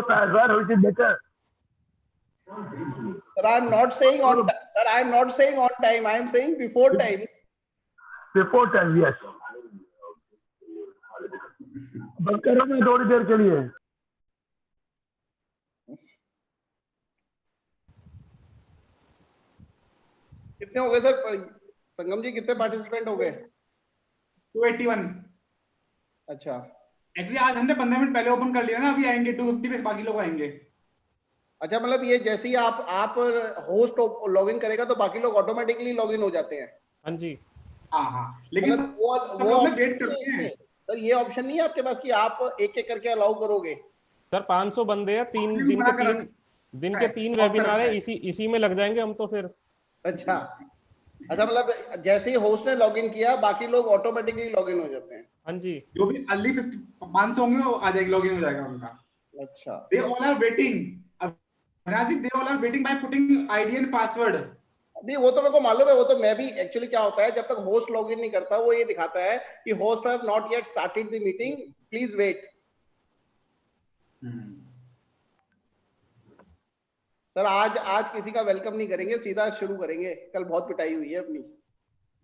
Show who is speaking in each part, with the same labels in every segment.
Speaker 1: होता है sir, which is better.
Speaker 2: Sir, I am not saying on time. I am saying before time.
Speaker 1: Before time, yes. बंद करो ना थोड़ी देर के लिए।
Speaker 2: कितने हो गए सर? संगम जी कितने पार्टिसिपेंट हो गए?
Speaker 3: 281।
Speaker 2: अच्छा,
Speaker 3: एक्चुअली आज हमने 15 मिनट पहले ओपन कर लिया ना, अभी आएंगे 250 पे, बाकी लोग आएंगे।
Speaker 2: अच्छा, मतलब ये जैसे ही आप होस्ट लॉगिन करेगा तो बाकी लोग ऑटोमेटिकली लॉगिन हो जाते हैं?
Speaker 4: हाँ जी,
Speaker 3: हाँ, लेकिन
Speaker 2: मतलब वो
Speaker 3: लोग वेट करते हैं
Speaker 2: सर, ये ऑप्शन नहीं है आपके पास कि आप एक एक करके अलाउ करोगे?
Speaker 4: सर 500 बंदे हैं, 3 दिन के 3 वेबिनार है, इसी में लग जाएंगे हम तो फिर।
Speaker 2: अच्छा, मतलब जैसे ही होस्ट ने लॉगिन किया बाकी लोग ऑटोमेटिकली लॉगिन हो जाते हैं?
Speaker 4: हाँ जी,
Speaker 3: जो भी अर्ली 500 होंगे वो आ जाएंगे, लॉगिन हो जाएगा उनका।
Speaker 2: अच्छा,
Speaker 3: they all are waiting, they all are waiting by putting ID and password.
Speaker 2: नहीं, वो तो मेरे को मालूम है, वो तो मैं भी एक्चुअली क्या होता है जब तक होस्ट लॉगिन नहीं करता वो ये दिखाता है कि host have not yet started the meeting, please wait. Sir आज किसी का वेलकम नहीं करेंगे, सीधा शुरू करेंगे, कल बहुत पिटाई हुई है अपनी।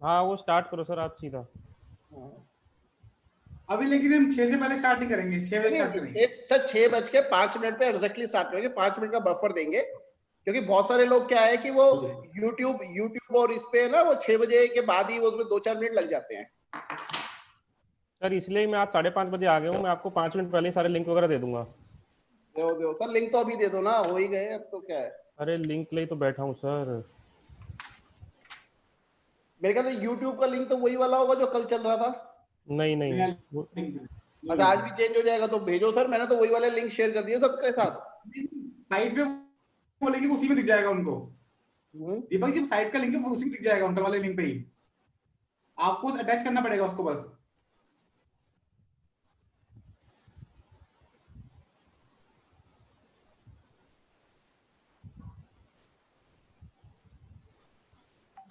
Speaker 4: हाँ वो स्टार्ट करो सर आप सीधा।
Speaker 3: अभी लेकिन हम 6 से पहले स्टार्ट नहीं करेंगे, 6 बजे स्टार्ट करेंगे
Speaker 2: सर। 6:05 पे एग्जैक्टली स्टार्ट करेंगे, 5 मिनट का बफर देंगे, क्योंकि बहुत सारे लोग क्या है कि वो यूट्यूब और इस पे ना वो 6 बजे के बाद ही वो 2-4 मिनट लग जाते हैं।
Speaker 4: सर इसलिए मैं आज 5:30 बजे आ गया हूँ, मैं आपको 5 मिनट पहले सारे लिंक वगैरह दे दूंगा।
Speaker 2: दो सर, लिंक तो अभी दे दो ना, हो ही गए अब तो क्या है। अरे
Speaker 4: लिंक ले तो बैठा हूँ सर।
Speaker 2: मेरे ख्याल से यूट्यूब का लिंक तो वही वाला होगा जो कल चल रहा था।
Speaker 4: नहीं
Speaker 2: अच्छा, आज भी चेंज हो जाएगा तो भेजो सर, मैंने तो वही वाले लिंक शेयर कर दिए सबके साथ।
Speaker 3: साइट पे वो लिंक उसी में दिख जाएगा उनको। दीपक जी साइट का लिंक है उसी में दिख जाएगा, उनका वाले लिंक पे ही आपको अटैच करना पड़ेगा उसको बस।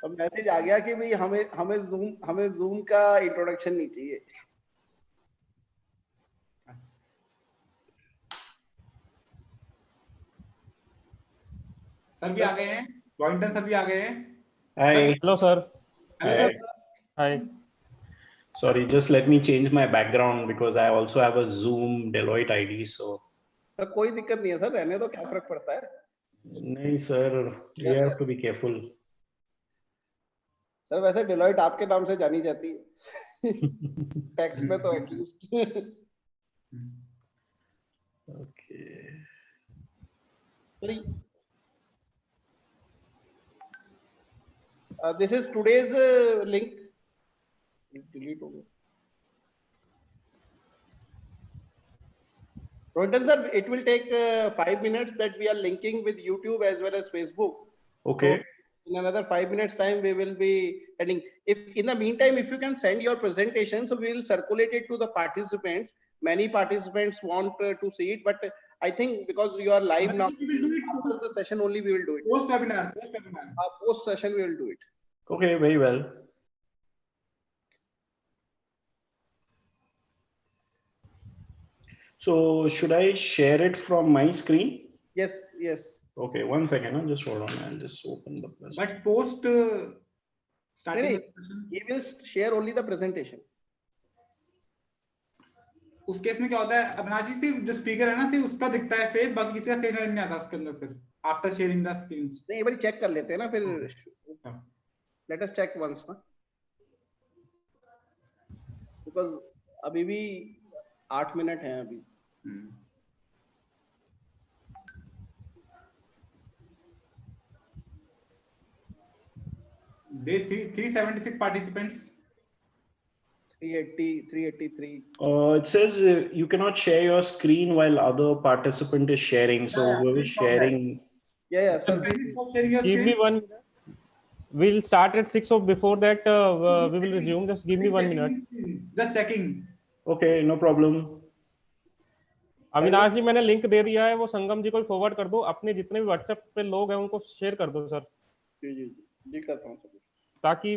Speaker 2: अब मैसेज आ गया कि भाई हमें जूम का इंट्रोडक्शन नहीं चाहिए।
Speaker 3: सर भी आ गए हैं, रॉइंटन सर भी आ गए हैं।
Speaker 5: Hi.
Speaker 4: Hello sir.
Speaker 3: Hello sir.
Speaker 4: Hi.
Speaker 5: Sorry, just let me change my background because I also have a Zoom Deloitte ID. So.
Speaker 2: तो कोई दिक्कत नहीं है सर, रहने दो, क्या फर्क पड़ता है।
Speaker 5: नहीं sir, we have to be careful.
Speaker 2: Sir वैसे डेलॉइट आपके नाम से जानी जाती है टैक्स में तो at least.
Speaker 5: Okay.
Speaker 2: This is today's link. Delete हो गया। Rohinton sir, it will take 5 minutes that we are linking with YouTube as well as Facebook.
Speaker 5: Okay.
Speaker 2: So in another 5 minutes time we will be ending. If in the meantime if you can send your presentation, so we will circulate it to the participants. Many participants want to see it, but I think because you are live now, after the session only we will do it.
Speaker 3: Post webinar.
Speaker 2: Post session we will do it.
Speaker 5: Okay, very well. So should I share it from my screen?
Speaker 2: Yes, yes.
Speaker 5: Okay, one second. Just hold on. I'll just open the presentation.
Speaker 3: But post starting.
Speaker 2: He will share only the presentation.
Speaker 3: उस case में क्या होता है अविनाश जी, सिर्फ जो speaker है ना सिर्फ उसका दिखता है फेस, बाकी किसी का फेस नहीं आता उसके अंदर फिर आफ्टर शेयरिंग द स्क्रीन।
Speaker 2: नहीं, एक बार चेक कर लेते हैं ना फिर। लेट अस चेक वंस ना, बिकॉज़ अभी भी 8 मिनट हैं अभी।
Speaker 3: Day 376 participants.
Speaker 2: 383.
Speaker 5: It says you cannot share your screen while other participant is sharing. So whoever is sharing.
Speaker 2: Yeah. So
Speaker 4: give me 1 minute. We'll start at 6. So before that, we will resume. Just give me 1 minute.
Speaker 3: Just checking.
Speaker 5: Okay, no problem.
Speaker 4: Avinash जी मैंने link दे दिया है, वो संगम जी को forward कर दो, अपने जितने भी व्हाट्सएप पे लोग हैं उनको शेयर कर दो सर।
Speaker 2: जी करता हूँ
Speaker 4: ताकि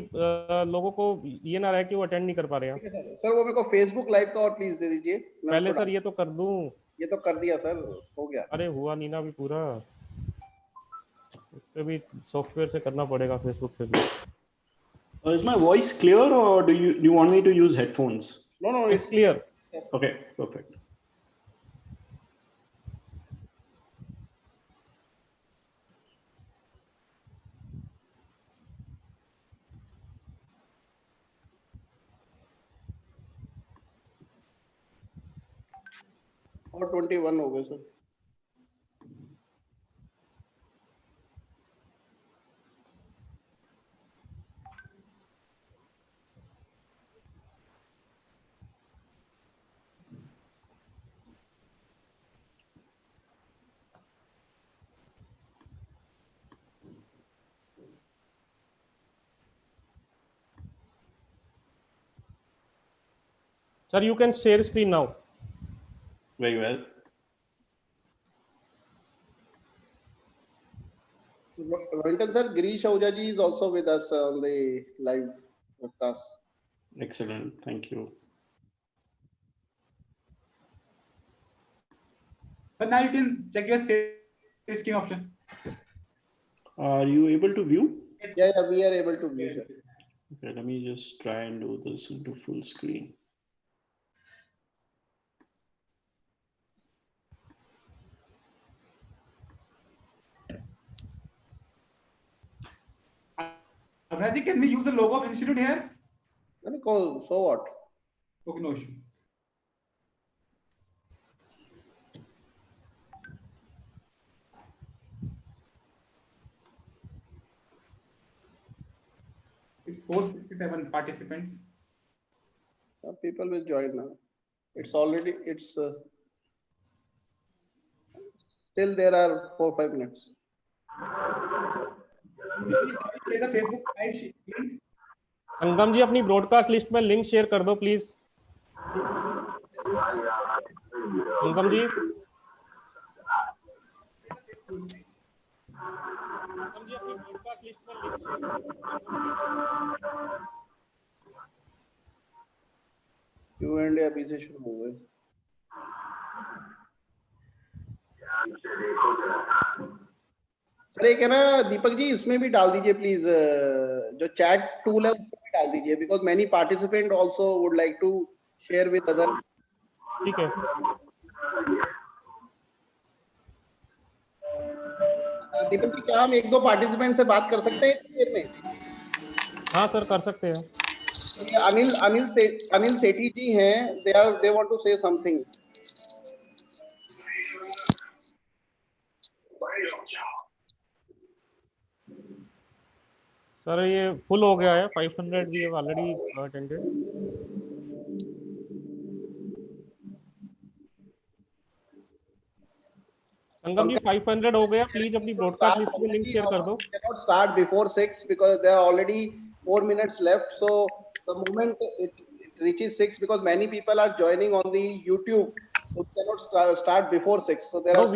Speaker 4: लोगों को ये ना रहे कि वो अटेंड नहीं कर पा रहे हैं।
Speaker 2: सर वो मेरे को फेसबुक लाइव का और प्लीज दे दीजिए।
Speaker 4: पहले सर ये तो कर दूं।
Speaker 2: ये तो कर दिया सर, हो गया।
Speaker 4: अरे हुआ नहीं ना अभी पूरा, इस पे भी सॉफ्टवेयर से करना पड़ेगा, फेसबुक पे भी।
Speaker 5: Is my voice clear, or do you want me to use headphones?
Speaker 2: No,
Speaker 4: It's clear.
Speaker 5: Okay, perfect.
Speaker 2: और 21 हो गए sir.
Speaker 4: Sir, you can share screen now.
Speaker 5: Very well.
Speaker 2: Rohinton sir, Girish Ahuja ji is also with us on the live podcast.
Speaker 5: Excellent. Thank you.
Speaker 3: But now you can check your share screen option.
Speaker 5: Are you able to view?
Speaker 2: Yeah, we are able to view, sir.
Speaker 5: Okay, let me just try and do this into full screen.
Speaker 3: Abhinav, can we use the logo of institute here?
Speaker 2: Let me call, so what?
Speaker 3: Okay, no issue. It's 467 participants.
Speaker 2: People will join now. It's already, still there are 4-5 minutes.
Speaker 3: Share the Facebook live link.
Speaker 4: संगम जी अपनी broadcast list में link share कर दो please. संगम जी, अपनी broadcast list में link share कर दो।
Speaker 2: Q&A अभी से शुरू हो गए। सर एक है ना दीपक जी, इसमें भी डाल दीजिए प्लीज, जो चैट टूल है उसमें भी डाल दीजिए, because many participant also would like to share with other.
Speaker 4: ठीक है।
Speaker 2: दीपक जी, क्या हम 1-2 पार्टिसिपेंट से बात कर सकते हैं इतनी देर में?
Speaker 4: हाँ सर, कर सकते हैं।
Speaker 2: अनिल सेठी जी हैं, they want to say something.
Speaker 4: Sir ये फुल हो गया है, 500 वी हैव ऑलरेडी अटेंडेड। संगम जी 500 हो गया, प्लीज अपनी ब्रॉडकास्ट लिस्ट में लिंक शेयर कर दो।
Speaker 2: Cannot start before 6 because there are already 4 minutes left. So the moment it reaches 6, because many people are joining on the YouTube, so we cannot start before 6. So there
Speaker 4: No,
Speaker 2: are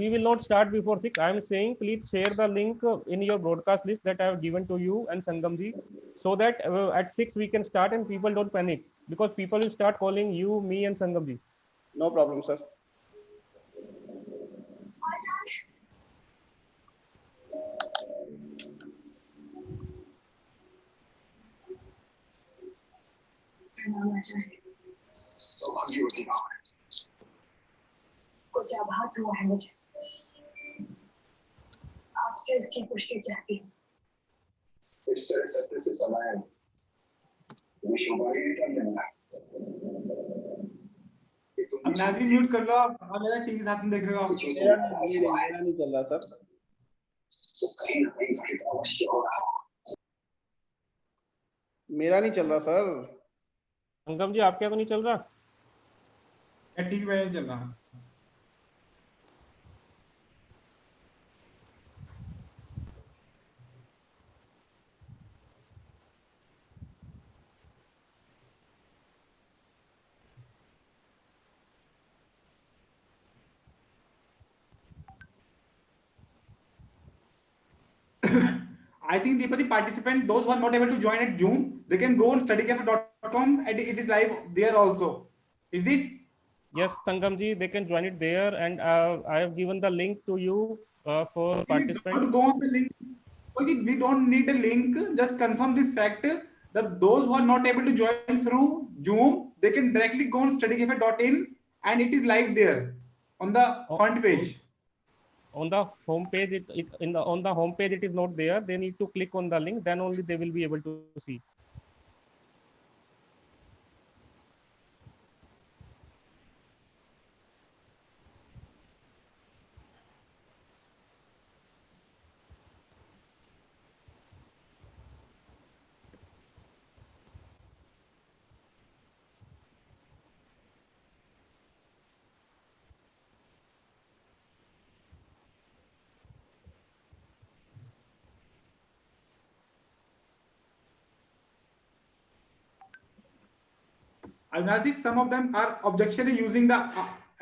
Speaker 4: we will not start before 6. I am saying please share the link in your broadcast list that I have given to you and Sangam ji, so that at 6 we can start and people don't panic, because people will start calling you, me and Sangam ji.
Speaker 2: no problem, sir.
Speaker 6: कुछ आभास हुआ है मुझे, आपसे इसकी पुष्टि चाहती हूँ।
Speaker 7: इस तरह सत्य से समाये विश्ववाणी निकल लेना।
Speaker 3: अब नाज़ी म्यूट कर लो आप, हमारे टीवी साथ में देख रहे हो आप।
Speaker 2: मेरा नहीं चल रहा सर। मेरा नहीं चल रहा सर।
Speaker 4: संगम जी आपके तो नहीं चल रहा?
Speaker 3: टीवी पे नहीं चल रहा। I think the participant, those who are not able to join at Zoom, they can go on studycafe.com and it is live there also. Is it?
Speaker 4: Yes, Sangamji, they can join it there, and I have given the link to you for
Speaker 3: We
Speaker 4: participants.
Speaker 3: don't go on the link. Okay, we don't need a link. Just confirm this fact that those who are not able to join through Zoom, they can directly go on studycafe.in and it is live there on the
Speaker 4: O-
Speaker 3: front page.
Speaker 4: On the home page, on the home page it is not there. They need to click on the link. Then only they will be able to see.
Speaker 3: I think some of them are objectioning using the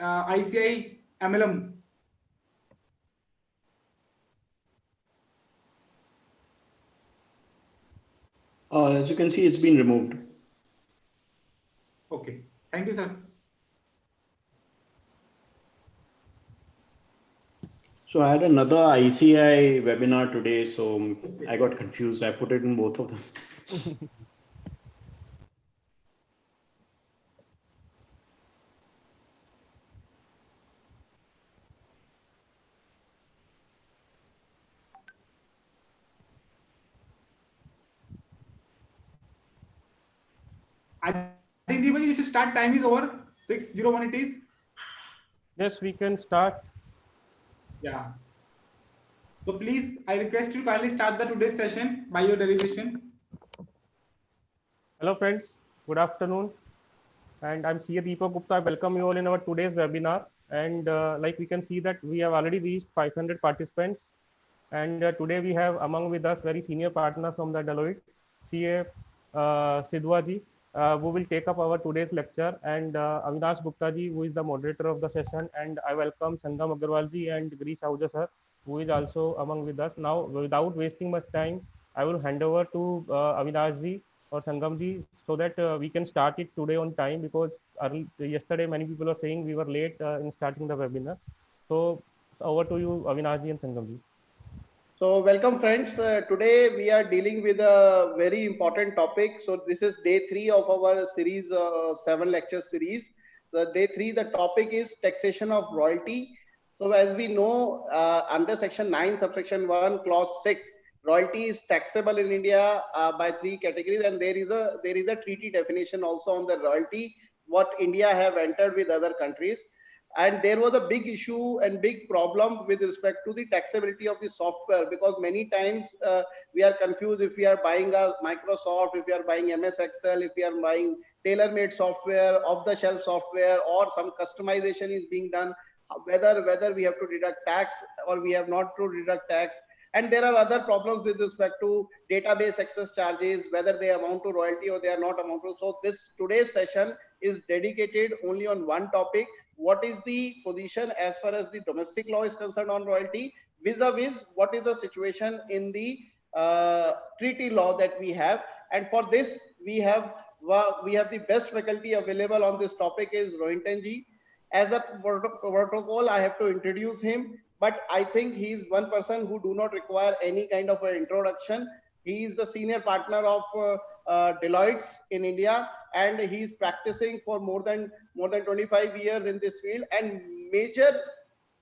Speaker 3: ICI MLM.
Speaker 5: As you can see, it's been removed.
Speaker 3: Okay, thank you, sir.
Speaker 5: So I had another ICI webinar today, so I got confused. I put it in both of them.
Speaker 3: I think Deepak, you should start. Time is over. 6:01 it is.
Speaker 4: Yes, we can start.
Speaker 3: Yeah. So please, I request you kindly start the today's session by your deliberation.
Speaker 4: Hello, friends. Good afternoon. And I'm CA Deepak Gupta. I welcome you all in our today's webinar. And like we can see that we have already reached 500 participants. And today we have among with us very senior partner from the Deloitte, CA Sidhwa ji, who will take up our today's lecture, and Avinash Gupta ji, who is the moderator of the session. And I welcome Sangam Agarwal ji and Girish Ahuja sir, who is also among with us. Now, without wasting much time, I will hand over to Avinash ji or Sangam ji, so that we can start it today on time, because yesterday many people are saying we were late in starting the webinar. So over to you, Avinash ji and Sangam ji.
Speaker 2: So welcome friends. Today we are dealing with a very important topic. So this is day 3 of our series, 7 lecture series. The day 3, the topic is taxation of royalty. So as we know, under section 9 subsection 1 clause 6, royalty is taxable in India by 3 categories, and there is a treaty definition also on the royalty what India have entered with other countries. And there was a big issue and big problem with respect to the taxability of the software, because many times we are confused if we are buying a Microsoft, if we are buying MS Excel, if we are buying tailor-made software, off-the-shelf software, or some customization is being done, whether we have to deduct tax or we have not to deduct tax. And there are other problems with respect to database access charges, whether they amount to royalty or they are not amount to. So this today's session is dedicated only on one topic: what is the position as far as the domestic law is concerned on royalty, vis-a-vis what is the situation in the treaty law that we have. And for this we have the best faculty available on this topic is Rohinton ji. As a protocol, I have to introduce him, but I think he is one person who do not require any kind of an introduction. He is the senior partner of Deloitte in India, and he is practicing for more than 25 years in this field, and major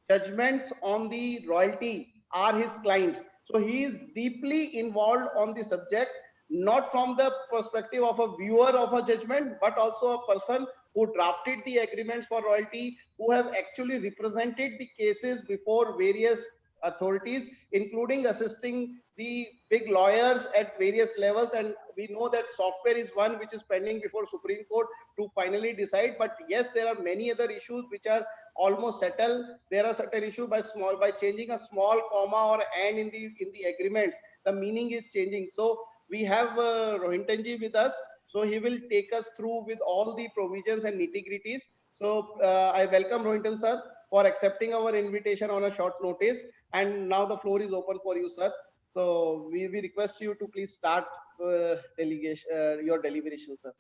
Speaker 2: judgments on the royalty are his clients. So he is deeply involved on the subject, not from the perspective of a viewer of a judgment, but also a person who drafted the agreements for royalty, who have actually represented the cases before various authorities, including assisting the big lawyers at various levels. And we know that software is one which is pending before Supreme Court to finally decide. But yes, there are many other issues which are almost settled. There are certain issues by changing a small comma or and in the agreements, the meaning is changing. So we have Rohinton ji with us, so he will take us through with all the provisions and nitty-gritties. So I welcome Rohinton sir for accepting our invitation on a short notice, and now the floor is open for you, sir. So we request you to please start your deliberation, sir.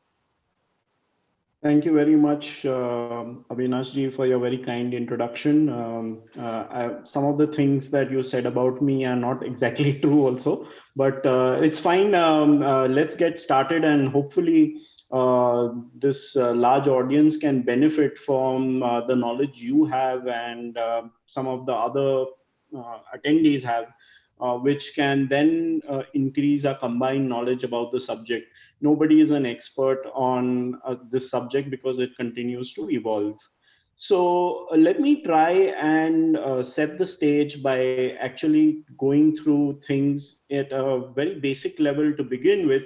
Speaker 5: Thank you very much, Avinash ji, for your very kind introduction. Some of the things that you said about me are not exactly true also, but it's fine. Let's get started, and hopefully this large audience can benefit from the knowledge you have and some of the other attendees have, which can then increase our combined knowledge about the subject. Nobody is an expert on this subject because it continues to evolve. So let me try and set the stage by actually going through things at a very basic level to begin with,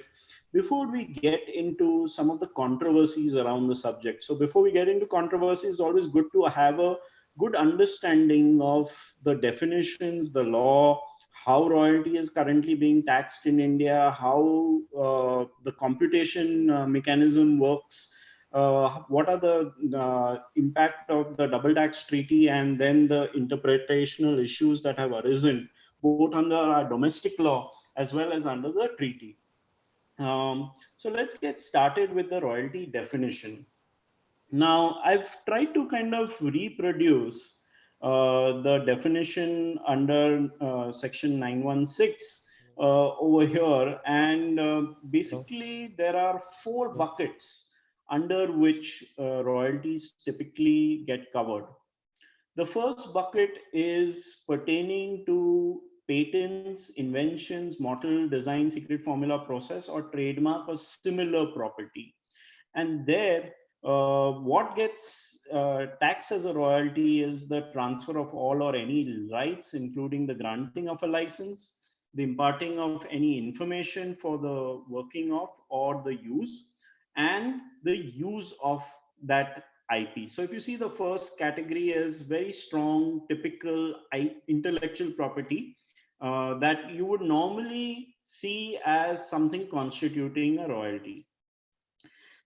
Speaker 5: before we get into some of the controversies around the subject. So before we get into controversies, it's always good to have a good understanding of the definitions, the law, how royalty is currently being taxed in India, how the computation mechanism works, what are the impact of the double tax treaty, and then the interpretational issues that have arisen both under our domestic law as well as under the treaty. So let's get started with the royalty definition. Now, I've tried to kind of reproduce the definition under section 916 over here. And basically, there are four buckets under which royalties typically get covered. The first bucket is pertaining to patents, inventions, model, design, secret formula, process, or trademark or similar property. And there, what gets taxed as a royalty is the transfer of all or any rights, including the granting of a license, the imparting of any information for the working of or the use, and the use of that IP. So if you see, the first category is very strong, typical intellectual property that you would normally see as something constituting a royalty.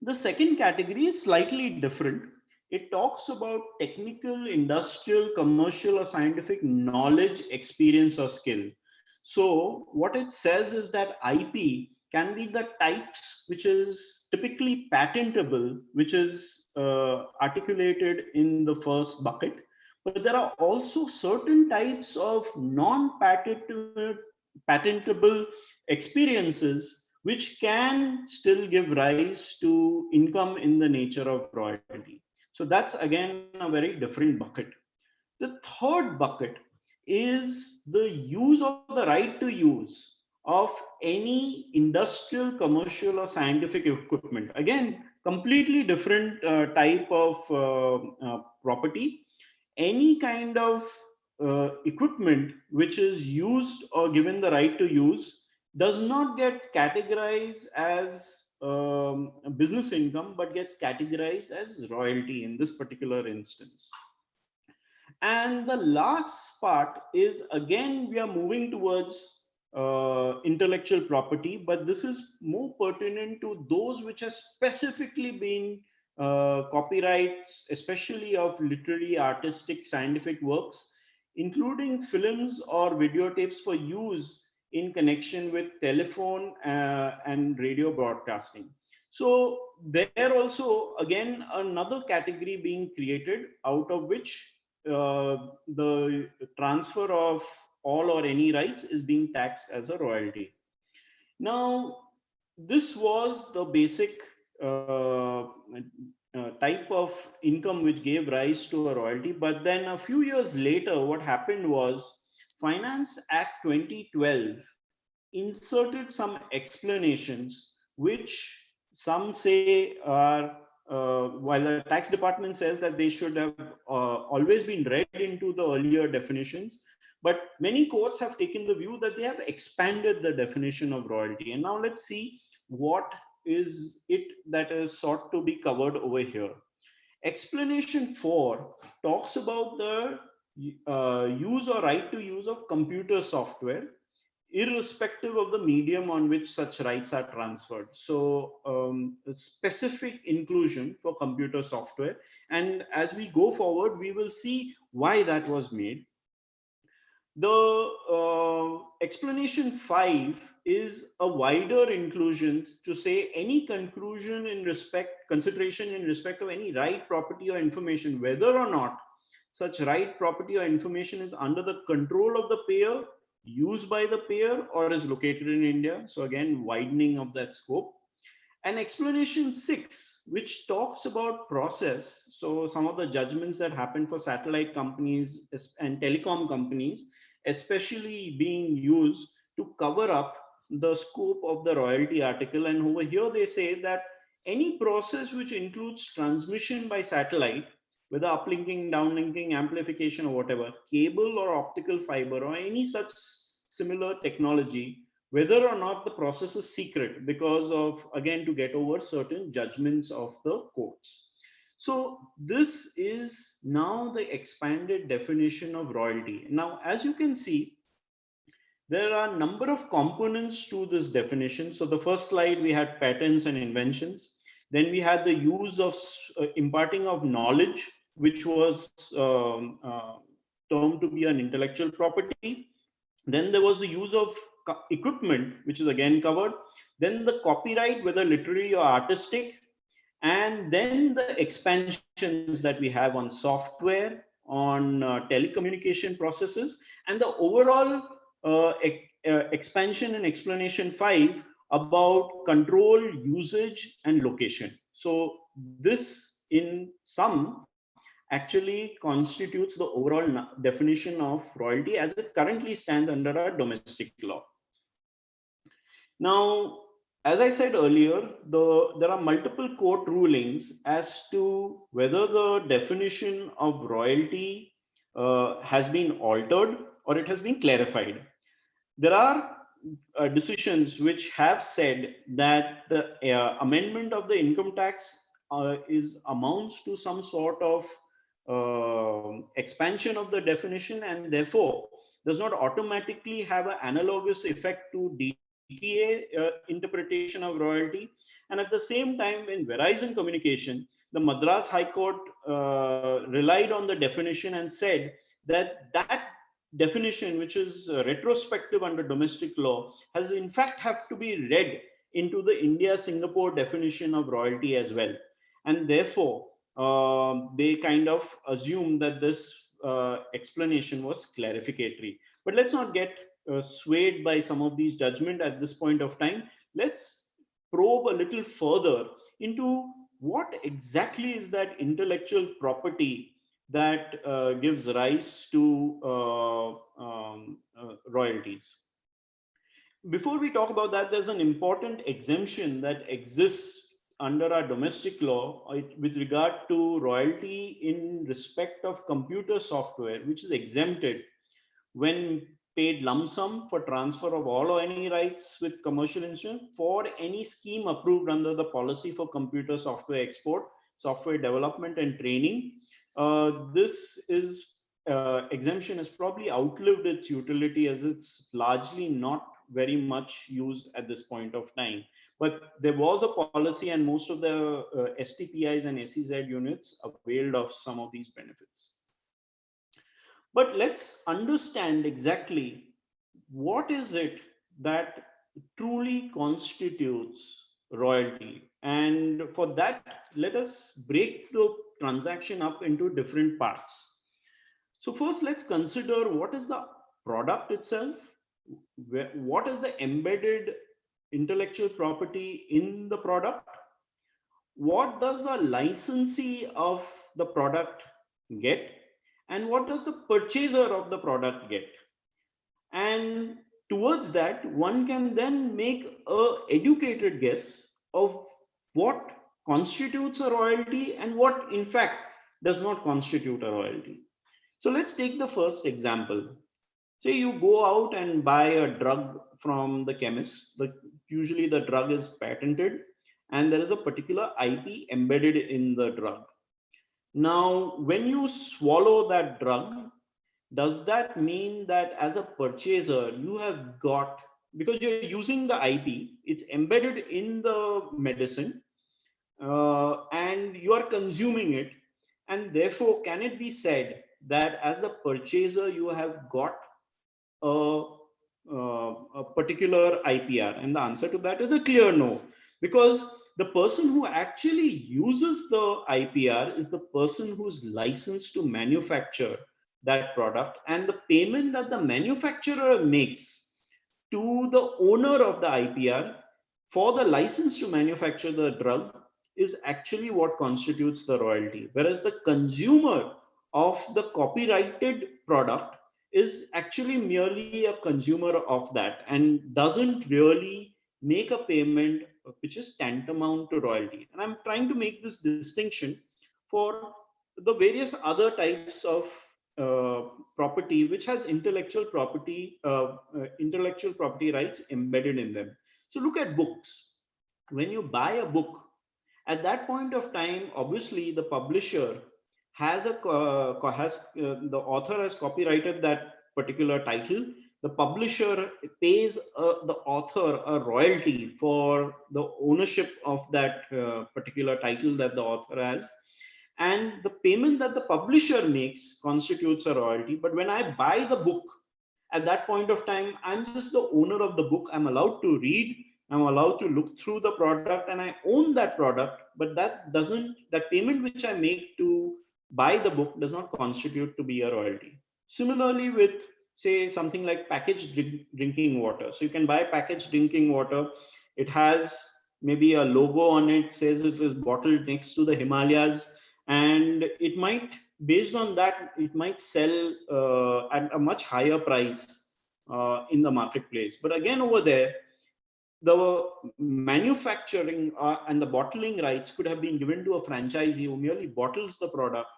Speaker 5: The second category is slightly different. It talks about technical, industrial, commercial, or scientific knowledge, experience, or skill. So what it says is that IP can be the types which is typically patentable, which is articulated in the first bucket. But there are also certain types of patentable experiences which can still give rise to income in the nature of royalty. So that's again a very different bucket. The third bucket is the use of the right to use of any industrial, commercial, or scientific equipment. Again, completely different type of property. Any kind of equipment which is used or given the right to use does not get categorized as business income, but gets categorized as royalty in this particular instance. And the last part is, again, we are moving towards intellectual property, but this is more pertinent to those which are specifically being copyrights, especially of literary, artistic, scientific works, including films or videotapes for use in connection with telephone and radio broadcasting. So there also, again, another category being created out of which the transfer of all or any rights is being taxed as a royalty. Now, this was the basic type of income which gave rise to a royalty. But then a few years later, what happened was Finance Act 2012 inserted some explanations which some say are, while the tax department says that they should have always been read into the earlier definitions, but many courts have taken the view that they have expanded the definition of royalty. And now let's see what is it that is sought to be covered over here. Explanation 4 talks about the use or right to use of computer software, irrespective of the medium on which such rights are transferred. So a specific inclusion for computer software. And as we go forward, we will see why that was made. The explanation 5 is a wider inclusions to say any conclusion in respect, consideration in respect of any right, property or information, whether or not such right, property or information is under the control of the payer, used by the payer, or is located in India. So again, widening of that scope. And explanation 6, which talks about process. So some of the judgments that happen for satellite companies and telecom companies, especially being used to cover up the scope of the royalty article. And over here they say that any process which includes transmission by satellite, whether uplinking, downlinking, amplification, or whatever, cable or optical fiber, or any such similar technology, whether or not the process is secret, because of, again, to get over certain judgments of the courts. So this is now the expanded definition of royalty. Now, as you can see, there are a number of components to this definition. So the first slide, we had patents and inventions. Then we had the use of imparting of knowledge, which was termed to be an intellectual property. Then there was the use of equipment, which is again covered. Then the copyright, whether literary or artistic. And then the expansions that we have on software, on telecommunication processes, and the overall expansion and explanation 5 about control, usage, and location. So this in sum actually constitutes the overall definition of royalty as it currently stands under our domestic law. Now, as I said earlier, there are multiple court rulings as to whether the definition of royalty has been altered or it has been clarified. There are decisions which have said that the amendment of the income tax amounts to some sort of expansion of the definition, and therefore does not automatically have an analogous effect to DTA interpretation of royalty. And at the same time, in Verizon Communication, the Madras High Court relied on the definition and said that that definition, which is retrospective under domestic law, has in fact have to be read into the India-Singapore definition of royalty as well. And therefore, they kind of assume that this explanation was clarificatory. But let's not get swayed by some of these judgments at this point of time. Let's probe a little further into what exactly is that intellectual property that gives rise to royalties. Before we talk about that, there's an important exemption that exists under our domestic law with regard to royalty in respect of computer software, which is exempted when paid lump sum for transfer of all or any rights with commercial instrument for any scheme approved under the policy for computer software export, software development and training. This is exemption has probably outlived its utility, as it's largely not very much used at this point of time. But there was a policy, and most of the STPIs and SEZ units availed of some of these benefits. But let's understand exactly what is it that truly constitutes royalty. And for that, let us break the transaction up into different parts. So first, let's consider what is the product itself, what is the embedded intellectual property in the product, what does the licensee of the product get, and what does the purchaser of the product get. And towards that, one can then make an educated guess of what constitutes a royalty and what in fact does not constitute a royalty. So let's take the first example. Say you go out and buy a drug from the chemist. Usually the drug is patented and there is a particular IP embedded in the drug. Now, when you swallow that drug, does that mean that as a purchaser, you have got, because you're using the IP, it's embedded in the medicine and you are consuming it, and therefore can it be said that as the purchaser, you have got a particular IPR? And the answer to that is a clear no, because the person who actually uses the IPR is the person who's licensed to manufacture that product, and the payment that the manufacturer makes to the owner of the IPR for the license to manufacture the drug is actually what constitutes the royalty, whereas the consumer of the copyrighted product is actually merely a consumer of that and doesn't really make a payment which is tantamount to royalty. And I'm trying to make this distinction for the various other types of property which has intellectual property rights embedded in them. So look at books. When you buy a book, at that point of time, obviously the publisher has the author has copyrighted that particular title. The publisher pays the author a royalty for the ownership of that particular title that the author has, and the payment that the publisher makes constitutes a royalty. But when I buy the book, at that point of time, I'm just the owner of the book. I'm allowed to read, I'm allowed to look through the product, and I own that product. But that payment which I make to buy the book does not constitute to be a royalty. Similarly with, say, something like packaged drinking water. So you can buy packaged drinking water. It has maybe a logo on it, says it is bottled next to the Himalayas, and it might, based on that, it might sell at a much higher price in the marketplace. But again, over there, the manufacturing and the bottling rights could have been given to a franchisee who merely bottles the product,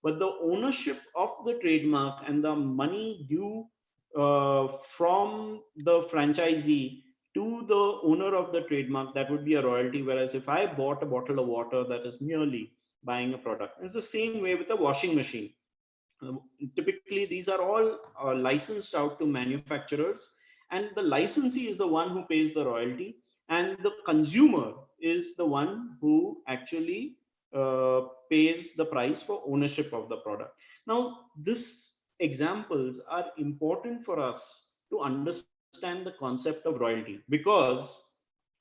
Speaker 5: but the ownership of the trademark and the money due from the franchisee to the owner of the trademark, that would be a royalty. Whereas if I bought a bottle of water, that is merely buying a product. It's the same way with a washing machine. Typically, these are all licensed out to manufacturers, and the licensee is the one who pays the royalty, and the consumer is the one who actually pays the price for ownership of the product. Now, these examples are important for us to understand the concept of royalty, because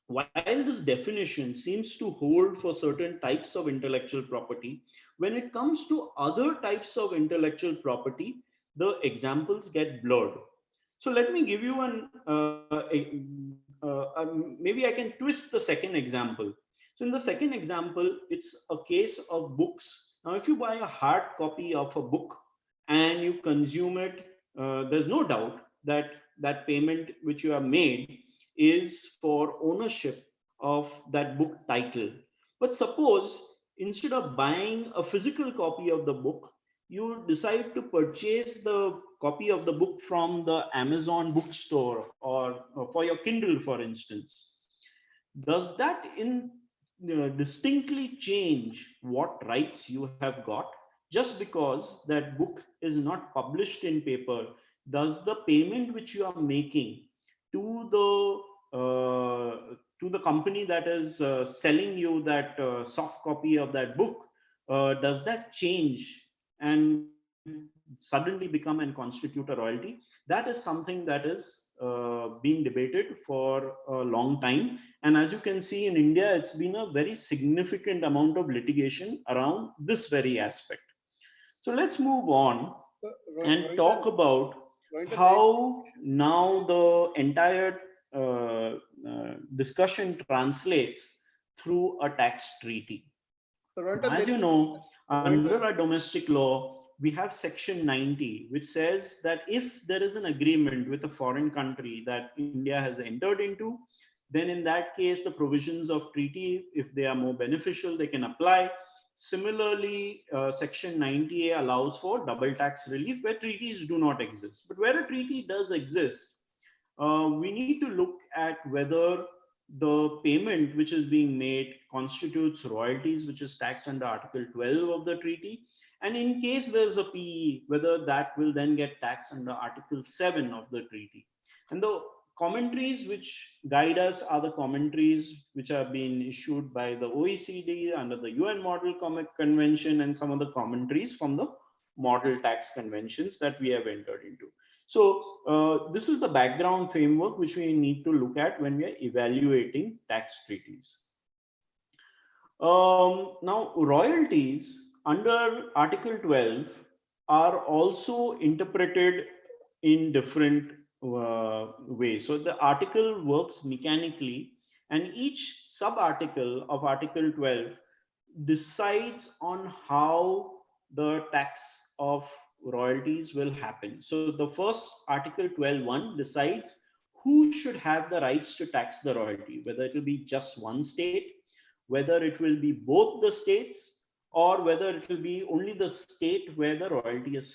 Speaker 5: while this definition seems to hold for certain types of intellectual property, when it comes to other types of intellectual property, the examples get blurred. So let me give you maybe I can twist the second example. So in the second example, it's a case of books. Now, if you buy a hard copy of a book and you consume it, there's no doubt that that payment which you have made is for ownership of that book title. But suppose instead of buying a physical copy of the book, you decide to purchase the copy of the book from the Amazon bookstore or for your Kindle, for instance. Does that distinctly change what rights you have got? Just because that book is not published in paper, does the payment which you are making to the company that is selling you that soft copy of that book, does that change and suddenly become and constitute a royalty? That is something that is being debated for a long time. And as you can see, in India, it's been a very significant amount of litigation around this very aspect. So let's move on and talk about how now the entire discussion translates through a tax treaty. As you know, under our domestic law, we have section 90, which says that if there is an agreement with a foreign country that India has entered into, then in that case, the provisions of treaty, if they are more beneficial, they can apply. Similarly, section 90A allows for double tax relief where treaties do not exist. But where a treaty does exist, we need to look at whether the payment which is being made constitutes royalties, which is taxed under Article 12 of the treaty. And in case there's a PE, whether that will then get taxed under Article 7 of the treaty. And the commentaries which guide us are the commentaries which are being issued by the OECD under the UN Model Convention and some of the commentaries from the model tax conventions that we have entered into. So this is the background framework which we need to look at when we are evaluating tax treaties. Now, royalties under Article 12 are also interpreted in different ways. So the article works mechanically, and each sub-article of Article 12 decides on how the tax of royalties will happen. So the first Article 12(1) decides who should have the rights to tax the royalty, whether it will be just one state, whether it will be both the states, or whether it will be only the state where the royalty is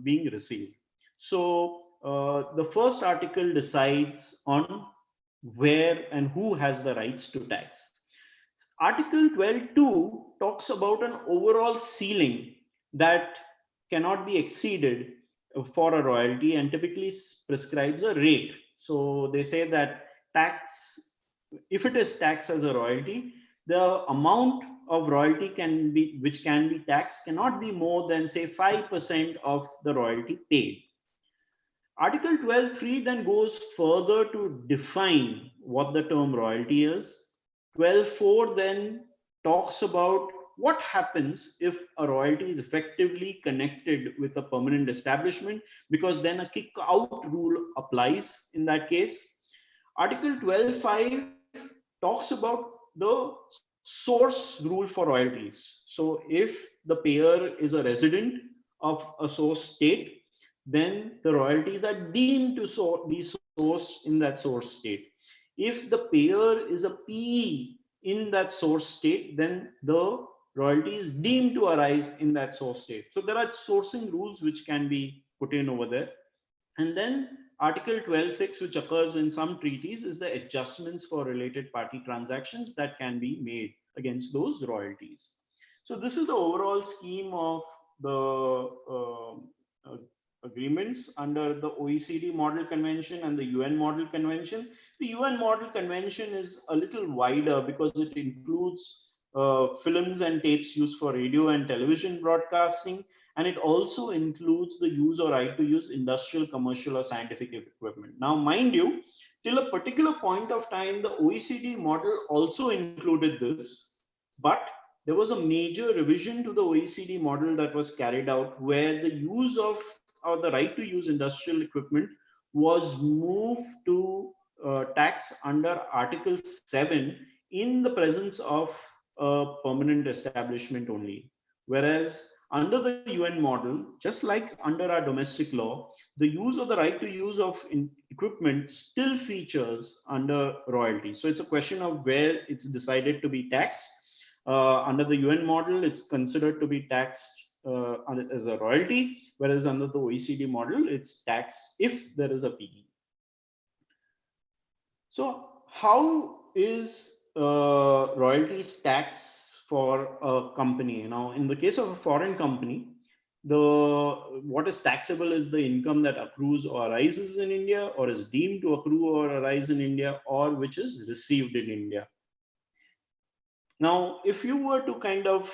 Speaker 5: being received. So the first article decides on where and who has the rights to tax. Article 12(2) talks about an overall ceiling that cannot be exceeded for a royalty and typically prescribes a rate. So they say that tax, if it is taxed as a royalty, the amount of royalty which can be taxed cannot be more than, say, 5% of the royalty paid. Article 12(3) then goes further to define what the term royalty is. 12(4) then talks about what happens if a royalty is effectively connected with a permanent establishment, because then a kick out rule applies in that case. Article 12(5) talks about the source rule for royalties. So if the payer is a resident of a source state, then the royalties are deemed to be sourced in that source state. If the payer is a PE in that source state, then the royalty is deemed to arise in that source state. So there are sourcing rules which can be put in over there. And then Article 12(6), which occurs in some treaties, is the adjustments for related party transactions that can be made against those royalties. So this is the overall scheme of the agreements under the OECD Model Convention and the UN Model Convention. The UN Model Convention is a little wider because it includes films and tapes used for radio and television broadcasting, and it also includes the use or right to use industrial, commercial, or scientific equipment. Now, mind you, till a particular point of time, the OECD model also included this, but there was a major revision to the OECD model that was carried out where the use of or the right to use industrial equipment was moved to tax under Article 7 in the presence of a permanent establishment only. Whereas under the UN model, just like under our domestic law, the use of the right to use of equipment still features under royalty. So it's a question of where it's decided to be taxed. Under the UN model, it's considered to be taxed as a royalty, whereas under the OECD model, it's taxed if there is a PE. So how is royalties taxed for a company? Now, in the case of a foreign company, what is taxable is the income that accrues or arises in India, or is deemed to accrue or arise in India, or which is received in India. Now, if you were to kind of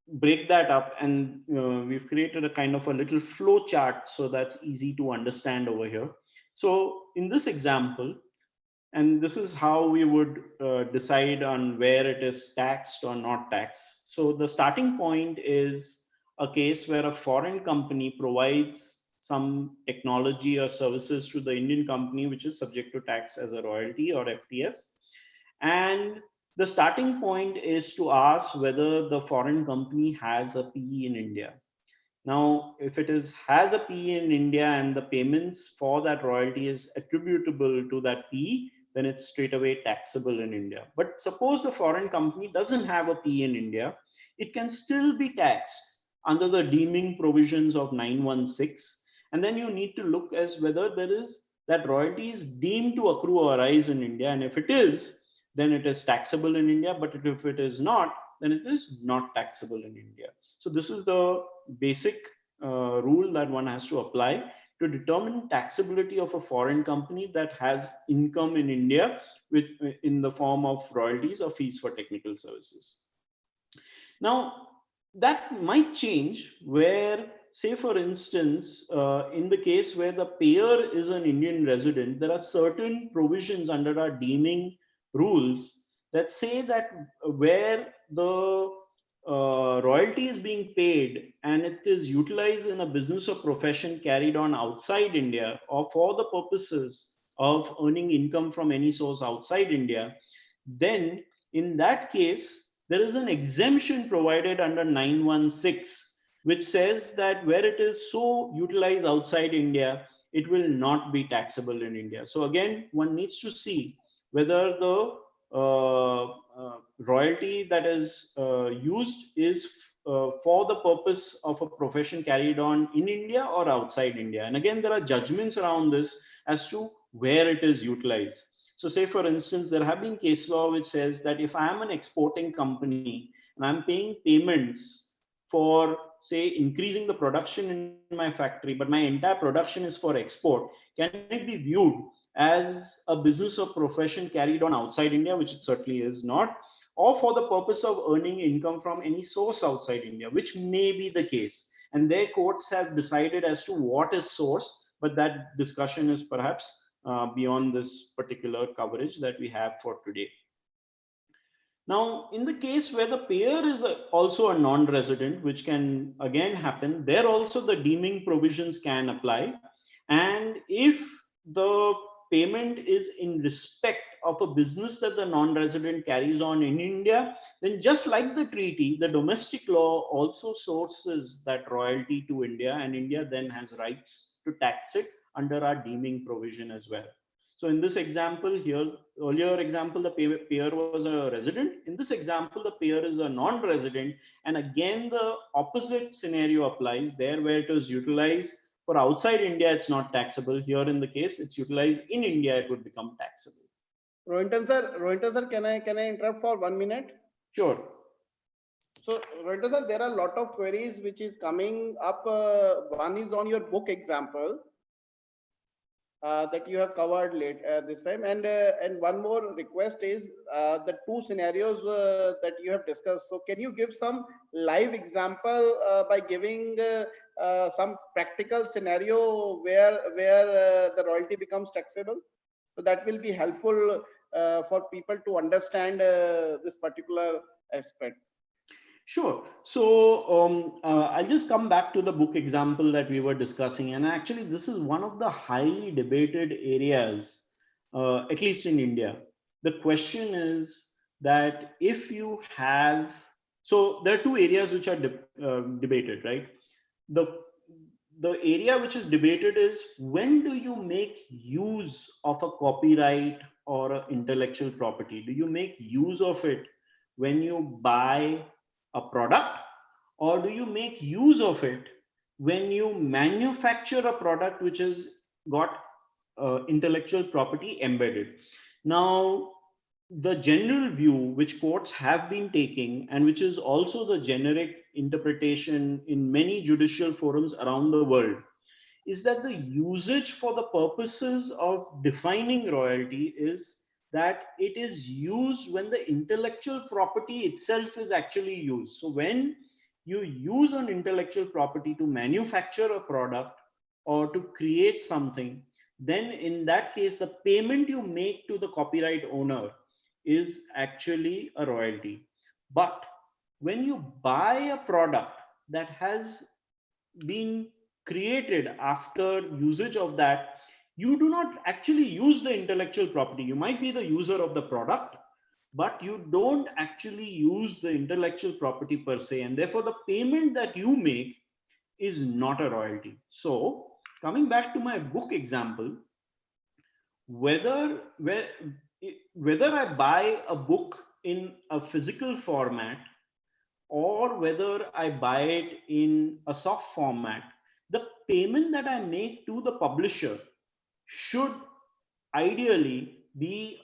Speaker 5: break that up, and we've created a kind of a little flow chart so that's easy to understand over here. So in this example, and this is how we would decide on where it is taxed or not taxed. So the starting point is a case where a foreign company provides some technology or services to the Indian company, which is subject to tax as a royalty or FTS. And the starting point is to ask whether the foreign company has a PE in India. Now, if it has a PE in India and the payments for that royalty is attributable to that PE, then it's straight away taxable in India. But suppose the foreign company doesn't have a PE in India, it can still be taxed under the deeming provisions of 916. And then you need to look as whether that royalty is deemed to accrue or arise in India. And if it is, then it is taxable in India. But if it is not, then it is not taxable in India. So this is the basic rule that one has to apply to determine taxability of a foreign company that has income in India in the form of royalties or fees for technical services. Now, that might change where say for instance, in the case where the payer is an Indian resident, there are certain provisions under our deeming rules that say that where the royalty is being paid and it is utilized in a business or profession carried on outside India or for the purposes of earning income from any source outside India, then in that case, there is an exemption provided under 916, which says that where it is so utilized outside India, it will not be taxable in India. So again, one needs to see whether the royalty that is used is for the purpose of a profession carried on in India or outside India. And again, there are judgments around this as to where it is utilized. So say for instance, there have been case law which says that if I am an exporting company and I'm paying payments for say increasing the production in my factory, but my entire production is for export, can it be viewed as a business or profession carried on outside India, which it certainly is not, or for the purpose of earning income from any source outside India, which may be the case. And their courts have decided as to what is source, but that discussion is perhaps beyond this particular coverage that we have for today. Now, in the case where the payer is also a non-resident, which can again happen, there also the deeming provisions can apply. And if the payment is in respect of a business that the non-resident carries on in India, then just like the treaty, the domestic law also sources that royalty to India, and India then has rights to tax it under our deeming provision as well. So in this example here, earlier example, the payer was a resident. In this example, the payer is a non-resident. And again, the opposite scenario applies there where it is utilized for outside India, it's not taxable. Here in the case, it's utilized in India, it would become taxable.
Speaker 2: Rohinton sir, can I interrupt for 1 minute?
Speaker 5: Sure.
Speaker 2: So Rohinton sir, there are a lot of queries which is coming up. One is on your book example. That you have covered late this time, and one more request is the two scenarios that you have discussed. So can you give some live example by giving some practical scenario where the royalty becomes taxable? So that will be helpful for people to understand this particular aspect.
Speaker 5: Sure. So I'll just come back to the book example that we were discussing. And actually, this is one of the highly debated areas, at least in India. The question is that if you have, so there are two areas which are debated, right? The area which is debated is when do you make use of a copyright or an intellectual property? Do you make use of it when you buy a product, or do you make use of it when you manufacture a product which has got intellectual property embedded? Now, the general view which courts have been taking, and which is also the generic interpretation in many judicial forums around the world, is that the usage for the purposes of defining royalty is that it is used when the intellectual property itself is actually used. So when you use an intellectual property to manufacture a product or to create something, then in that case, the payment you make to the copyright owner is actually a royalty. But when you buy a product that has been created after usage of that, you do not actually use the intellectual property. You might be the user of the product, but you don't actually use the intellectual property per se. And therefore, the payment that you make is not a royalty. So coming back to my book example, whether I buy a book in a physical format or whether I buy it in a soft format, the payment that I make to the publisher should ideally be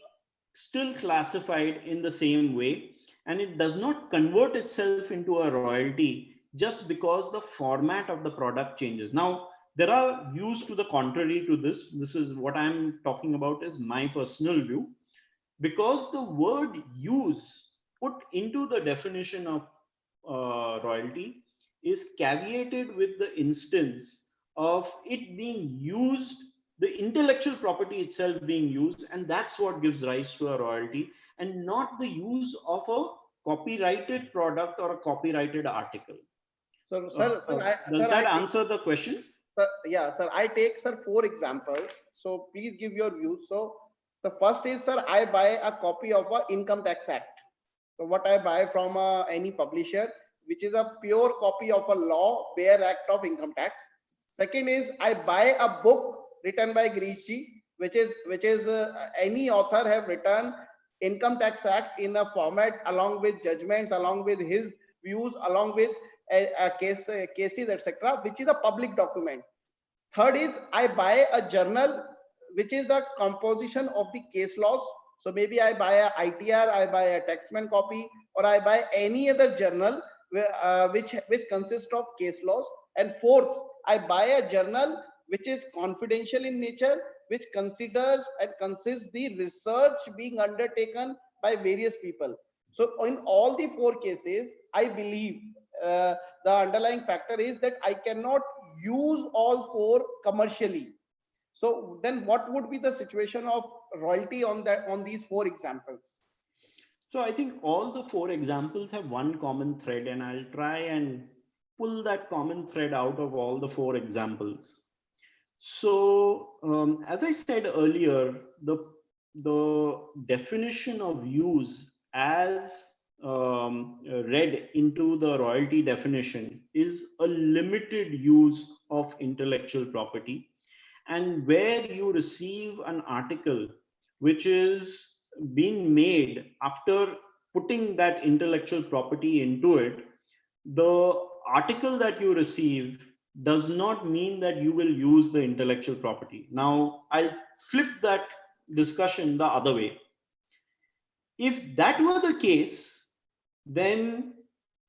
Speaker 5: still classified in the same way, and it does not convert itself into a royalty just because the format of the product changes. Now, there are views to the contrary to this. This is what I'm talking about is my personal view, because the word use put into the definition of royalty is caveated with the instance of it being used, the intellectual property itself being used, and that's what gives rise to a royalty, and not the use of a copyrighted product or a copyrighted article.
Speaker 2: So,
Speaker 5: Does that answer the question?
Speaker 2: Yeah, sir, I take, sir, 4 examples. So please give your views. So the first is, sir, I buy a copy of a Income Tax Act. So what I buy from any publisher, which is a pure copy of a law, bare act of income tax. Second is I buy a book written by Grishji, which is any author have written Income Tax Act in a format along with judgments, along with his views, along with cases, etc., which is a public document. Third is I buy a journal, which is the composition of the case laws. So maybe I buy a ITR, I buy a taxman copy, or I buy any other journal which consists of case laws. And fourth, I buy a journal which is confidential in nature, which considers and consists the research being undertaken by various people. So in all the 4 cases, I believe the underlying factor is that I cannot use all 4 commercially. So then what would be the situation of royalty on these 4 examples?
Speaker 5: So I think all the 4 examples have one common thread, and I'll try and pull that common thread out of all the 4 examples. So as I said earlier, the definition of use as read into the royalty definition is a limited use of intellectual property, and where you receive an article which is being made after putting that intellectual property into it, the article that you receive does not mean that you will use the intellectual property. Now, I'll flip that discussion the other way. If that were the case, then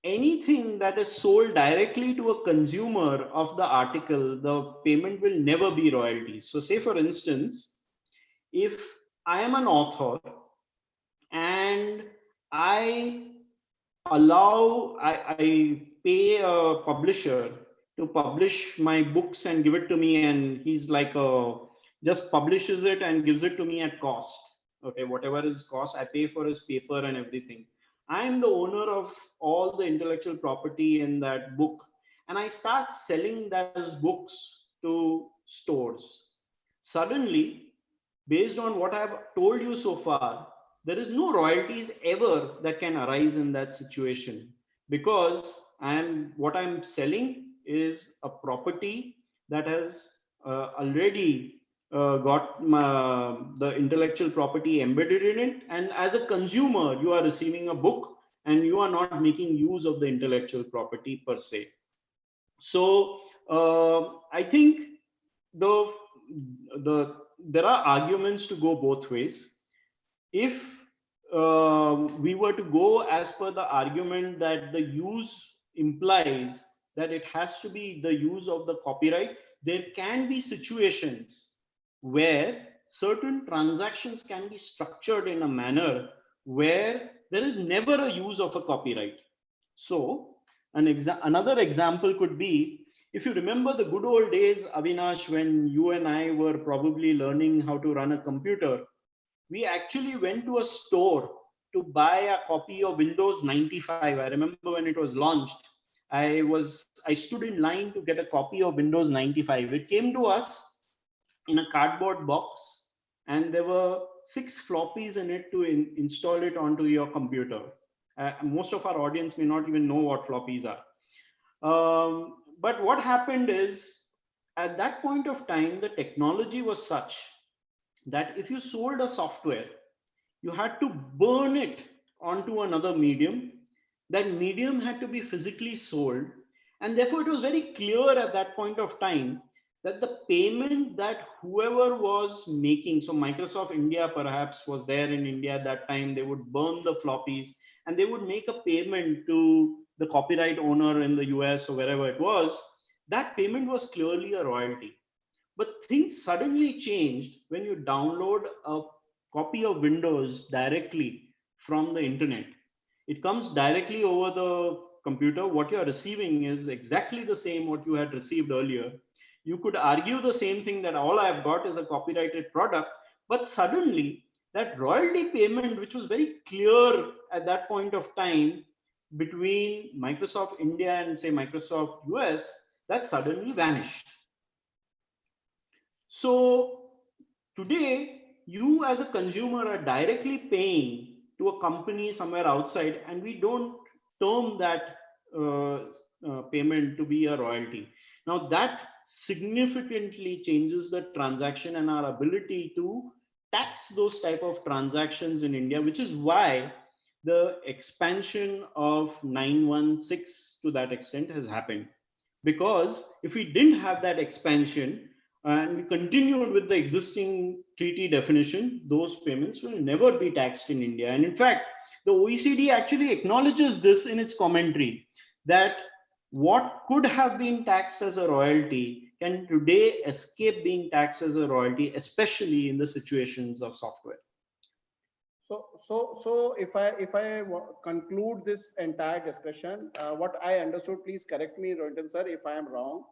Speaker 5: anything that is sold directly to a consumer of the article, the payment will never be royalties. So say, for instance, if I am an author and I pay a publisher to publish my books and give it to me, and he's like just publishes it and gives it to me at cost. Okay, whatever is cost, I pay for his paper and everything. I am the owner of all the intellectual property in that book, and I start selling those books to stores. Suddenly, based on what I've told you so far, there is no royalties ever that can arise in that situation, because what I'm selling is a property that has already got the intellectual property embedded in it, and as a consumer you are receiving a book and you are not making use of the intellectual property per se. So I think there are arguments to go both ways. If we were to go as per the argument that the use implies that it has to be the use of the copyright, there can be situations where certain transactions can be structured in a manner where there is never a use of a copyright. So another example could be, if you remember the good old days, Avinash, when you and I were probably learning how to run a computer, we actually went to a store to buy a copy of Windows 95. I remember when it was launched, I stood in line to get a copy of Windows 95. It came to us in a cardboard box, and there were 6 floppies in it to install it onto your computer. Most of our audience may not even know what floppies are. But what happened is, at that point of time, the technology was such that if you sold a software, you had to burn it onto another medium. That medium had to be physically sold. And therefore, it was very clear at that point of time that the payment that whoever was making, so Microsoft India perhaps was there in India at that time, they would burn the floppies and they would make a payment to the copyright owner in the US or wherever it was. That payment was clearly a royalty. But things suddenly changed when you download a copy of Windows directly from the internet. It comes directly over the computer, what you're receiving is exactly the same what you had received earlier. You could argue the same thing, that all I've got is a copyrighted product, but suddenly that royalty payment, which was very clear at that point of time between Microsoft India and say Microsoft US, that suddenly vanished. So today, you as a consumer are directly paying to a company somewhere outside, and we don't term that payment to be a royalty. Now that significantly changes the transaction and our ability to tax those type of transactions in India, which is why the expansion of 916 to that extent has happened. Because if we didn't have that expansion and we continued with the existing treaty definition, those payments will never be taxed in India. And in fact, the OECD actually acknowledges this in its commentary, that what could have been taxed as a royalty can today escape being taxed as a royalty, especially in the situations of software.
Speaker 2: So if I conclude this entire discussion, what I understood, please correct me, Rohinton sir, if I am wrong,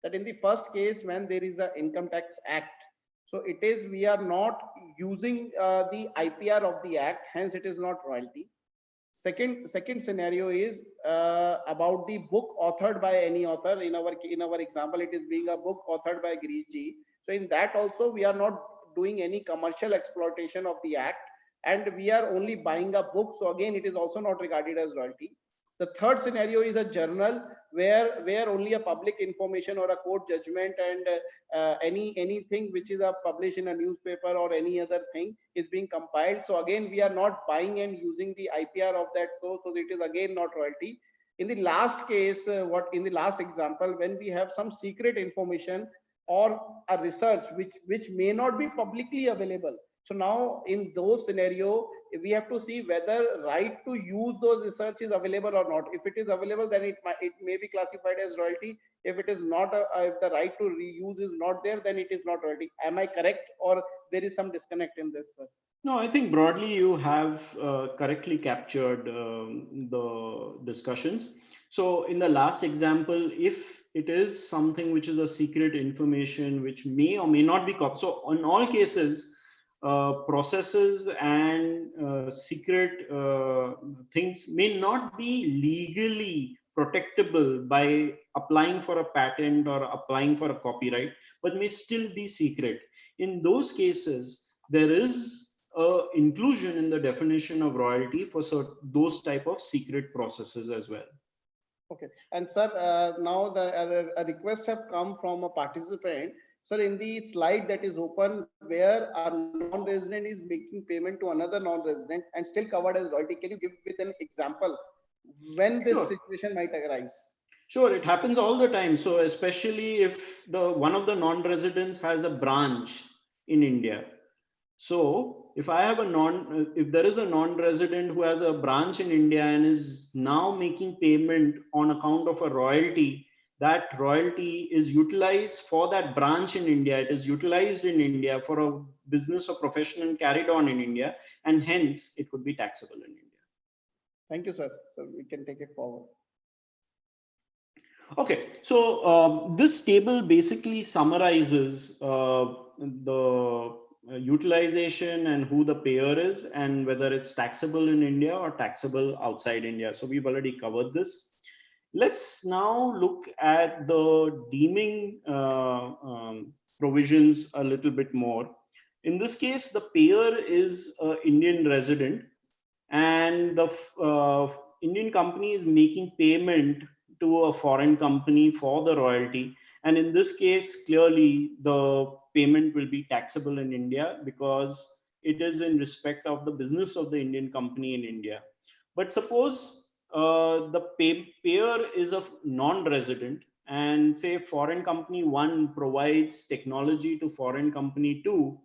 Speaker 2: that in the first case, when there is an Income Tax Act, so it is, we are not using the IPR of the Act, hence it is not royalty. Second scenario is about the book authored by any author. In our example, it is being a book authored by Girish ji. So in that also, we are not doing any commercial exploitation of the Act, and we are only buying a book. So again, it is also not regarded as royalty. The third scenario is a journal where only a public information or a court judgment and anything which is published in a newspaper or any other thing is being compiled. So again, we are not buying and using the IPR of that, so it is again not royalty. In the last case, in the last example, when we have some secret information or a research which may not be publicly available. So now in those scenario, we have to see whether right to use those research is available or not. If it is available, then it may be classified as royalty. If it is not, if the right to reuse is not there, then it is not royalty. Am I correct, or there is some disconnect in this, sir?
Speaker 5: No, I think broadly you have correctly captured the discussions. So in the last example, if it is something which is a secret information which may or may not be copied, so in all cases, processes and secret things may not be legally protectable by applying for a patent or applying for a copyright, but may still be secret. In those cases, there is inclusion in the definition of royalty for those type of secret processes as well.
Speaker 2: Okay, and sir, now a request have come from a participant. Sir, in the slide that is open, where a non-resident is making payment to another non-resident and still covered as royalty, can you give with an example when this situation might arise?
Speaker 5: Sure, it happens all the time. So especially if one of the non-residents has a branch in India. So if there is a non-resident who has a branch in India and is now making payment on account of a royalty, that royalty is utilized for that branch in India. It is utilized in India for a business or profession and carried on in India, and hence it could be taxable in India.
Speaker 2: Thank you, sir. So we can take it forward.
Speaker 5: Okay, so this table basically summarizes the utilization and who the payer is and whether it's taxable in India or taxable outside India. So we've already covered this. Let's now look at the deeming provisions a little bit more. In this case, the payer is an Indian resident, and the Indian company is making payment to a foreign company for the royalty. And in this case, clearly the payment will be taxable in India because it is in respect of the business of the Indian company in India. But suppose the payer is a non-resident, and say foreign company 1 provides technology to foreign company 2.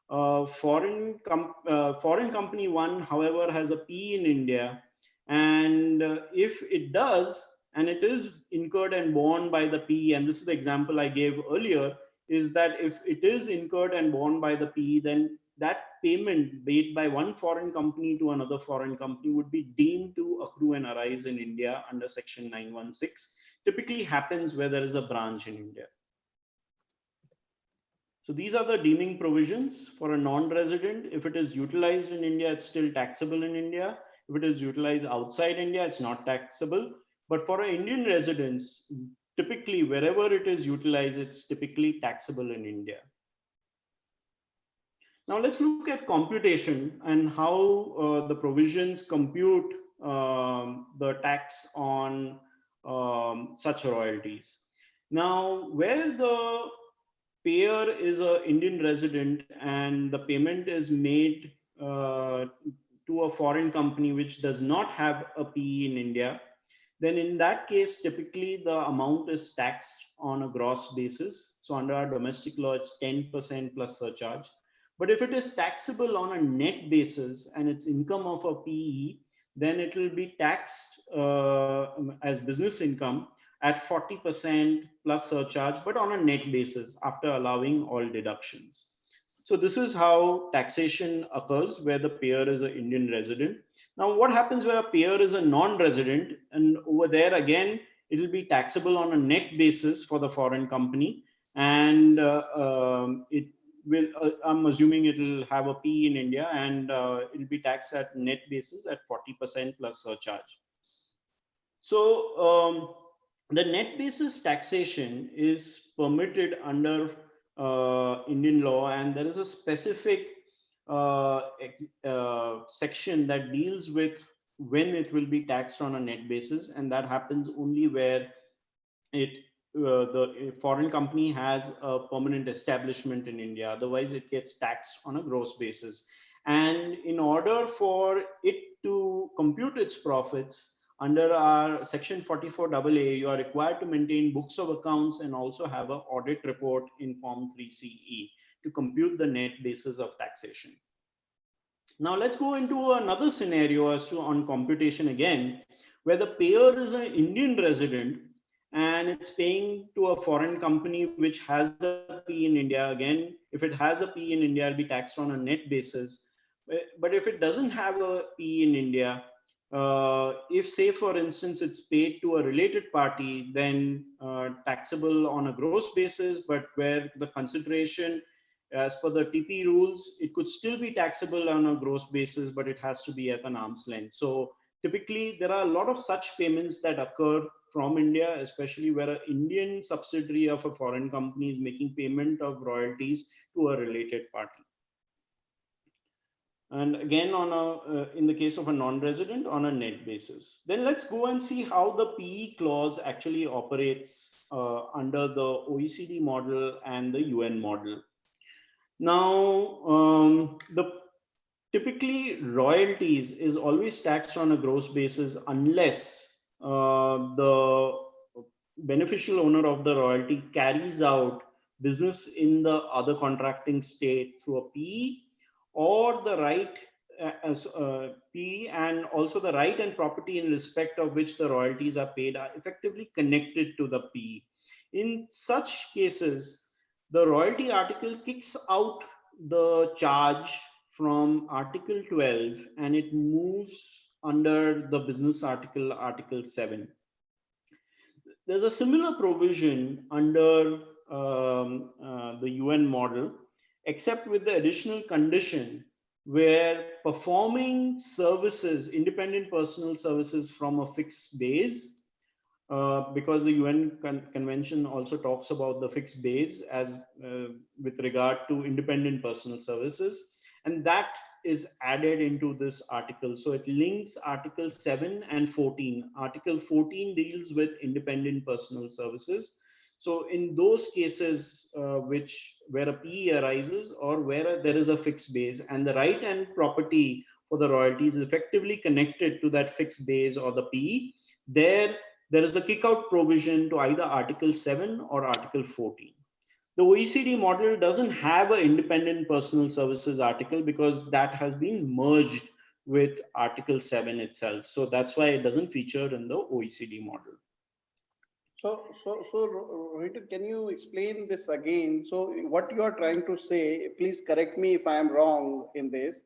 Speaker 5: Foreign company 1, however, has a P in India, and if it does, and it is incurred and borne by the P, and this is the example I gave earlier, is that if it is incurred and borne by the P, then that payment made by one foreign company to another foreign company would be deemed to accrue and arise in India under section 916. Typically happens where there is a branch in India. So these are the deeming provisions for a non-resident. If it is utilized in India, it's still taxable in India. If it is utilized outside India, it's not taxable. But for an Indian residence, typically wherever it is utilized, it's typically taxable in India. Now let's look at computation and how the provisions compute the tax on such royalties. Now, where the payer is an Indian resident and the payment is made to a foreign company which does not have a PE in India, then in that case, typically the amount is taxed on a gross basis. So under our domestic law, it's 10% plus surcharge. But if it is taxable on a net basis and it's income of a PE, then it will be taxed as business income at 40% plus surcharge, but on a net basis after allowing all deductions. So this is how taxation occurs where the payer is an Indian resident. Now, what happens where a payer is a non-resident, and over there again, it will be taxable on a net basis for the foreign company, and it will, I'm assuming it will have a P in India, and it will be taxed at net basis at 40% plus surcharge. So the net basis taxation is permitted under Indian law, and there is a specific section that deals with when it will be taxed on a net basis, and that happens only where the foreign company has a permanent establishment in India. Otherwise, it gets taxed on a gross basis. And in order for it to compute its profits, under our section 44AA, you are required to maintain books of accounts and also have an audit report in form 3CE to compute the net basis of taxation. Now let's go into another scenario as to on computation again, where the payer is an Indian resident and it's paying to a foreign company which has a P in India. Again, if it has a P in India, it'll be taxed on a net basis. But if it doesn't have a P in India, if say for instance it's paid to a related party, then taxable on a gross basis, but where the consideration as per the TP rules, it could still be taxable on a gross basis, but it has to be at an arm's length. So typically there are a lot of such payments that occur from India, especially where an Indian subsidiary of a foreign company is making payment of royalties to a related party. And again, on a, in the case of a non-resident, on a net basis. Then let's go and see how the PE clause actually operates under the OECD model and the UN model. Now, typically royalties is always taxed on a gross basis unless the beneficial owner of the royalty carries out business in the other contracting state through a PE, or the right PE, and also the right and property in respect of which the royalties are paid are effectively connected to the PE. In such cases, the royalty article kicks out the charge from Article 12 and it moves under the business article, Article 7. There's a similar provision under the UN model, except with the additional condition where performing services, independent personal services from a fixed base, because the UN convention also talks about the fixed base as with regard to independent personal services, and that is added into this article. So it links Article 7 and 14. Article 14 deals with independent personal services. So in those cases where a PE arises or where there is a fixed base and the right and property for the royalties is effectively connected to that fixed base or the PE, there is a kick-out provision to either Article 7 or Article 14. The OECD model doesn't have an independent personal services article because that has been merged with Article 7 itself. So that's why it doesn't feature in the OECD model.
Speaker 2: So, Rohinton, can you explain this again? So, what you are trying to say, please correct me if I am wrong in this.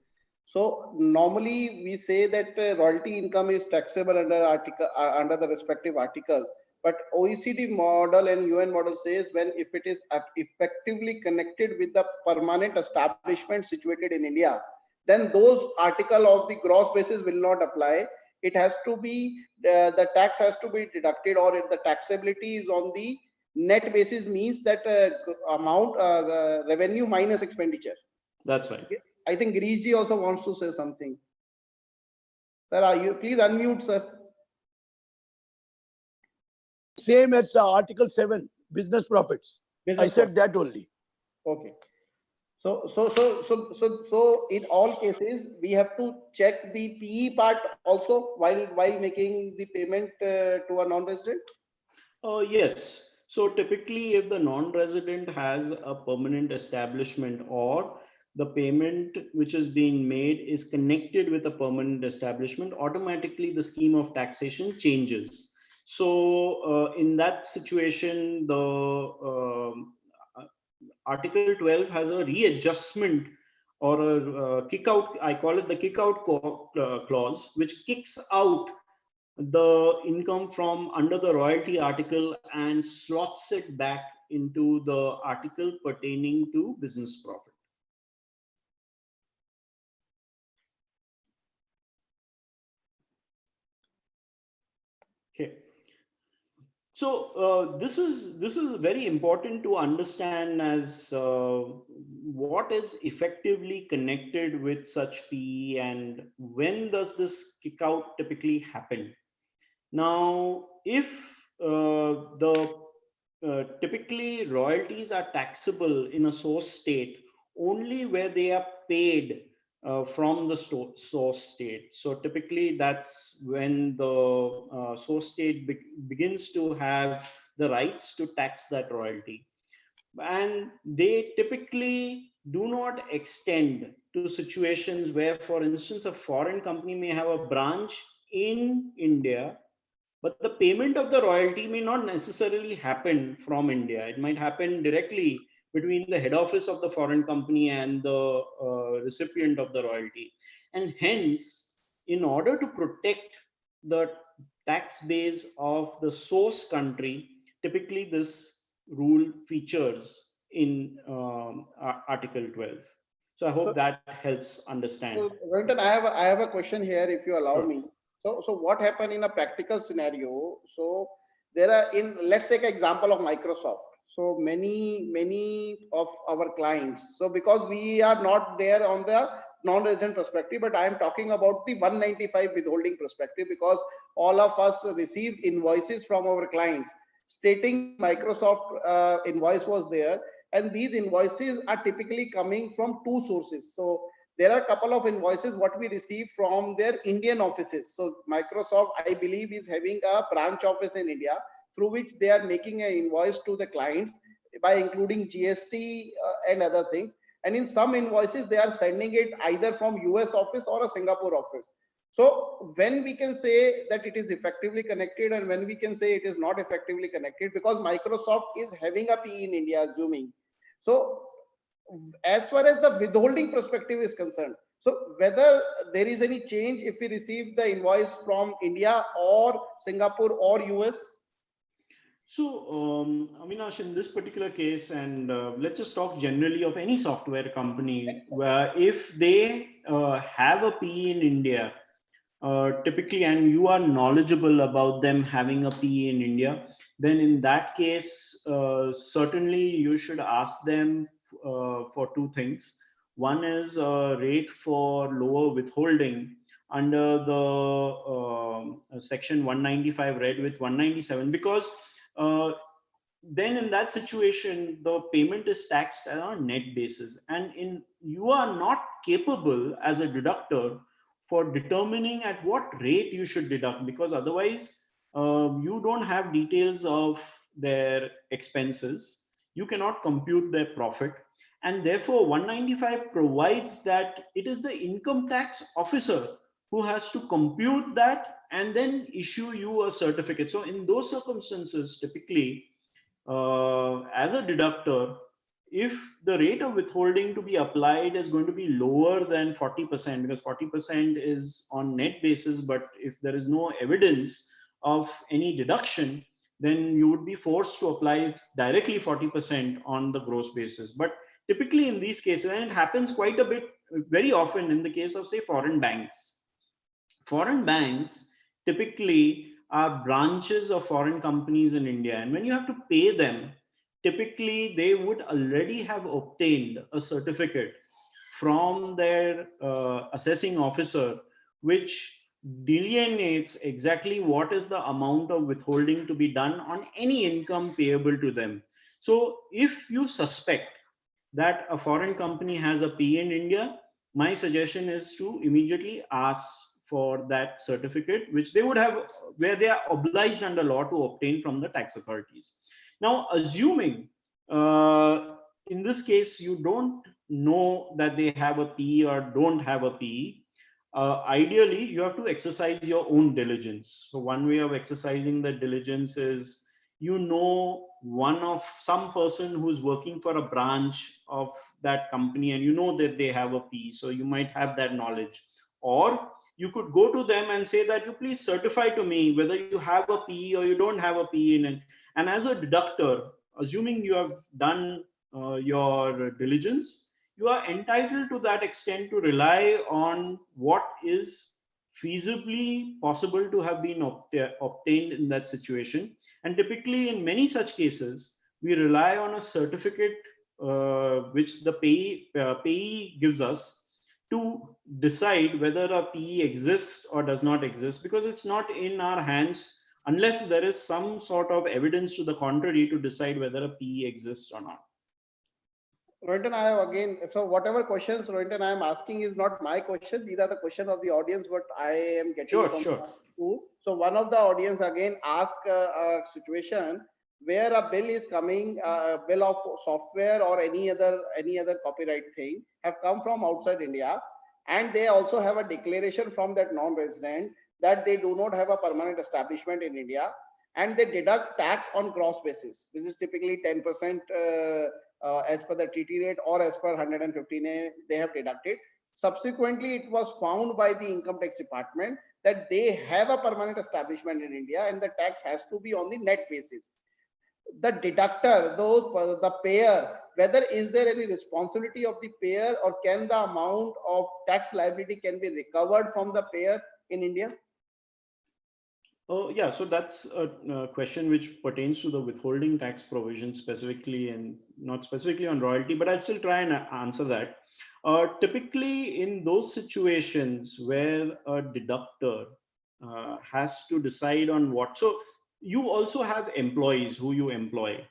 Speaker 2: So, normally we say that royalty income is taxable under article under the respective article, but OECD model and UN model says when if it is effectively connected with the permanent establishment situated in India, then those article of the gross basis will not apply. It has to be the tax has to be deducted, or if the taxability is on the net basis, means that amount revenue minus expenditure.
Speaker 5: That's right.
Speaker 2: I think Girishji also wants to say something. Sir, are you please unmute, sir?
Speaker 1: Same as Article 7, business profits. I said that only.
Speaker 2: Okay. So in all cases, we have to check the PE part also while making the payment to a non-resident.
Speaker 5: Yes. So typically, if the non-resident has a permanent establishment or the payment which is being made is connected with a permanent establishment, automatically the scheme of taxation changes. So in that situation, the Article 12 has a readjustment or a kick out, I call it the kick out clause, which kicks out the income from under the royalty article and slots it back into the article pertaining to business profit. Okay. So this is very important to understand as what is effectively connected with such PE and when does this kick out typically happen. Now, if typically royalties are taxable in a source state only where they are paid from the source state. So typically that's when the source state begins to have the rights to tax that royalty. And they typically do not extend to situations where, for instance, a foreign company may have a branch in India, but the payment of the royalty may not necessarily happen from India. It might happen directly between the head office of the foreign company and the recipient of the royalty. And hence, in order to protect the tax base of the source country, typically this rule features in Article 12. So I hope that helps understand.
Speaker 2: So, Rohinton, I have a question here, if you allow
Speaker 5: Sure.
Speaker 2: me. So what happened in a practical scenario? So there are let's take an example of Microsoft. So many of our clients. So because we are not there on the non-resident perspective, but I am talking about the 195 withholding perspective, because all of us receive invoices from our clients stating Microsoft invoice was there, and these invoices are typically coming from two sources. So there are a couple of invoices what we receive from their Indian offices. So Microsoft, I believe, is having a branch office in India through which they are making an invoice to the clients by including GST and other things. And in some invoices, they are sending it either from US office or a Singapore office. So when we can say that it is effectively connected and when we can say it is not effectively connected, because Microsoft is having a PE in India, assuming. So as far as the withholding perspective is concerned, so whether there is any change if we receive the invoice from India or Singapore or US?
Speaker 5: So, Avinash, in this particular case, and let's just talk generally of any software company, where if they have a PE in India, typically, and you are knowledgeable about them having a PE in India, then in that case, certainly you should ask them for two things. One is a rate for lower withholding under the section 195 read with 197, because then in that situation, the payment is taxed on a net basis, and you are not capable as a deductor for determining at what rate you should deduct, because otherwise you don't have details of their expenses, you cannot compute their profit, and therefore 195 provides that it is the income tax officer who has to compute that and then issue you a certificate. So in those circumstances, typically, as a deductor, if the rate of withholding to be applied is going to be lower than 40%, because 40% is on net basis, but if there is no evidence of any deduction, then you would be forced to apply directly 40% on the gross basis. But typically in these cases, and it happens quite a bit, very often in the case of, say, foreign banks. Foreign banks typically are branches of foreign companies in India. And when you have to pay them, typically they would already have obtained a certificate from their assessing officer, which delineates exactly what is the amount of withholding to be done on any income payable to them. So if you suspect that a foreign company has a PE in India, my suggestion is to immediately ask for that certificate, which they would have, where they are obliged under law to obtain from the tax authorities. Now, assuming in this case, you don't know that they have a PE or don't have a PE, ideally, you have to exercise your own diligence. So one way of exercising the diligence is, you know, one of some person who's working for a branch of that company, and you know that they have a PE, so you might have that knowledge. Or you could go to them and say that, you please certify to me whether you have a PE or you don't have a PE in it. And as a deductor, assuming you have done your diligence, you are entitled to that extent to rely on what is feasibly possible to have been obtained in that situation. And typically in many such cases, we rely on a certificate which the payee gives us to decide whether a PE exists or does not exist, because it's not in our hands unless there is some sort of evidence to the contrary to decide whether a PE exists or not.
Speaker 2: Rohinton, I have again, so whatever questions, Rohinton, I am asking is not my question. These are the questions of the audience, what I am getting from school. So one of the audience again asked a situation where a bill is coming, bill of software or any other copyright thing have come from outside India, and they also have a declaration from that non-resident that they do not have a permanent establishment in India, and they deduct tax on gross basis. This is typically 10% as per the TT rate, or as per 115A, they have deducted. Subsequently, it was found by the income tax department that they have a permanent establishment in India, and the tax has to be on the net basis. The deductor, the payer, whether is there any responsibility of the payer, or can the amount of tax liability can be recovered from the payer in India?
Speaker 5: Oh, yeah, so that's a question which pertains to the withholding tax provision specifically, and not specifically on royalty, but I'll still try and answer that. Typically, in those situations where a deductor has to decide on what, so you also have employees who you employ.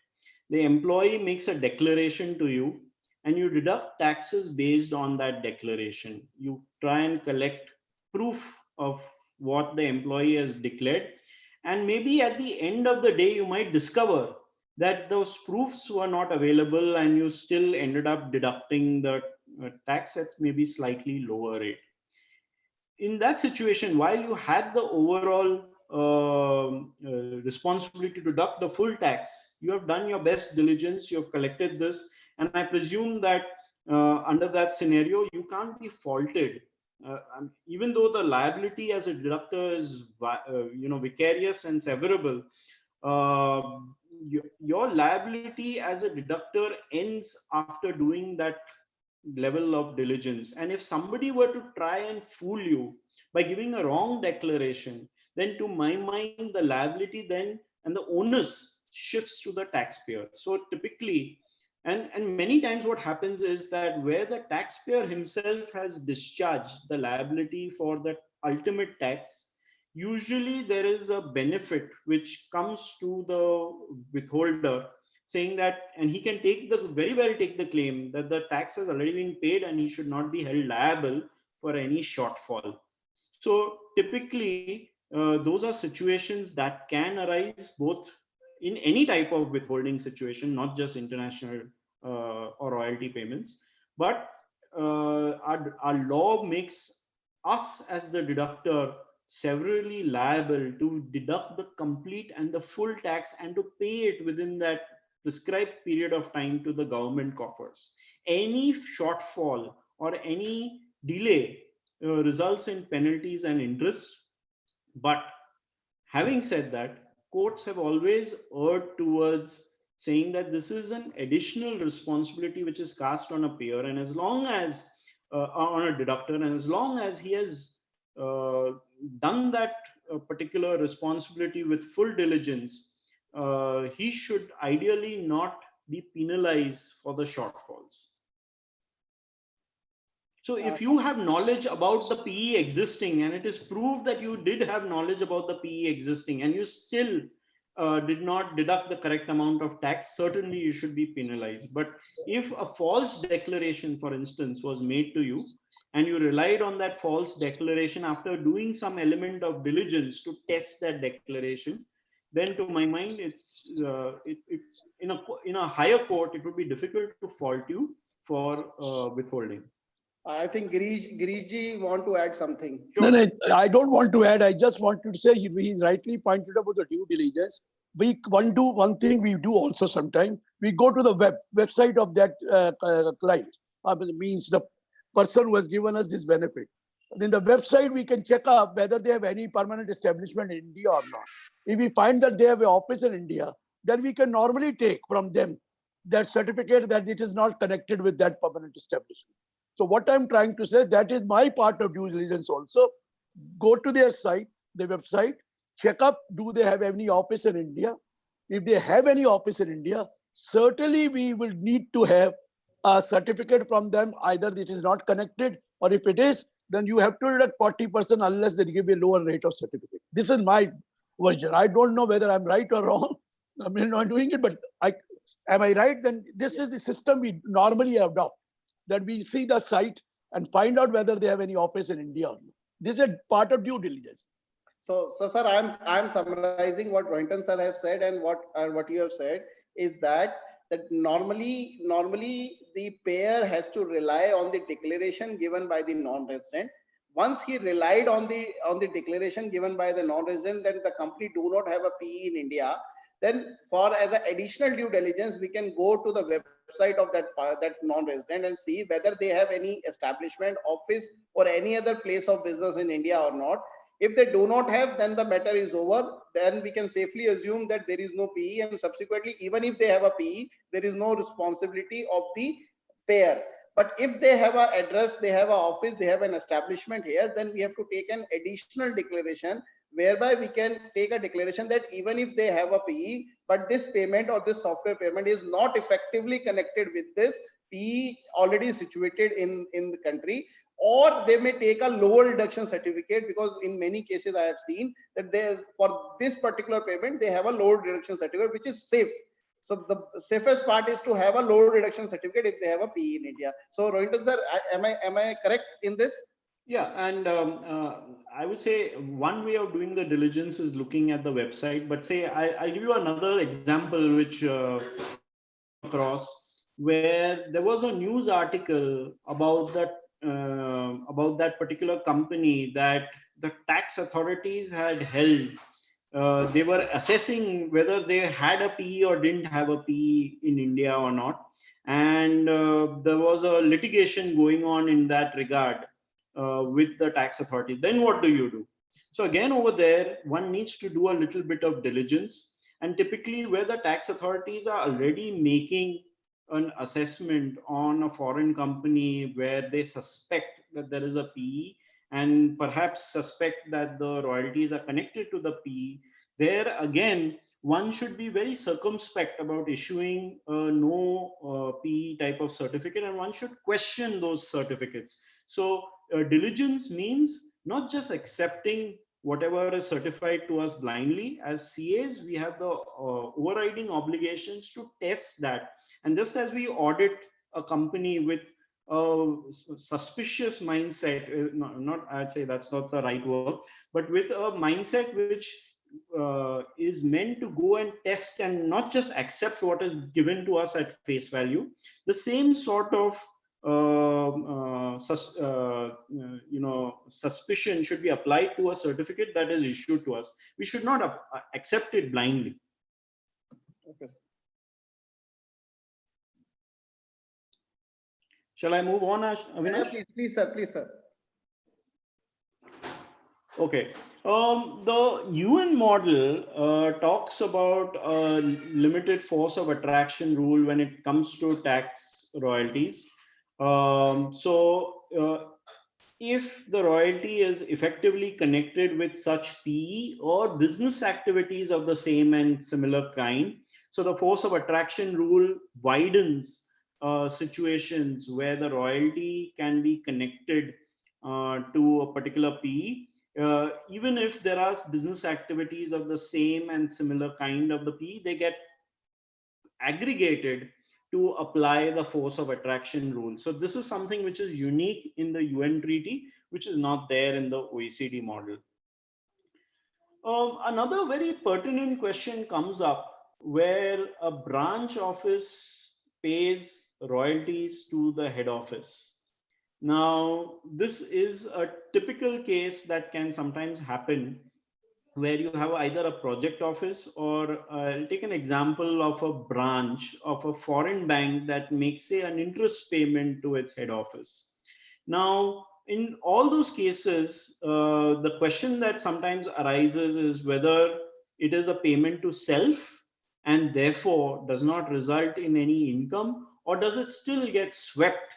Speaker 5: The employee makes a declaration to you, and you deduct taxes based on that declaration. You try and collect proof of what the employee has declared, and maybe at the end of the day you might discover that those proofs were not available, and you still ended up deducting the tax at maybe slightly lower rate. In that situation, while you had the overall responsibility to deduct the full tax, you have done your best diligence, you have collected this, and I presume that under that scenario you can't be faulted. Even though the liability as a deductor is vicarious and severable, your liability as a deductor ends after doing that level of diligence. And if somebody were to try and fool you by giving a wrong declaration, then to my mind the liability then and the onus shifts to the taxpayer. So typically, and many times what happens is that where the taxpayer himself has discharged the liability for the ultimate tax, usually there is a benefit which comes to the withholder, saying that, and he can very well take the claim that the tax has already been paid and he should not be held liable for any shortfall. So typically, those are situations that can arise both in any type of withholding situation, not just international or royalty payments, but our law makes us as the deductor severally liable to deduct the complete and the full tax and to pay it within that prescribed period of time to the government coffers. Any shortfall or any delay results in penalties and interest. But having said that, courts have always erred towards saying that this is an additional responsibility which is cast on a payer, and as long as on a deductor, and as long as he has uh, done that particular responsibility with full diligence, he should ideally not be penalized for the shortfalls. So if you have knowledge about the PE existing, and it is proved that you did have knowledge about the PE existing, and you still did not deduct the correct amount of tax, certainly you should be penalized. But if a false declaration, for instance, was made to you, and you relied on that false declaration after doing some element of diligence to test that declaration, then to my mind, it's in a higher court, it would be difficult to fault you for withholding.
Speaker 2: I think Giriji want to add something.
Speaker 1: No, no, I don't want to add. I just wanted to say he's rightly pointed about the due diligence. One thing we do also sometimes. We go to the website of that client. Means the person who has given us this benefit. In the website, we can check up whether they have any permanent establishment in India or not. If we find that they have an office in India, then we can normally take from them that certificate that it is not connected with that permanent establishment. So what I'm trying to say, that is my part of due diligence also. Go to their site, their website, check up, do they have any office in India? If they have any office in India, certainly we will need to have a certificate from them, either it is not connected, or if it is, then you have to deduct 40% unless they give you a lower rate of certificate. This is my version. I don't know whether I'm right or wrong. I'm not doing it, but am I right? Then this is the system we normally adopt. That we see the site and find out whether they have any office in India or not. This is a part of due diligence.
Speaker 2: So sir, I'm summarizing what Rohinton sir has said, and what you have said is that normally the payer has to rely on the declaration given by the non-resident. Once he relied on the declaration given by the non-resident, then the company do not have a PE in India. Then for as an additional due diligence, we can go to the website of that non-resident and see whether they have any establishment, office, or any other place of business in India or not. If they do not have, then the matter is over. Then we can safely assume that there is no PE, and subsequently, even if they have a PE, there is no responsibility of the payer. But if they have an address, they have an office, they have an establishment here, then we have to take an additional declaration, whereby we can take a declaration that even if they have a PE, but this payment or this software payment is not effectively connected with this PE already situated in the country, or they may take a lower deduction certificate, because in many cases I have seen that they, for this particular payment, they have a lower deduction certificate, which is safe. So the safest part is to have a lower deduction certificate if they have a PE in India. So Rohinton sir, am I correct in this?
Speaker 5: Yeah, and I would say one way of doing the diligence is looking at the website. But say I'll give you another example which across, where there was a news article about that particular company that the tax authorities had held. They were assessing whether they had a PE or didn't have a PE in India or not, and there was a litigation going on in that regard with the tax authority. Then what do? So again, over there, one needs to do a little bit of diligence, and typically where the tax authorities are already making an assessment on a foreign company where they suspect that there is a PE, and perhaps suspect that the royalties are connected to the PE, there again, one should be very circumspect about issuing a no PE type of certificate, and one should question those certificates. So diligence means not just accepting whatever is certified to us blindly. As CAs, we have the overriding obligations to test that. And just as we audit a company with a suspicious mindset, not I'd say that's not the right word, but with a mindset which is meant to go and test and not just accept what is given to us at face value, the same sort of suspicion should be applied to a certificate that is issued to us. We should not accept it blindly.
Speaker 2: Okay.
Speaker 5: Shall I move on, Avinash?
Speaker 2: Please, sir. Please, sir.
Speaker 5: Okay. The UN model talks about a limited force of attraction rule when it comes to tax royalties. If the royalty is effectively connected with such PE or business activities of the same and similar kind, so the force of attraction rule widens situations where the royalty can be connected to a particular PE. Even if there are business activities of the same and similar kind of the PE, they get aggregated to apply the force of attraction rule. So this is something which is unique in the UN treaty, which is not there in the OECD model. Another very pertinent question comes up where a branch office pays royalties to the head office. Now, this is a typical case that can sometimes happen where you have either a project office or I'll take an example of a branch of a foreign bank that makes, say, an interest payment to its head office. Now, in all those cases, the question that sometimes arises is whether it is a payment to self and therefore does not result in any income, or does it still get swept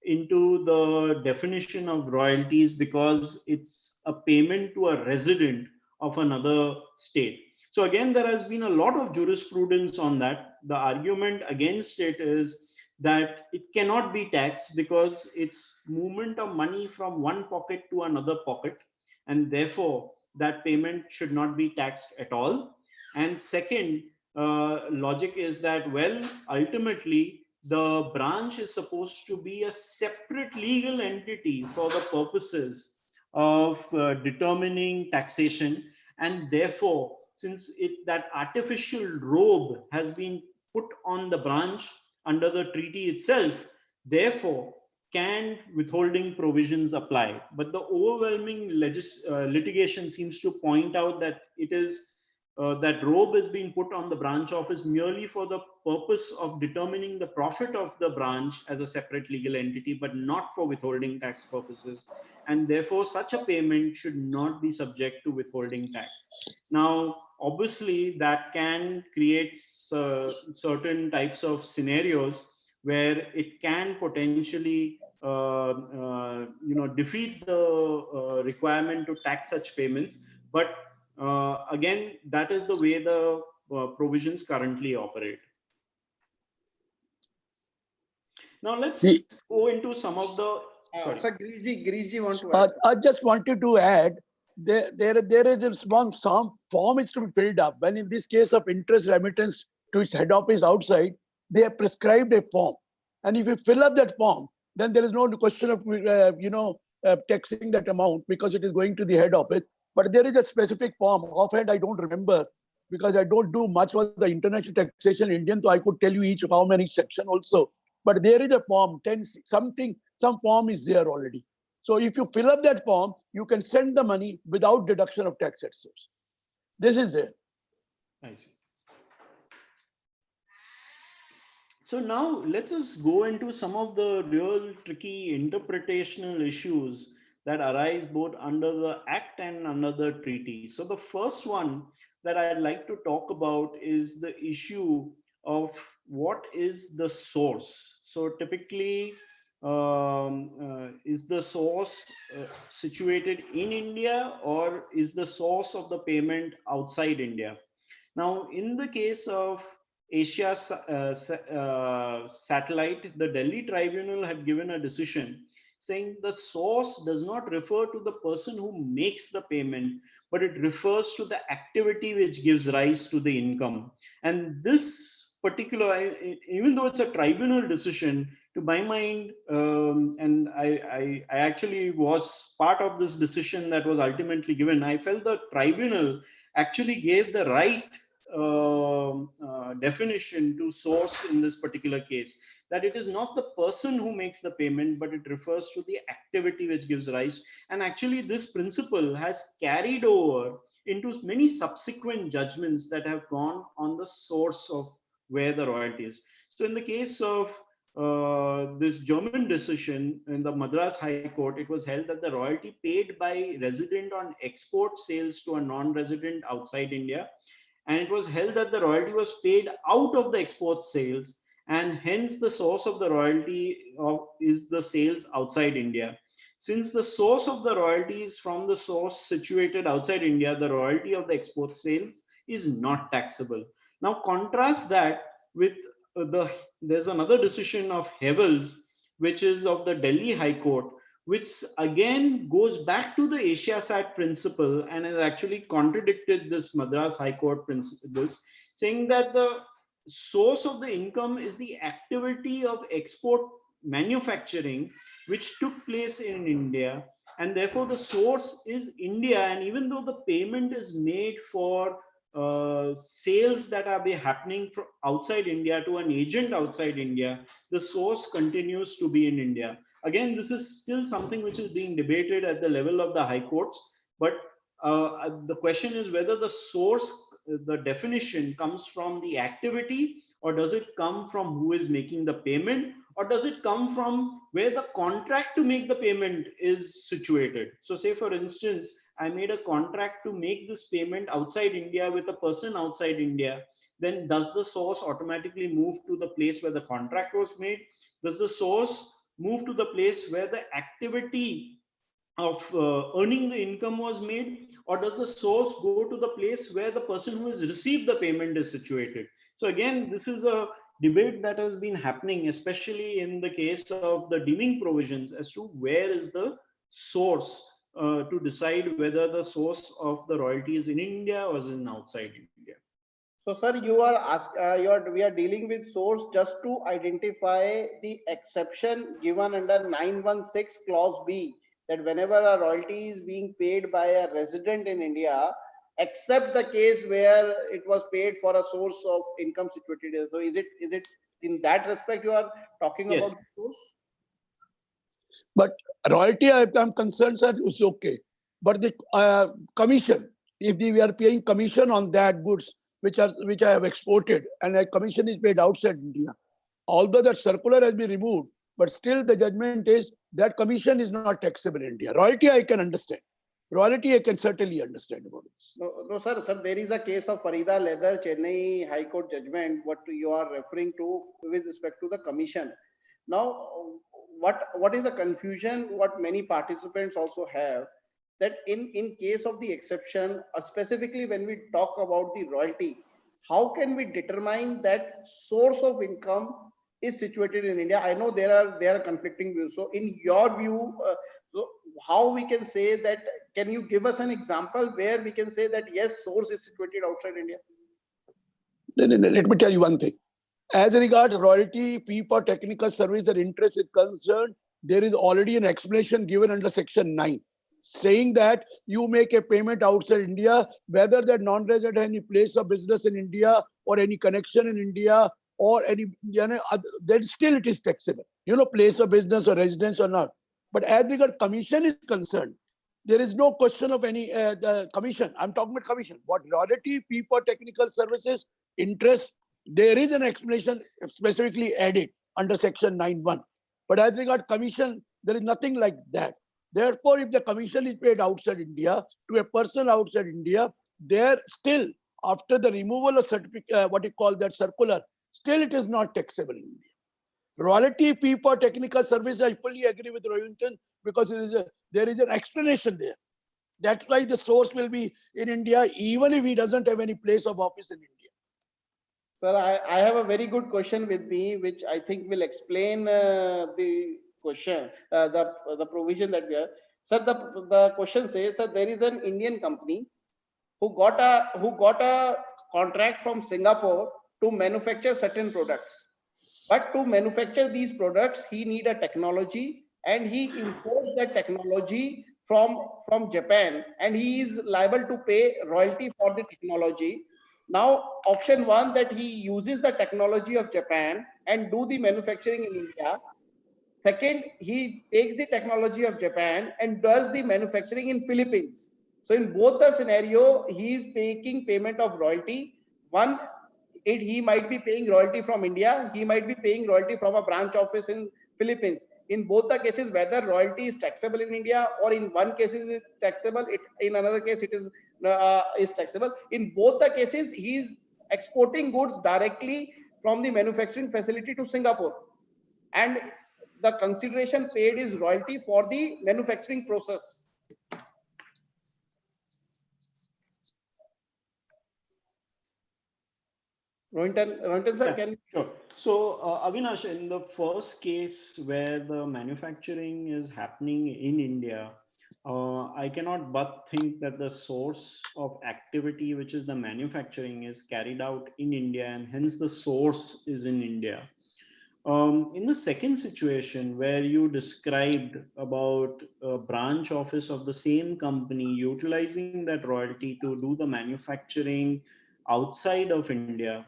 Speaker 5: into the definition of royalties because it's a payment to a resident of another state. So again, there has been a lot of jurisprudence on that. The argument against it is that it cannot be taxed because it's movement of money from one pocket to another pocket, and therefore that payment should not be taxed at all. And second, logic is that, well, ultimately the branch is supposed to be a separate legal entity for the purposes of determining taxation, and therefore, since that artificial robe has been put on the branch under the treaty itself, therefore can withholding provisions apply. But the overwhelming litigation seems to point out that it is that robe is being put on the branch office merely for the purpose of determining the profit of the branch as a separate legal entity, but not for withholding tax purposes. And therefore, such a payment should not be subject to withholding tax. Now, obviously, that can create certain types of scenarios where it can potentially defeat the requirement to tax such payments. But again, that is the way the provisions currently operate. Now let's go into some of the.
Speaker 2: Sir, Giriji want to add.
Speaker 1: I just wanted to add, there is some form is to be filled up. When in this case of interest remittance to its head office outside, they have prescribed a form, and if you fill up that form, then there is no question of taxing that amount because it is going to the head office. But there is a specific form. Offhand, I don't remember because I don't do much for the international taxation Indian, so I could tell you each how many section also. But there is a form, some form is there already. So if you fill up that form, you can send the money without deduction of tax at source. This is there.
Speaker 5: I see. So now let's just go into some of the real tricky interpretational issues that arise both under the Act and under the treaty. So the first one that I'd like to talk about is the issue of what is the source. So typically, is the source situated in India, or is the source of the payment outside India? Now, in the case of Asia satellite, the Delhi tribunal had given a decision saying the source does not refer to the person who makes the payment, but it refers to the activity which gives rise to the income. And this particular, even though it's a tribunal decision, to my mind, and I actually was part of this decision that was ultimately given, I felt the tribunal actually gave the right definition to source in this particular case. that it is not the person who makes the payment, but it refers to the activity which gives rise. And actually this principle has carried over into many subsequent judgments that have gone on the source of where the royalty is. So in the case of this German decision in the Madras High Court, it was held that the royalty paid by resident on export sales to a non-resident outside India, and it was held that the royalty was paid out of the export sales, and hence the source of the royalty is the sales outside India. Since the source of the royalty is from the source situated outside India, the royalty of the export sales is not taxable. Now contrast that with there's another decision of Hevels, which is of the Delhi High Court, which again goes back to the Asia-Sat principle and has actually contradicted this Madras High Court principle, saying that the source of the income is the activity of export manufacturing which took place in India, and therefore the source is India. And even though the payment is made for sales that are happening from outside India to an agent outside India, the source continues to be in India. Again, this is still something which is being debated at the level of the high courts, but the question is whether the source, the definition comes from the activity, or does it come from who is making the payment, or does it come from where the contract to make the payment is situated. So say for instance, I made a contract to make this payment outside India with a person outside India, then does the source automatically move to the place where the contract was made? Does the source move to the place where the activity of earning the income was made, or does the source go to the place where the person who has received the payment is situated? So again, this is a debate that has been happening, especially in the case of the deeming provisions, as to where is the source to decide whether the source of the royalty is in India or is in outside India.
Speaker 2: So, sir, we are dealing with source just to identify the exception given under 916 clause B, that whenever a royalty is being paid by a resident in India, except the case where it was paid for a source of income situated. So, is it in that respect you are talking
Speaker 5: Yes.
Speaker 2: about the source?
Speaker 1: But royalty, I'm concerned, sir, is okay. But the commission, if we are paying commission on that goods which I have exported, and a commission is paid outside India, although that circular has been removed, but still the judgment is that commission is not taxable in India. Royalty I can understand. Royalty I can certainly understand about this.
Speaker 2: No, sir. Sir, there is a case of Farida Leather, Chennai High Court judgment, what you are referring to with respect to the commission. Now, what is the confusion, what many participants also have, that in case of the exception, or specifically when we talk about the royalty, how can we determine that source of income is situated in India? I know there are conflicting views. So in your view, so how we can say that, can you give us an example where we can say that yes, source is situated outside India?
Speaker 1: Let me tell you one thing. As regards royalty fee for technical service and interest is concerned, there is already an explanation given under section 9, saying that you make a payment outside India, whether that non-resident has any place of business in India or any connection in India or any, then still it is taxable. Place of business or residence or not. But as regard commission is concerned, there is no question of any the commission. I'm talking about commission. What royalty fee for technical services, interest, there is an explanation specifically added under section 9(1). But as regard commission, there is nothing like that. Therefore, if the commission is paid outside India to a person outside India, there still, after the removal of certificate, what you call that circular, still it is not taxable in India. Royalty fee for technical service, I fully agree with Rohinton, because there is an explanation there. That's why the source will be in India, even if he doesn't have any place of office in India.
Speaker 2: Sir, I have a very good question with me, which I think will explain the question, the provision that we have. Sir, the question says that there is an Indian company who got a contract from Singapore to manufacture certain products. But to manufacture these products, he need a technology, and he imports that technology from Japan, and he is liable to pay royalty for the technology. Now, option one, that he uses the technology of Japan and do the manufacturing in India. Second, he takes the technology of Japan and does the manufacturing in Philippines. So in both the scenario, he is taking payment of royalty. One, he might be paying royalty from India. He might be paying royalty from a branch office in Philippines. In both the cases, whether royalty is taxable in India or in one case it is taxable, in another case it is taxable. In both the cases, he is exporting goods directly from the manufacturing facility to Singapore, and the consideration paid is royalty for the manufacturing process. Rohinton sir,
Speaker 5: Yeah,
Speaker 2: can you?
Speaker 5: sure. So, Avinash, in the first case where the manufacturing is happening in India, I cannot but think that the source of activity, which is the manufacturing, is carried out in India, and hence the source is in India. In the second situation where you described about a branch office of the same company utilizing that royalty to do the manufacturing outside of India,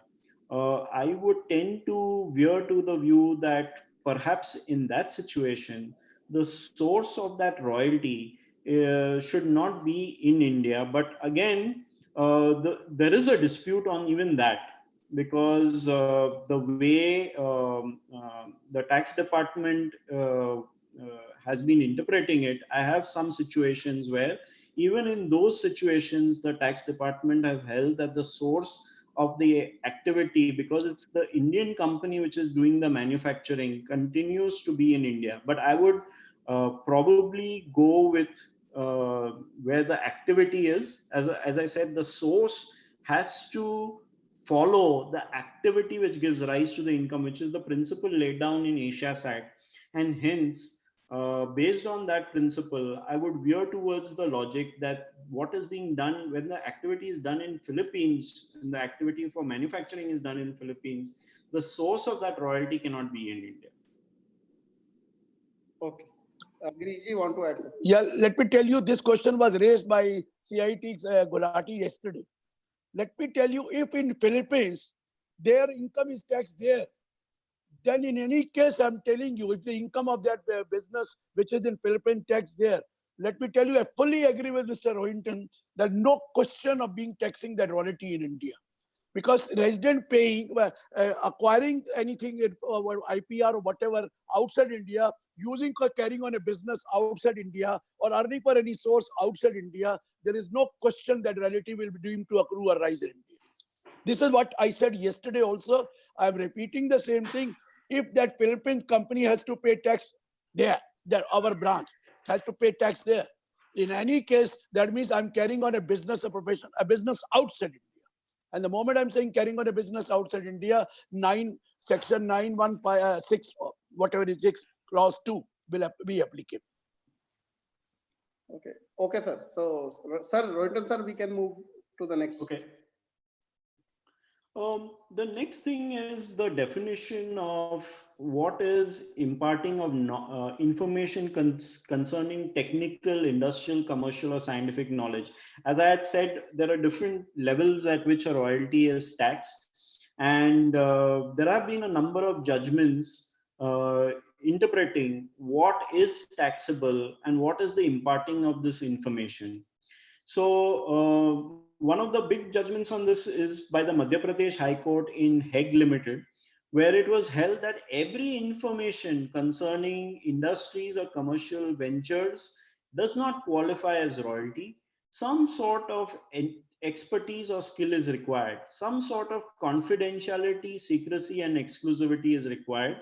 Speaker 5: I would tend to veer to the view that perhaps in that situation, the source of that royalty should not be in India. But again, there is a dispute on even that, because the way the tax department has been interpreting it, I have some situations where even in those situations, the tax department have held that the source of the activity, because it's the Indian company which is doing the manufacturing, continues to be in India. But I would probably go with where the activity is. As I said, the source has to follow the activity which gives rise to the income, which is the principle laid down in Asia Sat. And hence, based on that principle, I would veer towards the logic that what is being done when the activity is done in Philippines, and the activity for manufacturing is done in Philippines, the source of that royalty cannot be in India.
Speaker 2: Okay. Giriji, want to add something?
Speaker 1: Yeah, let me tell you, this question was raised by CIT Gulati yesterday. Let me tell you, if in Philippines, their income is taxed there, then in any case, I'm telling you, if the income of that business, which is in Philippines, taxed there, let me tell you, I fully agree with Mr. Rohinton that no question of being taxing that royalty in India. Because resident paying, acquiring anything in IPR or whatever outside India, using or carrying on a business outside India, or earning for any source outside India, there is no question that royalty will be deemed to accrue or rise in India. This is what I said yesterday also. I'm repeating the same thing. If that Philippine company has to pay tax there, that our branch has to pay tax there. In any case, that means I'm carrying on a business, a profession, a business outside India. And the moment I'm saying carrying on a business outside India, section 915, whatever it is, 6, clause 2 will be applicable.
Speaker 2: Okay. Okay, sir. So, sir, Rohinton sir, we can move to the next.
Speaker 5: Okay. The next thing is the definition of what is imparting of information concerning technical, industrial, commercial, or scientific knowledge. As I had said, there are different levels at which a royalty is taxed, and there have been a number of judgments interpreting what is taxable and what is the imparting of this information. So one of the big judgments on this is by the Madhya Pradesh High Court in Hague Limited, where it was held that every information concerning industries or commercial ventures does not qualify as royalty. Some sort of expertise or skill is required. Some sort of confidentiality, secrecy, and exclusivity is required.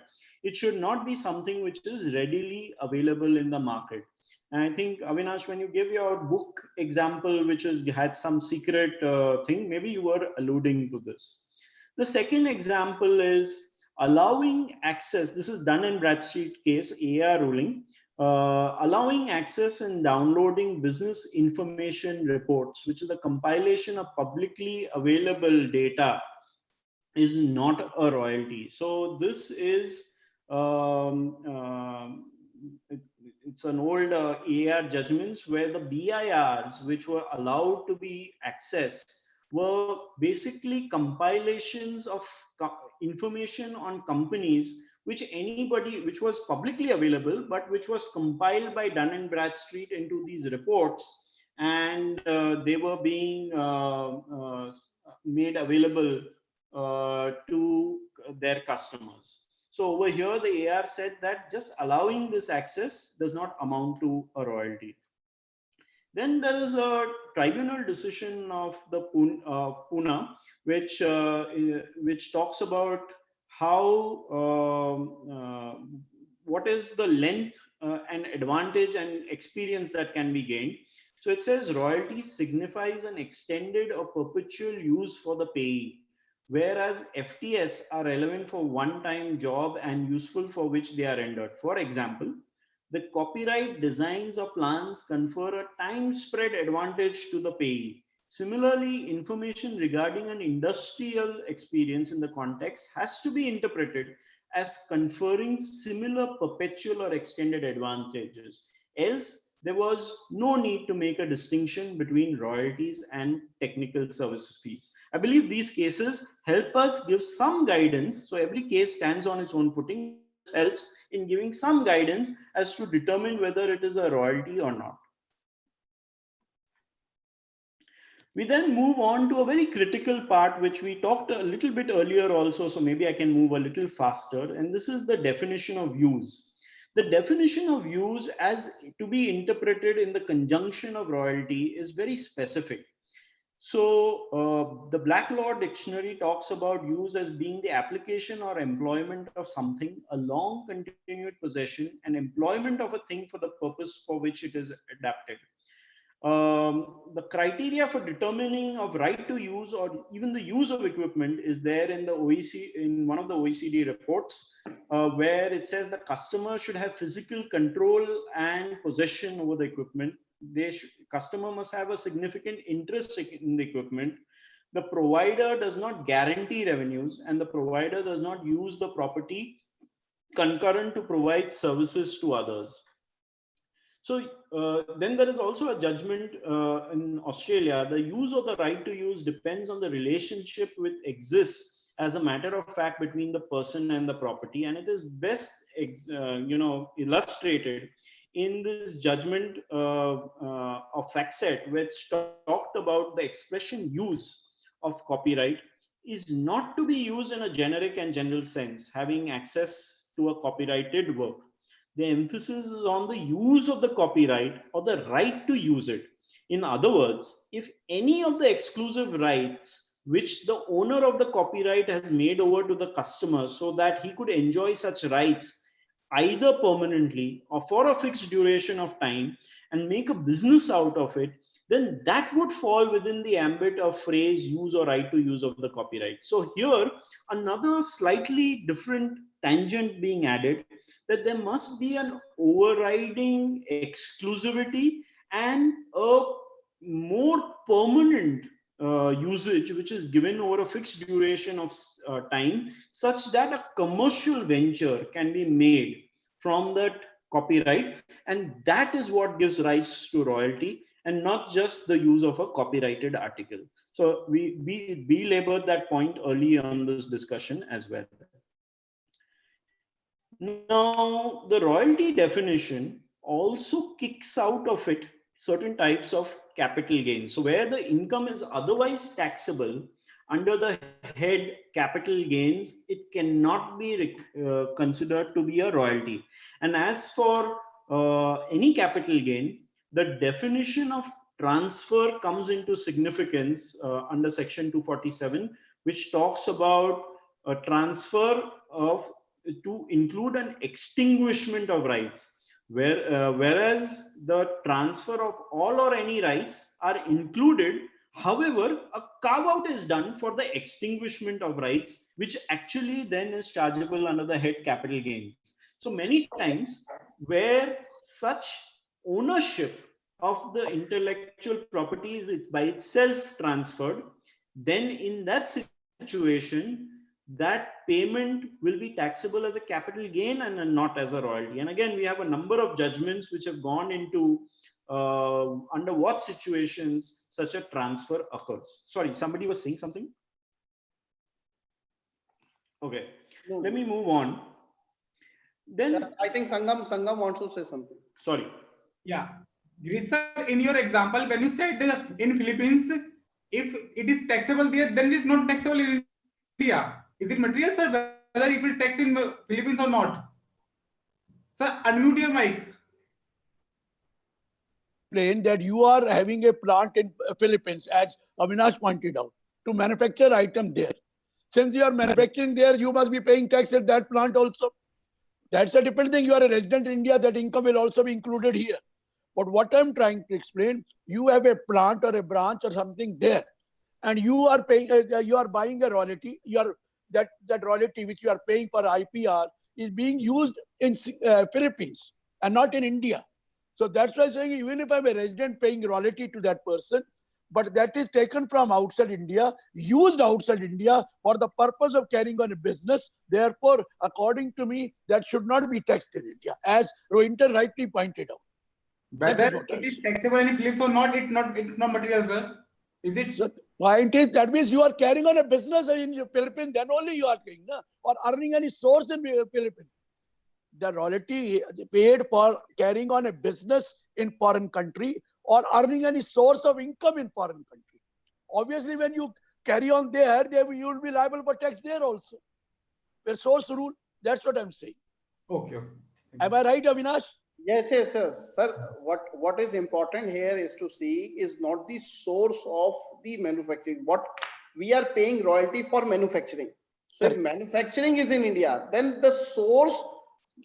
Speaker 5: It should not be something which is readily available in the market. And I think, Avinash, when you give your book example, which had some secret thing, maybe you were alluding to this. The second example is allowing access. This is done in Bradstreet case, AR ruling, allowing access and downloading business information reports, which is the compilation of publicly available data, is not a royalty. So this is it's an old AR judgments where the BIRs, which were allowed to be accessed, were basically compilations of information on companies which was publicly available, but which was compiled by Dun and Bradstreet into these reports, and they were being made available to their customers. So over here, the AR said that just allowing this access does not amount to a royalty. Then there is a tribunal decision of the Pune, which talks about how what is the length and advantage and experience that can be gained. So it says royalty signifies an extended or perpetual use for the payee, whereas FTS are relevant for one-time job and useful for which they are rendered. For example, the copyright designs or plans confer a time spread advantage to the payee. Similarly, information regarding an industrial experience in the context has to be interpreted as conferring similar perpetual or extended advantages. Else, there was no need to make a distinction between royalties and technical service fees. I believe these cases help us give some guidance. So every case stands on its own footing, but this helps in giving some guidance as to determine whether it is a royalty or not. We then move on to a very critical part, which we talked a little bit earlier also, so maybe I can move a little faster. And this is the definition of use. The definition of use as to be interpreted in the conjunction of royalty is very specific. So the Black Law Dictionary talks about use as being the application or employment of something, a long continued possession, and employment of a thing for the purpose for which it is adapted. The criteria for determining of right to use or even the use of equipment is there in the OECD, in one of the OECD reports, where it says the customer should have physical control and possession over the equipment. Customer must have a significant interest in the equipment. The provider does not guarantee revenues, and the provider does not use the property concurrent to provide services to others. So then there is also a judgment in Australia. The use of the right to use depends on the relationship which exists as a matter of fact between the person and the property, and it is best illustrated in this judgment of FactSet, which talked about the expression use of copyright is not to be used in a generic and general sense, having access to a copyrighted work. The emphasis is on the use of the copyright or the right to use it. In other words, if any of the exclusive rights which the owner of the copyright has made over to the customer so that he could enjoy such rights either permanently or for a fixed duration of time and make a business out of it, then that would fall within the ambit of phrase use or right to use of the copyright. So here, another slightly different tangent being added, that there must be an overriding exclusivity and a more permanent usage which is given over a fixed duration of time, such that a commercial venture can be made from that copyright, and that is what gives rise to royalty and not just the use of a copyrighted article. So we belabored that point early on this discussion as well. Now, the royalty definition also kicks out of it certain types of capital gains. So where the income is otherwise taxable under the head capital gains, it cannot be considered to be a royalty. And as for any capital gain, the definition of transfer comes into significance under section 247, which talks about a transfer of to include an extinguishment of rights, whereas the transfer of all or any rights are included. However, a carve out is done for the extinguishment of rights, which actually then is chargeable under the head capital gains. So many times where such ownership of the intellectual property is by itself transferred, then in that situation, that payment will be taxable as a capital gain and not as a royalty. And again, we have a number of judgments which have gone into under what situations such a transfer occurs. Sorry, somebody was saying something. Okay,
Speaker 2: No,
Speaker 5: let
Speaker 2: no.
Speaker 5: me move on. Then,
Speaker 2: Yes, I think Sangam wants to say something.
Speaker 5: sorry.
Speaker 3: Yeah. Girish sir, in your example, when you said in Philippines, if it is taxable there, then it is not taxable in India. Is it material, sir, whether it will tax in Philippines or not? Sir, unmute your mic.
Speaker 1: Explain that you are having a plant in Philippines, as Avinash pointed out, to manufacture item there. Since you are manufacturing there, you must be paying tax at that plant also. That's a different thing. You are a resident in India, that income will also be included here. But what I'm trying to explain, you have a plant or a branch or something there, and you are paying, you are buying a royalty. That royalty which you are paying for IPR is being used in Philippines and not in India. So that's why I'm saying, even if I'm a resident paying royalty to that person, but that is taken from outside India, used outside India for the purpose of carrying on a business. Therefore, according to me, that should not be taxed in India, as Rohinton rightly pointed out.
Speaker 3: Whether it is taxable in Philippines or not, it's not material, sir. Is it?
Speaker 1: So point is, that means you are carrying on a business in the Philippines, then only you are paying, no? Or earning any source in Philippines. The royalty paid for carrying on a business in foreign country or earning any source of income in foreign country. Obviously, when you carry on there you will be liable for tax there also. The source rule, that's what I'm saying.
Speaker 3: Okay.
Speaker 1: Am I right, Avinash?
Speaker 2: Yes, sir. What is important here is to see is not the source of the manufacturing. What we are paying royalty for manufacturing. So if manufacturing is in India, then the source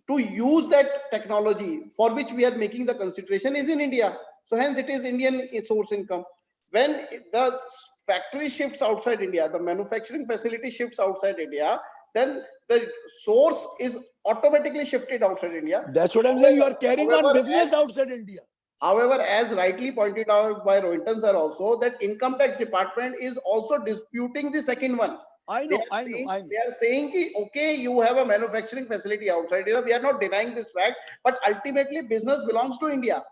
Speaker 2: to use that technology for which we are making the consideration is in India. So hence it is Indian source income. When the factory shifts outside India, the manufacturing facility shifts outside India, then the source is automatically shifted outside India.
Speaker 1: That's what I'm saying. You are carrying on business outside India.
Speaker 2: However, as rightly pointed out by Rohinton sir also, that income tax department is also disputing the second one.
Speaker 1: I know.
Speaker 2: They are saying, okay, you have a manufacturing facility outside India. We are not denying this fact, but ultimately business belongs to India.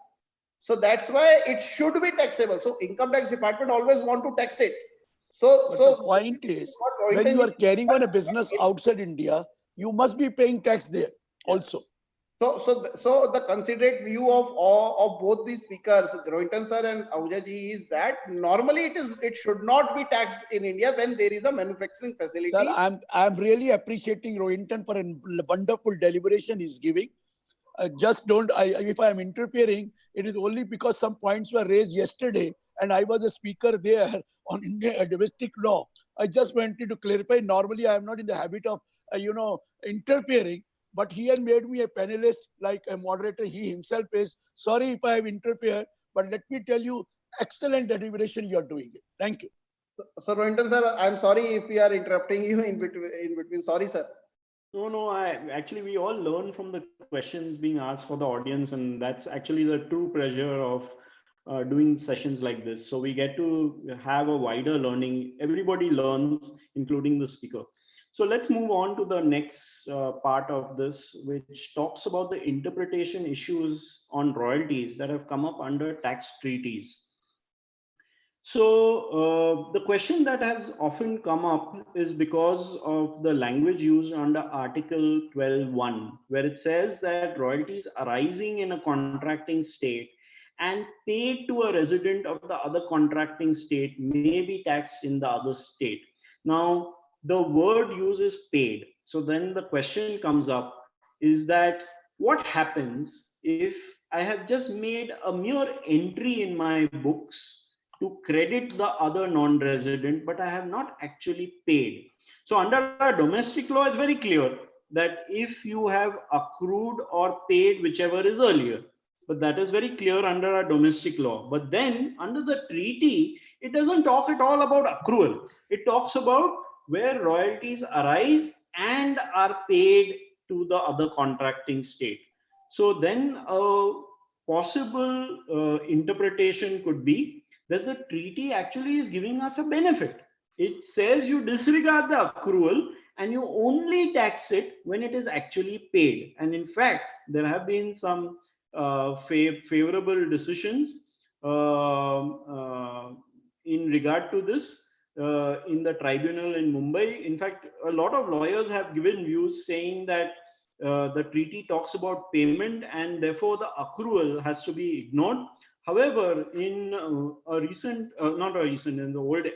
Speaker 2: So that's why it should be taxable. So income tax department always want to tax it. So
Speaker 1: the point is, when you are carrying on a business outside India, you must be paying tax there also.
Speaker 2: So the considerate view of both these speakers, Rohinton sir and Ahuja ji, is that normally it should not be taxed in India when there is a manufacturing facility.
Speaker 1: Sir, I'm really appreciating Rohinton for a wonderful deliberation he's giving. Just don't. If I am interfering, it is only because some points were raised yesterday, and I was a speaker there on Indian domestic law. I just wanted to clarify. Normally, I am not in the habit of interfering. But he had made me a panelist, like a moderator. He himself is. Sorry if I have interfered, but let me tell you, excellent deliberation you are doing it. Thank you.
Speaker 2: So Rohinton sir, I'm sorry if we are interrupting you in between. Sorry, sir.
Speaker 5: No. Actually, we all learn from the questions being asked for the audience, and that's actually the true pleasure of doing sessions like this. So we get to have a wider learning. Everybody learns, including the speaker. So let's move on to the next part of this, which talks about the interpretation issues on royalties that have come up under tax treaties. So the question that has often come up is because of the language used under Article 12.1, where it says that royalties arising in a contracting state and paid to a resident of the other contracting state may be taxed in the other state. Now, the word used is paid. So then the question comes up is that what happens if I have just made a mere entry in my books to credit the other non-resident, but I have not actually paid? So under our domestic law, it's very clear that if you have accrued or paid, whichever is earlier, but that is very clear under our domestic law. But then under the treaty, it doesn't talk at all about accrual. It talks about where royalties arise and are paid to the other contracting state. So then a possible interpretation could be that the treaty actually is giving us a benefit. It says you disregard the accrual and you only tax it when it is actually paid. And in fact, there have been some favorable decisions in regard to this in the tribunal in Mumbai. In fact, a lot of lawyers have given views saying that the treaty talks about payment and therefore the accrual has to be ignored. However, in a recent, not a recent, in the old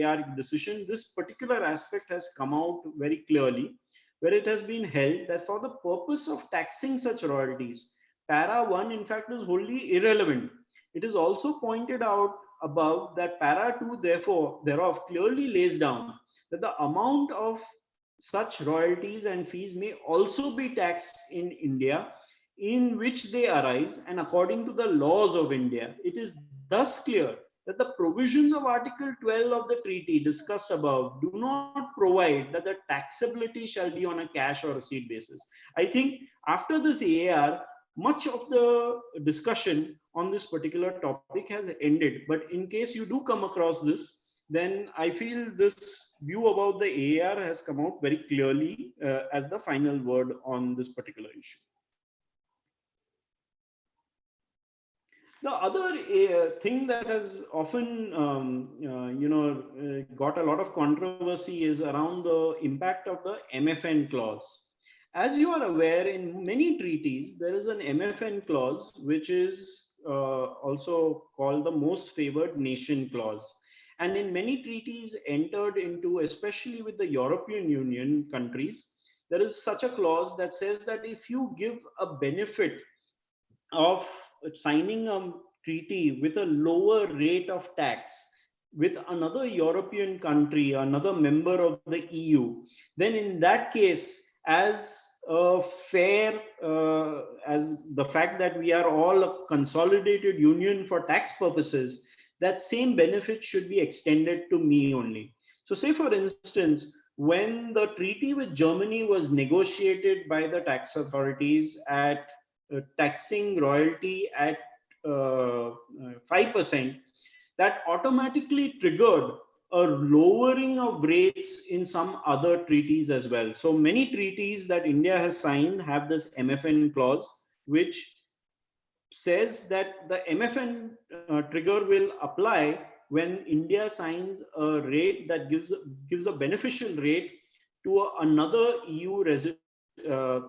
Speaker 5: AR decision, this particular aspect has come out very clearly, where it has been held that for the purpose of taxing such royalties, para 1 in fact is wholly irrelevant. It is also pointed out above that para 2 therefore thereof clearly lays down that the amount of such royalties and fees may also be taxed in India in which they arise and according to the laws of India. It is thus clear that the provisions of Article 12 of the treaty discussed above do not provide that the taxability shall be on a cash or receipt basis. I think after this AAR, much of the discussion on this particular topic has ended. But in case you do come across this, then I feel this view about the AAR has come out very clearly as the final word on this particular issue. The other thing that has often, got a lot of controversy is around the impact of the MFN clause. As you are aware, in many treaties, there is an MFN clause, which is also called the most favored nation clause. And in many treaties entered into, especially with the European Union countries, there is such a clause that says that if you give a benefit of signing a treaty with a lower rate of tax with another European country, another member of the EU, then in that case, as a fair, as the fact that we are all a consolidated union for tax purposes, that same benefit should be extended to me only. So say for instance, when the treaty with Germany was negotiated by the tax authorities at taxing royalty at 5%, that automatically triggered a lowering of rates in some other treaties as well. So many treaties that India has signed have this MFN clause, which says that the MFN trigger will apply when India signs a rate that gives a beneficial rate to another EU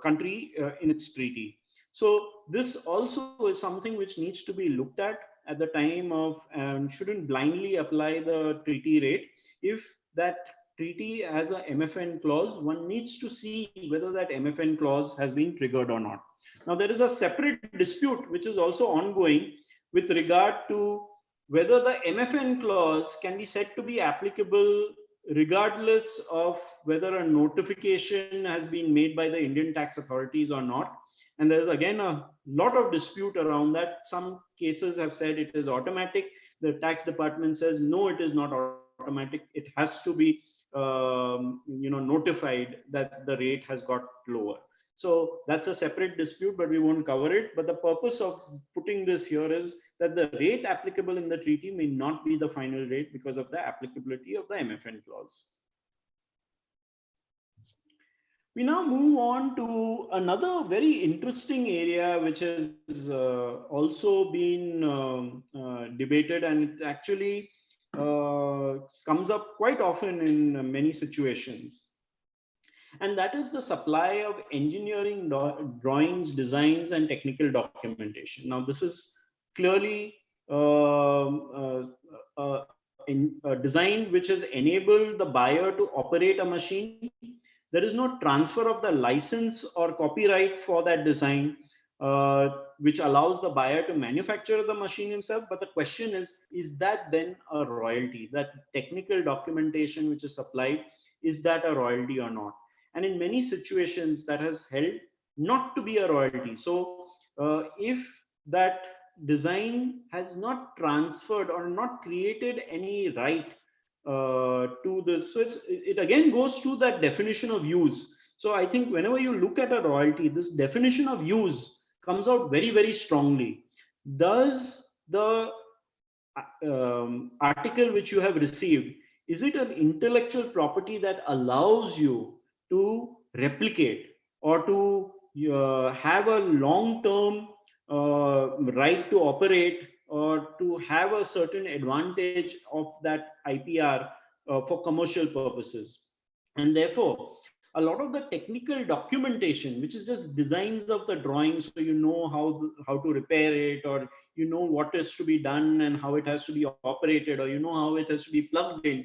Speaker 5: country in its treaty. So this also is something which needs to be looked at the time of, shouldn't blindly apply the treaty rate. If that treaty has a MFN clause, one needs to see whether that MFN clause has been triggered or not. Now, there is a separate dispute which is also ongoing with regard to whether the MFN clause can be said to be applicable regardless of whether a notification has been made by the Indian tax authorities or not. And there's again a lot of dispute around that. Some cases have said it is automatic. The tax department says, no, it is not automatic. It has to be notified that the rate has got lower. So that's a separate dispute, but we won't cover it. But the purpose of putting this here is that the rate applicable in the treaty may not be the final rate because of the applicability of the MFN clause. We now move on to another very interesting area, which has also been debated, and it actually comes up quite often in many situations. And that is the supply of engineering drawings, designs, and technical documentation. Now, this is clearly a design which has enabled the buyer to operate a machine. There is no transfer of the license or copyright for that design, which allows the buyer to manufacture the machine himself. But the question is that then a royalty? That technical documentation which is supplied, is that a royalty or not? And in many situations that has held not to be a royalty. So if that design has not transferred or not created any right to this, so it again goes to that definition of use. So I think whenever you look at a royalty, this definition of use comes out very, very strongly. Does the article which you have received, is it an intellectual property that allows you to replicate or to have a long-term right to operate or to have a certain advantage of that IPR for commercial purposes. And therefore, a lot of the technical documentation, which is just designs of the drawing, so you know how to repair it, or you know what is to be done and how it has to be operated, or you know how it has to be plugged in,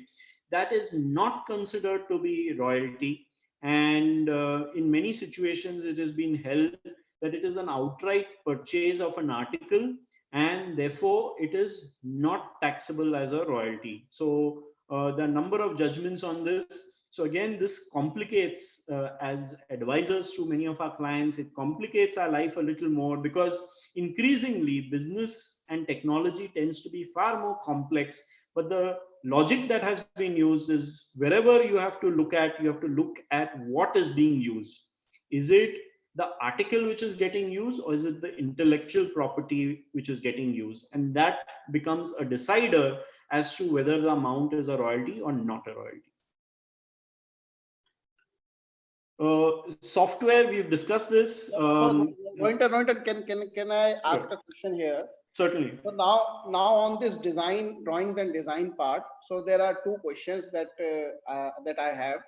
Speaker 5: that is not considered to be royalty. And in many situations, it has been held that it is an outright purchase of an article, and therefore it is not taxable as a royalty. So the number of judgments on this. So again, this complicates, as advisors to many of our clients, it complicates our life a little more, because increasingly business and technology tends to be far more complex. But the logic that has been used is, wherever you have to look at, you have to look at what is being used. Is it the article which is getting used, or is it the intellectual property which is getting used? And that becomes a decider as to whether the amount is a royalty or not a royalty. Software, we've discussed this.
Speaker 2: Rohinton, can I ask a question here?
Speaker 5: Certainly.
Speaker 2: So now on this design, drawings and design part, so there are two questions that that I have.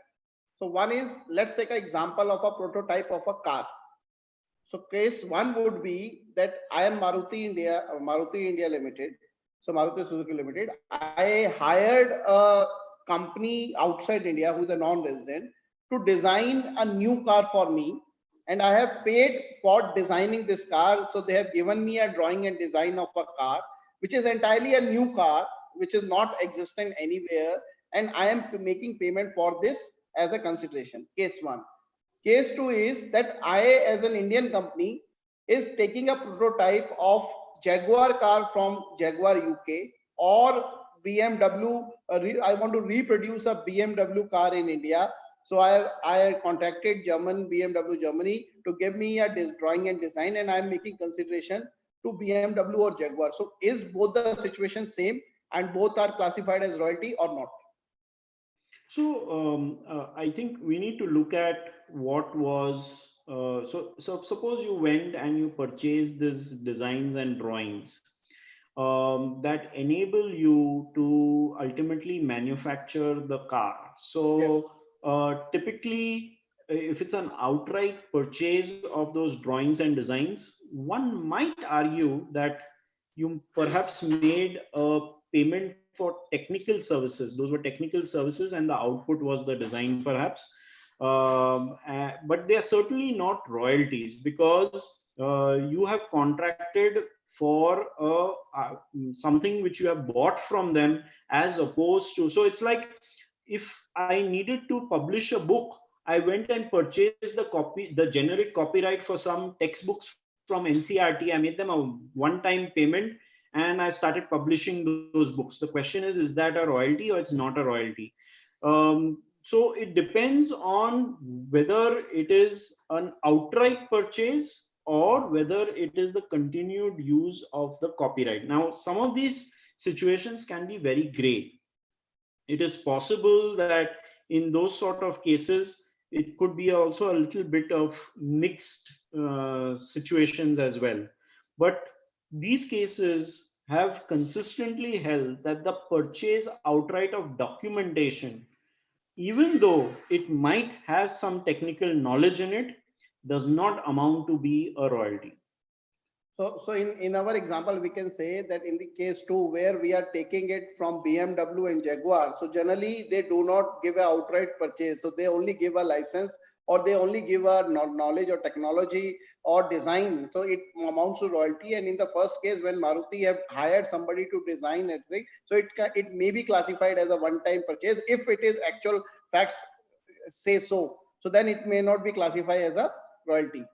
Speaker 2: So one is, let's take an example of a prototype of a car. So case one would be that I am Maruti India Limited. So Maruti Suzuki Limited. I hired a company outside India who is a non-resident to design a new car for me, and I have paid for designing this car. So they have given me a drawing and design of a car, which is entirely a new car, which is not existing anywhere, and I am making payment for this as a consideration. Case one. Case two is that I, as an Indian company, is taking a prototype of Jaguar car from Jaguar UK or BMW. I want to reproduce a BMW car in India. So I contacted BMW Germany to give me a drawing and design, and I'm making consideration to BMW or Jaguar. So is both the situations same and both are classified as royalty or not?
Speaker 5: So I think we need to look at what was, so suppose you went and you purchased these designs and drawings that enable you to ultimately manufacture the car. So typically, if it's an outright purchase of those drawings and designs, one might argue that you perhaps made a payment for technical services. Those were technical services, and the output was the design, perhaps. But they are certainly not royalties, because you have contracted for something which you have bought from them, as opposed to, so it's like if I needed to publish a book, I went and purchased the generic copyright for some textbooks from NCRT. I made them a one-time payment, and I started publishing those books. The question is that a royalty or it's not a royalty? So it depends on whether it is an outright purchase or whether it is the continued use of the copyright. Now, some of these situations can be very gray. It is possible that in those sort of cases, it could be also a little bit of mixed situations as well. But these cases have consistently held that the purchase outright of documentation, even though it might have some technical knowledge in it, does not amount to be a royalty.
Speaker 2: So in our example, we can say that in the case two, where we are taking it from BMW and Jaguar, so generally they do not give an outright purchase. So they only give a license, or they only give a knowledge or technology or design. So it amounts to royalty. And in the first case, when Maruti have hired somebody to design everything, so it may be classified as a one-time purchase if it is actual facts say so. So then it may not be classified as a royalty.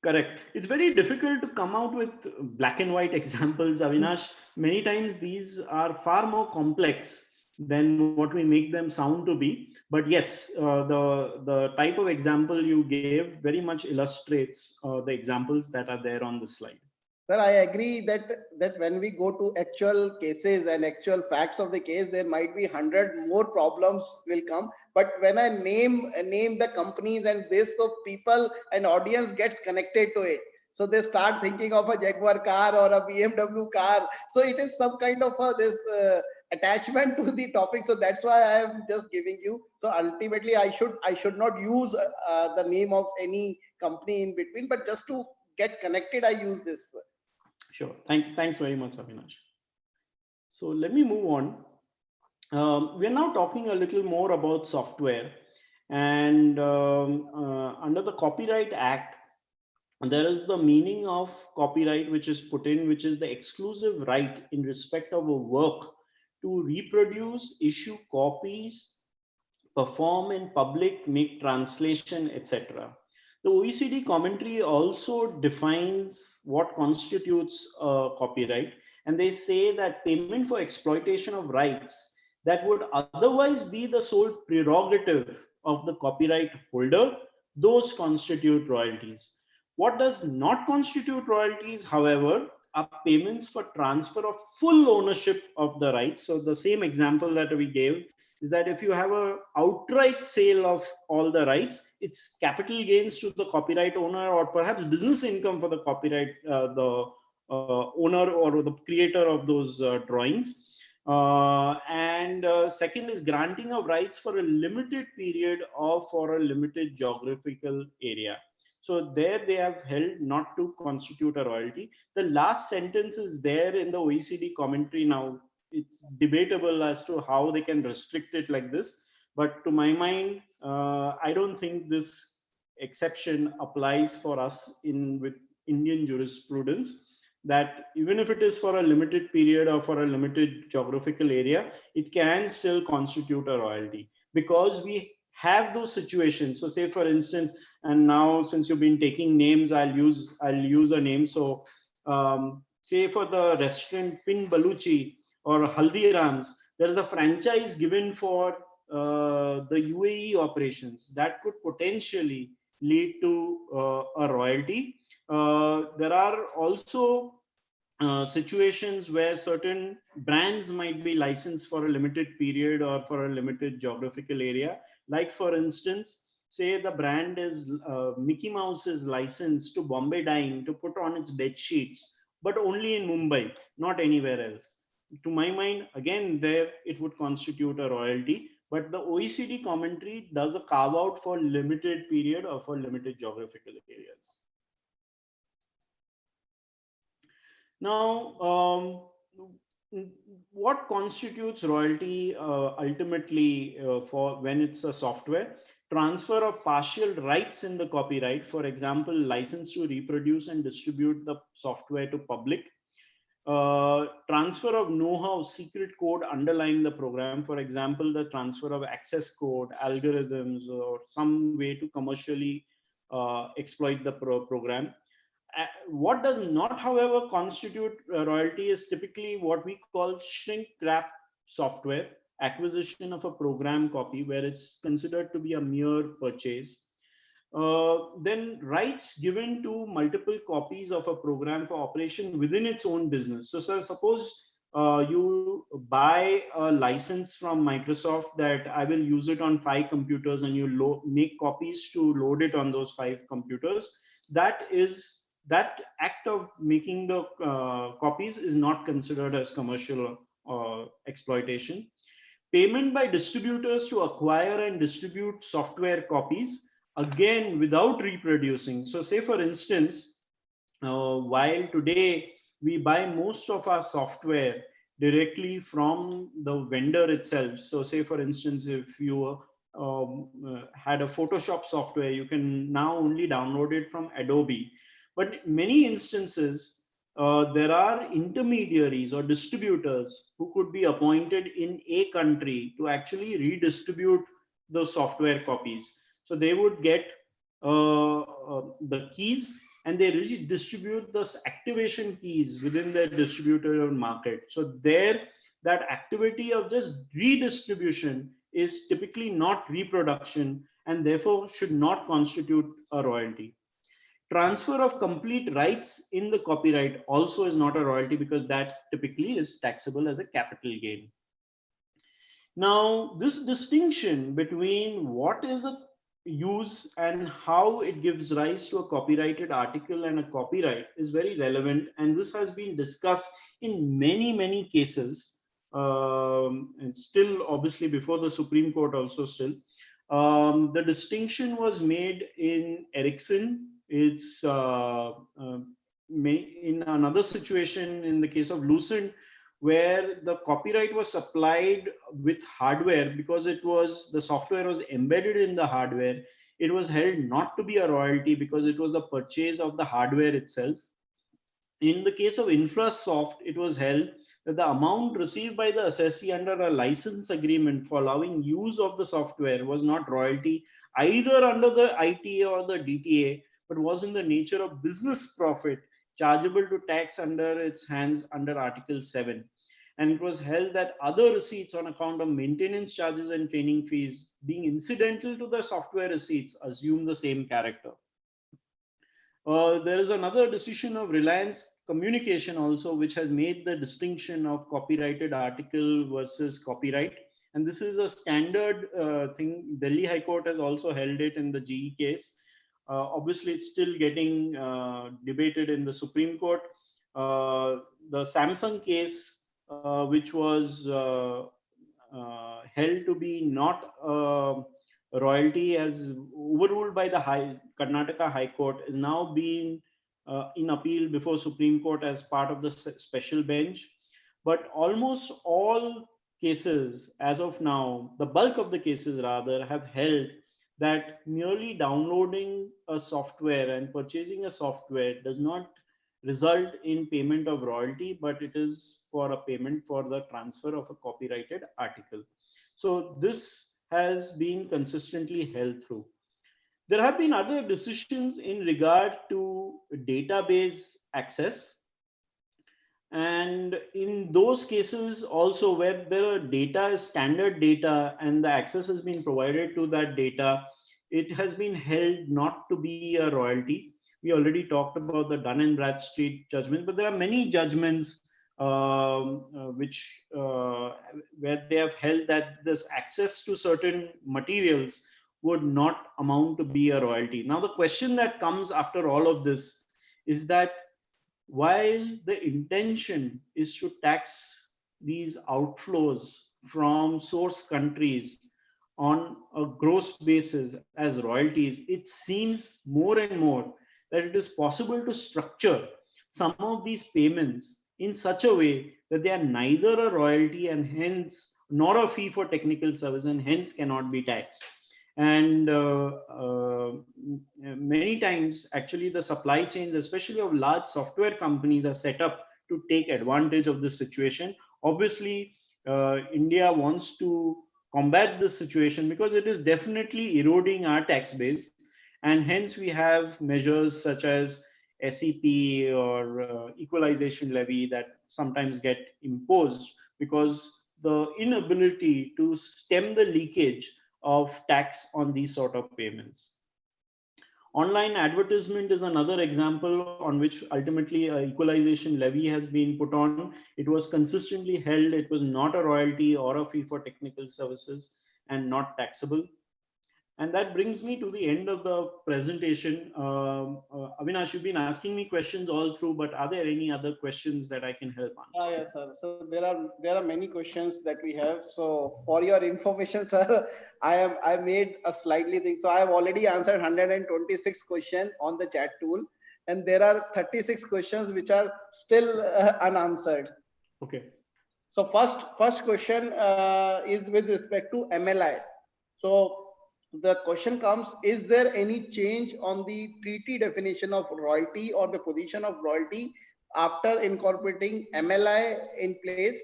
Speaker 5: Correct. It's very difficult to come out with black and white examples, Avinash. Many times these are far more complex than what we make them sound to be. But yes, the type of example you gave very much illustrates the examples that are there on the slide.
Speaker 2: Sir, I agree that when we go to actual cases and actual facts of the case, there might be 100 more problems will come. But when I name the companies and this, so people and audience gets connected to it. So they start thinking of a Jaguar car or a BMW car. So it is some kind of this attachment to the topic. So that's why I am just giving you. So ultimately, I should not use the name of any company in between, but just to get connected, I use this.
Speaker 5: Sure. Thanks very much, Avinash. So let me move on. We're now talking a little more about software, and under the Copyright Act, there is the meaning of copyright which is put in, which is the exclusive right in respect of a work to reproduce, issue copies, perform in public, make translation, etc. The OECD commentary also defines what constitutes a copyright, and they say that payment for exploitation of rights that would otherwise be the sole prerogative of the copyright holder, those constitute royalties. What does not constitute royalties, however, are payments for transfer of full ownership of the rights. So the same example that we gave is that if you have an outright sale of all the rights, it's capital gains to the copyright owner, or perhaps business income for the copyright, the owner or the creator of those drawings. Second is granting of rights for a limited period or for a limited geographical area. So there they have held not to constitute a royalty. The last sentence is there in the OECD commentary. Now it's debatable as to how they can restrict it like this, but to my mind, I don't think this exception applies for us with Indian jurisprudence, that even if it is for a limited period or for a limited geographical area, it can still constitute a royalty, because we have those situations. So say for instance, and now since you've been taking names, I'll use a name. So say for the restaurant Pin Baluchi or Haldirams, there is a franchise given for the UAE operations that could potentially lead to a royalty. There are also situations where certain brands might be licensed for a limited period or for a limited geographical area. Like for instance, say the brand is Mickey Mouse is licensed to Bombay Dyeing to put on its bed sheets, but only in Mumbai, not anywhere else. To my mind, again, there it would constitute a royalty, but the OECD commentary does a carve out for limited period or for limited geographical areas. Now, what constitutes royalty ultimately for when it's a software? Transfer of partial rights in the copyright, for example, license to reproduce and distribute the software to public. Transfer of know-how, secret code underlying the program, for example, the transfer of access code, algorithms, or some way to commercially exploit the program. What does not, however, constitute royalty is typically what we call shrink wrap software, acquisition of a program copy, where it's considered to be a mere purchase. Then rights given to multiple copies of a program for operation within its own business. So suppose you buy a license from Microsoft that I will use it on 5 computers, and you make copies to load it on those 5 computers. That act of making the copies is not considered as commercial exploitation. Payment by distributors to acquire and distribute software copies, again without reproducing. So say for instance, while today we buy most of our software directly from the vendor itself. So say for instance, if you had a Photoshop software, you can now only download it from Adobe. But in many instances, there are intermediaries or distributors who could be appointed in a country to actually redistribute those software copies. So they would get the keys, and they redistribute those activation keys within their distributor market. So there, that activity of just redistribution is typically not reproduction, and therefore should not constitute a royalty. Transfer of complete rights in the copyright also is not a royalty, because that typically is taxable as a capital gain. Now, this distinction between what is a use and how it gives rise to a copyrighted article and a copyright is very relevant. And this has been discussed in many, many cases, and still obviously before the Supreme Court also still. The distinction was made in Ericsson. It's in another situation in the case of Lucent, where the copyright was supplied with hardware because it was the software was embedded in the hardware. It was held not to be a royalty because it was the purchase of the hardware itself. In the case of Infrasoft, it was held that the amount received by the assessee under a license agreement for allowing use of the software was not royalty either under the ITA or the DTA, but was in the nature of business profit chargeable to tax under its hands under Article 7. And it was held that other receipts on account of maintenance charges and training fees being incidental to the software receipts assume the same character. There is another decision of Reliance Communication also, which has made the distinction of copyrighted article versus copyright. And this is a standard thing. Delhi High Court has also held it in the GE case. Obviously, it's still getting debated in the Supreme Court. The Samsung case, which was held to be not royalty as overruled by the Karnataka High Court, is now being in appeal before Supreme Court as part of the special bench. But almost all cases as of now, the bulk of the cases rather, have held that merely downloading a software and purchasing a software does not result in payment of royalty, but it is for a payment for the transfer of a copyrighted article. So this has been consistently held through. There have been other decisions in regard to database access. And in those cases also where the data is standard data and the access has been provided to that data, it has been held not to be a royalty. We already talked about the Dun and Bradstreet judgment, but there are many judgments where they have held that this access to certain materials would not amount to be a royalty. Now, the question that comes after all of this is that while the intention is to tax these outflows from source countries on a gross basis as royalties, it seems more and more that it is possible to structure some of these payments in such a way that they are neither a royalty and hence nor a fee for technical service and hence cannot be taxed. And many times actually the supply chains, especially of large software companies, are set up to take advantage of this situation. Obviously, India wants to combat this situation because it is definitely eroding our tax base. And hence we have measures such as SEP or equalization levy that sometimes get imposed because the inability to stem the leakage of tax on these sort of payments. Online advertisement is another example on which ultimately an equalization levy has been put on. It was consistently held it was not a royalty or a fee for technical services and not taxable. And that brings me to the end of the presentation. Avinash, you've been asking me questions all through, but are there any other questions that I can help answer?
Speaker 2: Yes, sir. So there are many questions that we have. So for your information, sir, I made a slightly thing. So I have already answered 126 questions on the chat tool, and there are 36 questions which are still unanswered.
Speaker 5: Okay.
Speaker 2: So first question is with respect to MLI. So the question comes, is there any change on the treaty definition of royalty or the position of royalty after incorporating MLI in place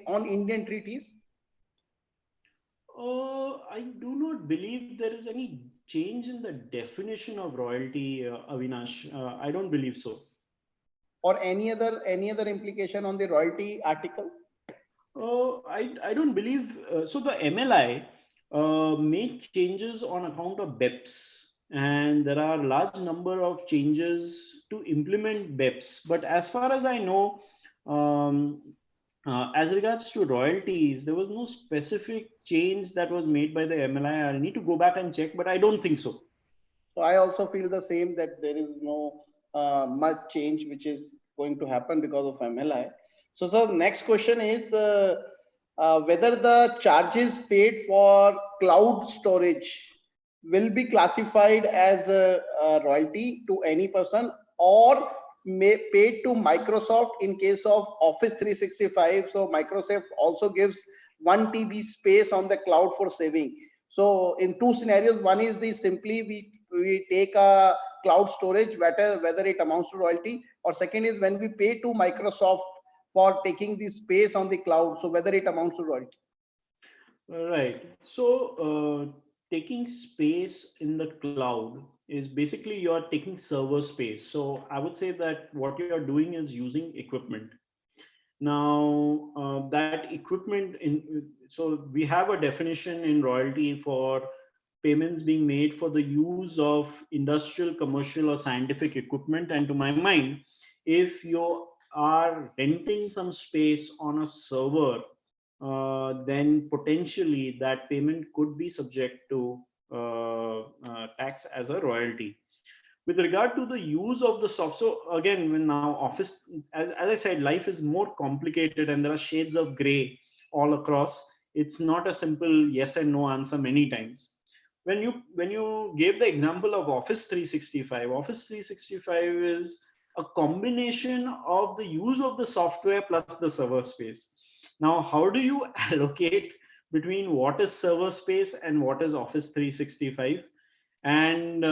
Speaker 2: on Indian treaties?
Speaker 5: I do not believe there is any change in the definition of royalty, Avinash. I don't believe so.
Speaker 2: Or any other implication on the royalty article?
Speaker 5: I don't believe so. The MLI made changes on account of BEPS, and there are large number of changes to implement BEPS. But as far as I know, As regards to royalties, there was no specific change that was made by the MLI. I need to go back and check, but I don't think so.
Speaker 2: So I also feel the same, that there is no much change which is going to happen because of MLI. So the next question is whether the charges paid for cloud storage will be classified as a royalty to any person, or may paid to Microsoft in case of Office 365. So Microsoft also gives 1 TB space on the cloud for saving. So in two scenarios, one is the simply we take a cloud storage, whether it amounts to royalty, or second is when we pay to Microsoft for taking the space on the cloud, so whether it amounts to royalty.
Speaker 5: Right. So taking space in the cloud is basically you're taking server space. So I would say that what you're doing is using equipment. Now that equipment so we have a definition in royalty for payments being made for the use of industrial, commercial, or scientific equipment. And to my mind, if you are renting some space on a server, then potentially that payment could be subject to tax as a royalty. With regard to the use of the software, so again, when now office, as I said, life is more complicated and there are shades of gray all across. It's not a simple yes and no answer many times. When you gave the example of Office 365, Office 365 is a combination of the use of the software plus the server space. Now, how do you allocate between what is server space and what is Office 365? And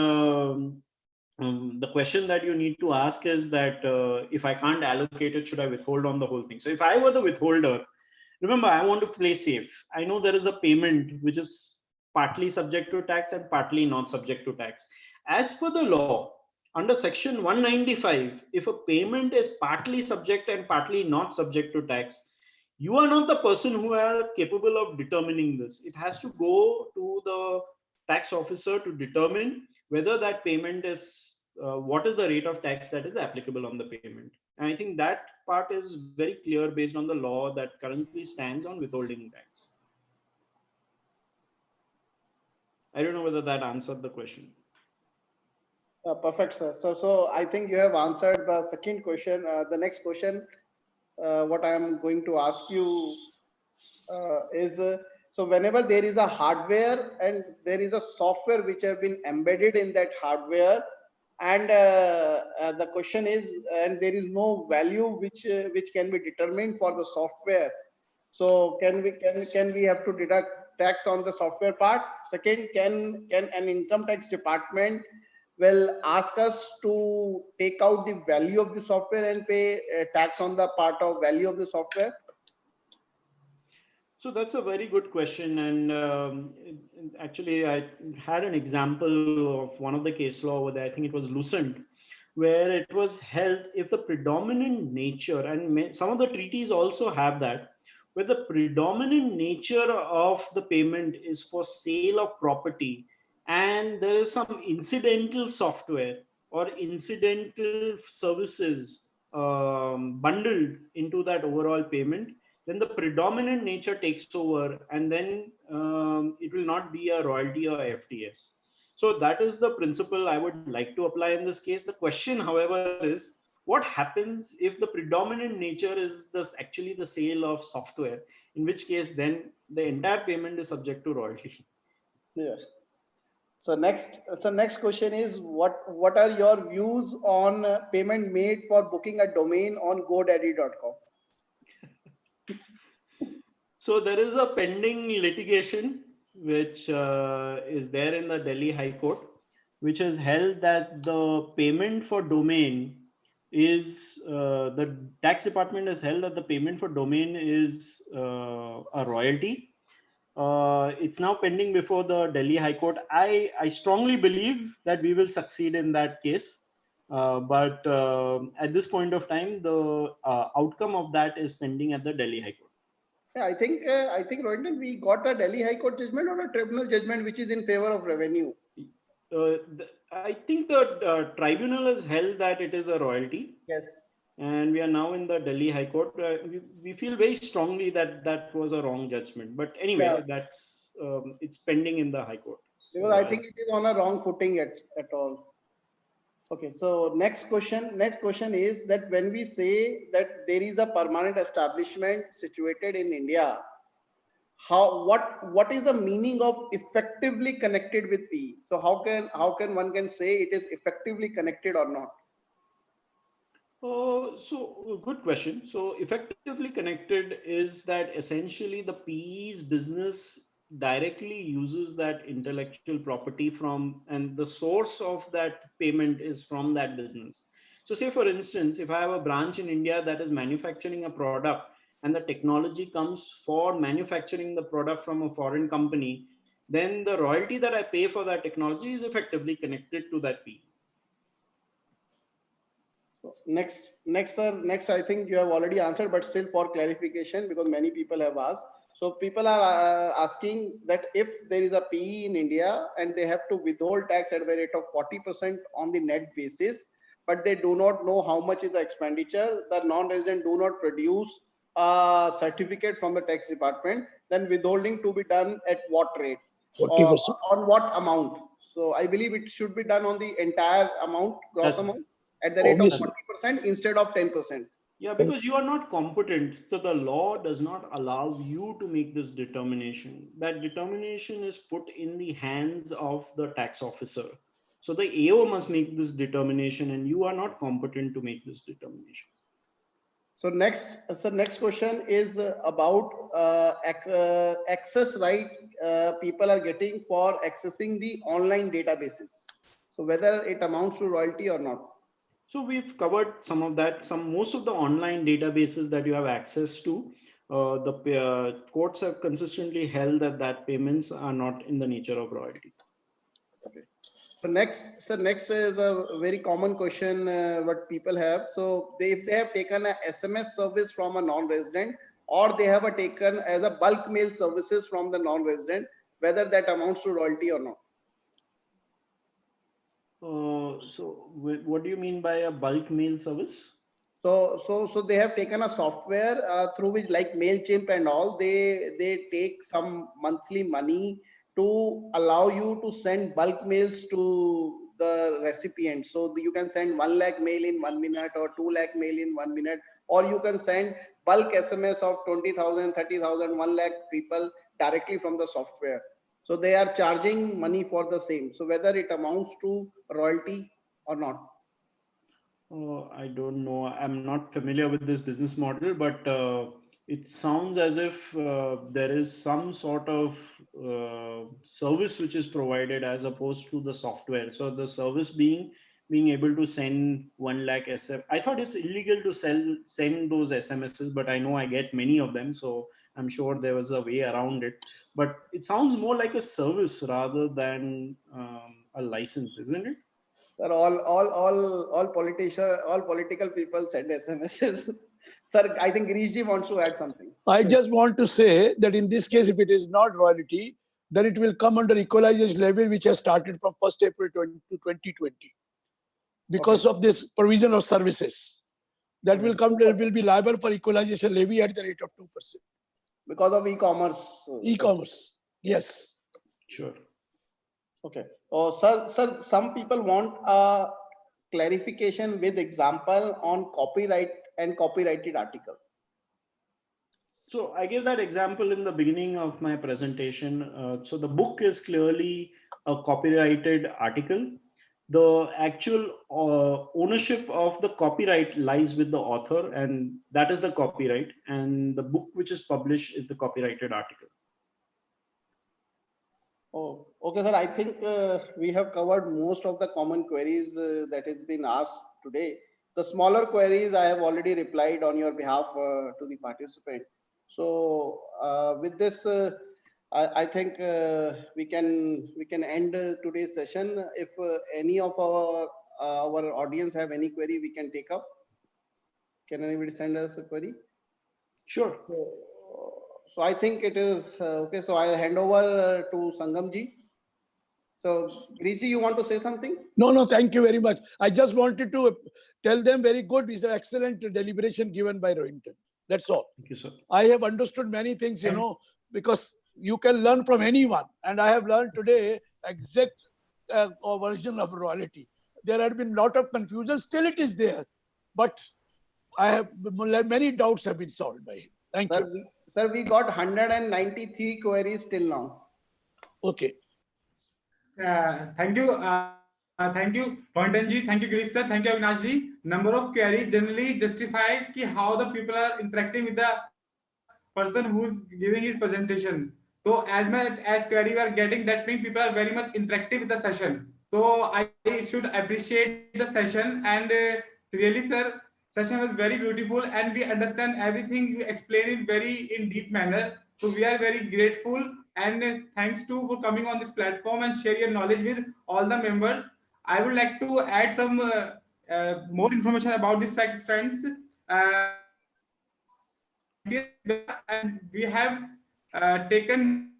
Speaker 5: the question that you need to ask is that if I can't allocate it, should I withhold on the whole thing? So if I were the withholder, remember, I want to play safe. I know there is a payment which is partly subject to tax and partly not subject to tax. As per the law, under section 195, if a payment is partly subject and partly not subject to tax, you are not the person who are capable of determining this. It has to go to the tax officer to determine whether that payment is what is the rate of tax that is applicable on the payment. And I think that part is very clear based on the law that currently stands on withholding tax. I don't know whether that answered the question.
Speaker 2: Perfect, sir. So I think you have answered the second question. The next question, what I am going to ask you is, so whenever there is a hardware and there is a software which have been embedded in that hardware, and the question is, and there is no value which can be determined for the software. So can we have to deduct tax on the software part? Second, can an income tax department will ask us to take out the value of the software and pay tax on the part of value of the software?
Speaker 5: So that's a very good question. And actually, I had an example of one of the case law where I think it was Lucent, where it was held if the predominant nature, and some of the treaties also have that, where the predominant nature of the payment is for sale of property, and there is some incidental software or incidental services bundled into that overall payment, then the predominant nature takes over, and then it will not be a royalty or FTS. So that is the principle I would like to apply in this case. The question, however, is what happens if the predominant nature is actually the sale of software, in which case then the entire payment is subject to royalty.
Speaker 2: Yes. So next question is, what are your views on payment made for booking a domain on godaddy.com?
Speaker 5: So there is a pending litigation which is there in the Delhi High Court, which has held that the payment for domain is the tax department has held that the payment for domain is a royalty. It's now pending before the Delhi High Court. I strongly believe that we will succeed in that case. But at this point of time, the outcome of that is pending at the Delhi High Court.
Speaker 2: Yeah, I think Rohinton, we got a Delhi High Court judgment or a tribunal judgment which is in favor of revenue.
Speaker 5: I think the tribunal has held that it is a royalty.
Speaker 2: Yes.
Speaker 5: and we are now in the Delhi High Court. We feel very strongly that that was a wrong judgment. But
Speaker 2: Yeah,
Speaker 5: anyway, that's it's pending in the High Court.
Speaker 2: because I think it is on a wrong footing at all. Okay, so next question is that when we say that there is a permanent establishment situated in India, what is the meaning of effectively connected with P? So how can one can say it is effectively connected or not?
Speaker 5: Good question. So effectively connected is that essentially the PE's business directly uses that intellectual property from, and the source of that payment is from that business. So say for instance, if I have a branch in India that is manufacturing a product and the technology comes for manufacturing the product from a foreign company, then the royalty that I pay for that technology is effectively connected to that PE.
Speaker 2: Next, I think you have already answered, but still for clarification, because many people have asked. So people are asking that if there is a PE in India and they have to withhold tax at the rate of 40% on the net basis, but they do not know how much is the expenditure, the non-resident do not produce a certificate from the tax department, then withholding to be done at what rate?
Speaker 1: 40%.
Speaker 2: On what amount? So I believe it should be done on the entire amount, gross
Speaker 5: That's
Speaker 2: amount, at the rate of
Speaker 1: Obviously.
Speaker 2: 40% instead of 10%.
Speaker 5: Yeah, because you are not competent. So the law does not allow you to make this determination. That determination is put in the hands of the tax officer. So the AO must make this determination, and you are not competent to make this determination.
Speaker 2: So next question is about access right people are getting for accessing the online databases. So whether it amounts to royalty or not.
Speaker 5: So we've covered some of that. Most of the online databases that you have access to, the courts have consistently held that payments are not in the nature of royalty.
Speaker 2: Okay. So next is a very common question what people have. So if they have taken a SMS service from a non-resident, or they have taken as a bulk mail services from the non-resident, whether that amounts to royalty or not.
Speaker 5: So what do you mean by a bulk mail service?
Speaker 2: So they have taken a software through which, like MailChimp and all, they take some monthly money to allow you to send bulk mails to the recipient. So you can send 1 lakh mail in 1 minute, or 2 lakh mail in 1 minute, or you can send bulk SMS of 20,000, 30,000, 1 lakh people directly from the software. So they are charging money for the same. So whether it amounts to royalty or not.
Speaker 5: Oh, I don't know. I'm not familiar with this business model, but it sounds as if there is some sort of service which is provided as opposed to the software. So the service being able to send 1 lakh SM. I thought it's illegal to send those SMSs, but I know I get many of them, so I'm sure there was a way around it. But it sounds more like a service rather than a license, isn't it?
Speaker 2: Sir, all political people send SMSs. Sir, I think Girishji wants to add something.
Speaker 1: I just want to say that in this case, if it is not royalty, then it will come under equalization levy, which has started from 1st April 2020. Because of this provision of services, that will come, will be liable for equalization levy at the rate of 2%.
Speaker 2: Because of e-commerce.
Speaker 1: E-commerce, yes.
Speaker 5: Sure.
Speaker 2: Okay. Oh, sir, some people want a clarification with example on copyright and copyrighted article.
Speaker 5: So I gave that example in the beginning of my presentation. So the book is clearly a copyrighted article. The actual ownership of the copyright lies with the author, and that is the copyright. And the book which is published is the copyrighted article.
Speaker 2: Oh, okay, sir. I think we have covered most of the common queries that has been asked today. The smaller queries I have already replied on your behalf to the participant. So with this, I think we can end today's session. If any of our audience have any query, we can take up. Can anybody send us a query?
Speaker 5: Sure.
Speaker 2: So I think it is okay. So I'll hand over to Sangamji. So, Grisi, you want to say something?
Speaker 1: No, thank you very much. I just wanted to tell them very good. It's an excellent deliberation given by Rohinton. That's all.
Speaker 5: Thank you, sir.
Speaker 1: I have understood many things, because you can learn from anyone. And I have learned today exact version of royalty. There had been a lot of confusion. Still it is there. But I have many doubts have been solved by him. Thank you.
Speaker 2: Sir, we got 193 queries till now.
Speaker 1: Okay.
Speaker 3: Thank you. Thank you, Rohinton ji. Thank you, Girish sir. Thank you, Avinash ji. Number of queries generally justify how the people are interacting with the person who's giving his presentation. So as much as query we are getting, that means people are very much interactive with the session. So I should appreciate the session, and really, sir, session was very beautiful, and we understand everything you explained in very in deep manner. So we are very grateful, and thanks to for coming on this platform and share your knowledge with all the members. I would like to add some more information about this fact, friends. And we have taken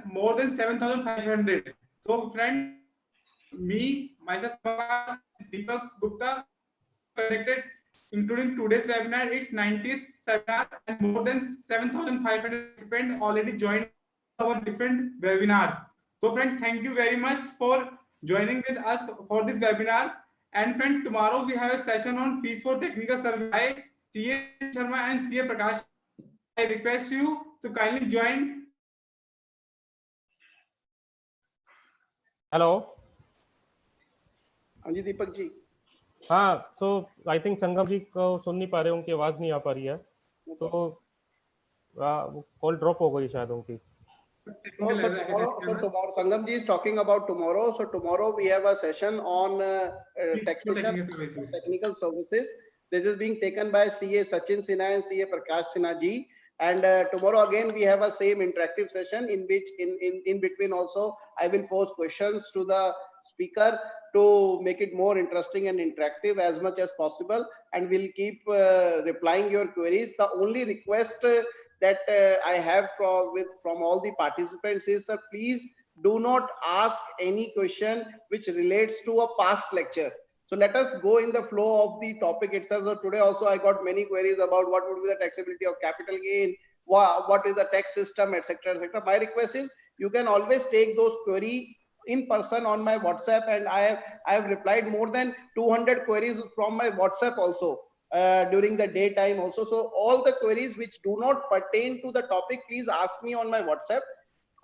Speaker 3: more than 7,500. So, friend, me, myself, Deepak Gupta, conducted, including today's webinar, it's 90th seminar, and more than 7,500 participants already joined our different webinars. So, friend, thank you very much for joining with us for this webinar. And friend, tomorrow we have a session on fees for technical survey by CA Sharma and CA Prakash. I request you to kindly join.
Speaker 4: Hello.
Speaker 2: Anji Deepak ji.
Speaker 4: हाँ, so I think संगम जी को सुन नहीं पा रहे, उनकी आवाज नहीं आ पा रही है, तो कॉल ड्रॉप हो गई शायद उनकी.
Speaker 2: No, so tomorrow, Sangam ji is talking about tomorrow. So tomorrow we have a session on taxation technical services. This is being taken by CA Sachin Sinha and CA Prakash Sinha ji. And tomorrow again we have a same interactive session in which in between also I will pose questions to the speaker to make it more interesting and interactive as much as possible, and we'll keep replying your queries. The only request that I have from all the participants is, sir, please do not ask any question which relates to a past lecture. So let us go in the flow of the topic itself. So today also I got many queries about what would be the taxability of capital gain, what is the tax system, etc., etc. My request is you can always take those queries in person on my WhatsApp, and I have replied more than 200 queries from my WhatsApp also during the daytime also. So all the queries which do not pertain to the topic, please ask me on my WhatsApp.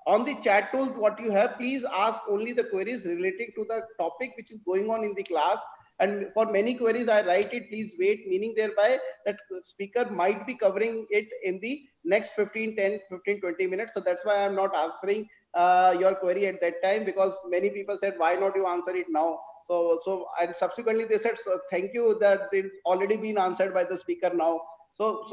Speaker 2: On the chat tool, what you have, please ask only the queries relating to the topic which is going on in the class. And for many queries, I write it, please wait, meaning thereby that speaker might be covering it in the next 15, 20 minutes. So that's why I'm not answering your query at that time, because many people said, why not you answer it now? So and subsequently they said, so thank you that they've already been answered by the speaker now. So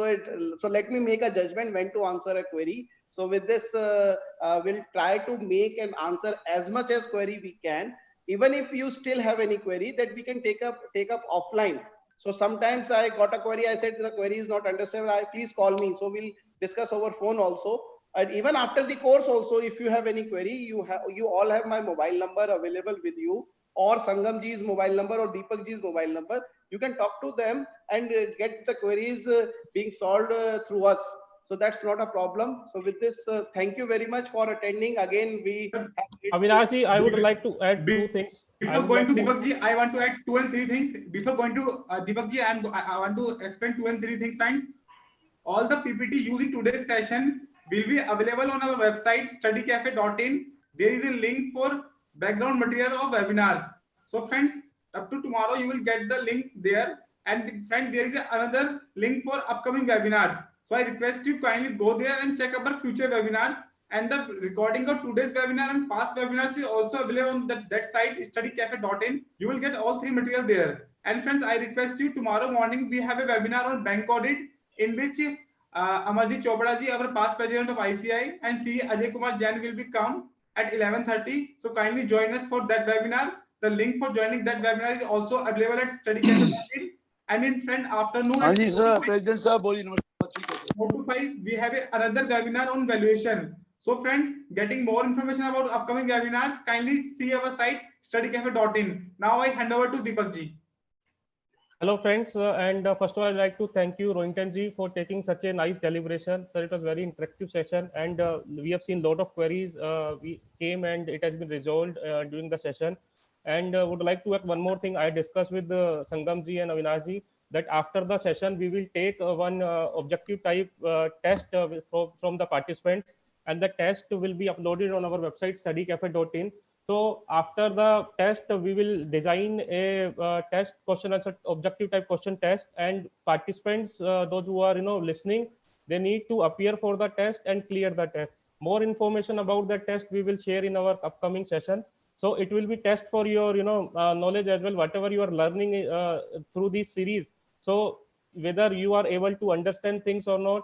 Speaker 2: let me make a judgment when to answer a query. So with this, we'll try to make and answer as much as query we can. Even if you still have any query that we can take up offline. So sometimes I got a query, I said the query is not understood, please call me. So we'll discuss over phone also. And even after the course also, if you have any query, you all have my mobile number available with you, or Sangam ji's mobile number or Deepak ji's mobile number. You can talk to them and get the queries being solved through us. So that's not a problem. So with this, thank you very much for attending. Again,
Speaker 4: Avinash ji, I would like to add two things.
Speaker 3: Before going to Deepak ji, I want to add 2 and 3 things. Before going to Deepak ji, I want to explain 2 and 3 things. Friends, all the PPT used in today's session will be available on our website studycafe.in. There is a link for background material of webinars. So friends, up to tomorrow you will get the link there. And friend, there is another link for upcoming webinars. So I request you kindly go there and check our future webinars. And the recording of today's webinar and past webinars is also available on that site, studycafe.in. You will get all 3 material there. And friends, I request you, tomorrow morning we have a webinar on bank audit, in which Amarjit Chopra ji, our past president of ICI, and C. Ajay Kumar Jain will be come at 11:30. So kindly join us for that webinar. The link for joining that webinar is also available at studycafe.in. And in friend, afternoon at
Speaker 1: 4 to 5,
Speaker 3: we have another webinar on valuation. So friends, getting more information about upcoming webinars, kindly see our site studycafe.in. Now I hand over to Deepak ji.
Speaker 4: Hello friends, and first of all, I'd like to thank you, Rohinton ji, for taking such a nice deliberation. Sir, it was very interactive session, and we have seen a lot of queries. We came and it has been resolved during the session. And would like to add one more thing. I discussed with Sangam ji and Avinash ji that after the session we will take one objective type test from the participants, and the test will be uploaded on our website studycafe.in. So after the test, we will design a test question answer objective type question test, and participants, those who are listening, they need to appear for the test and clear the test. More information about the test we will share in our upcoming sessions. So it will be test for your knowledge as well, whatever you are learning through this series. So whether you are able to understand things or not,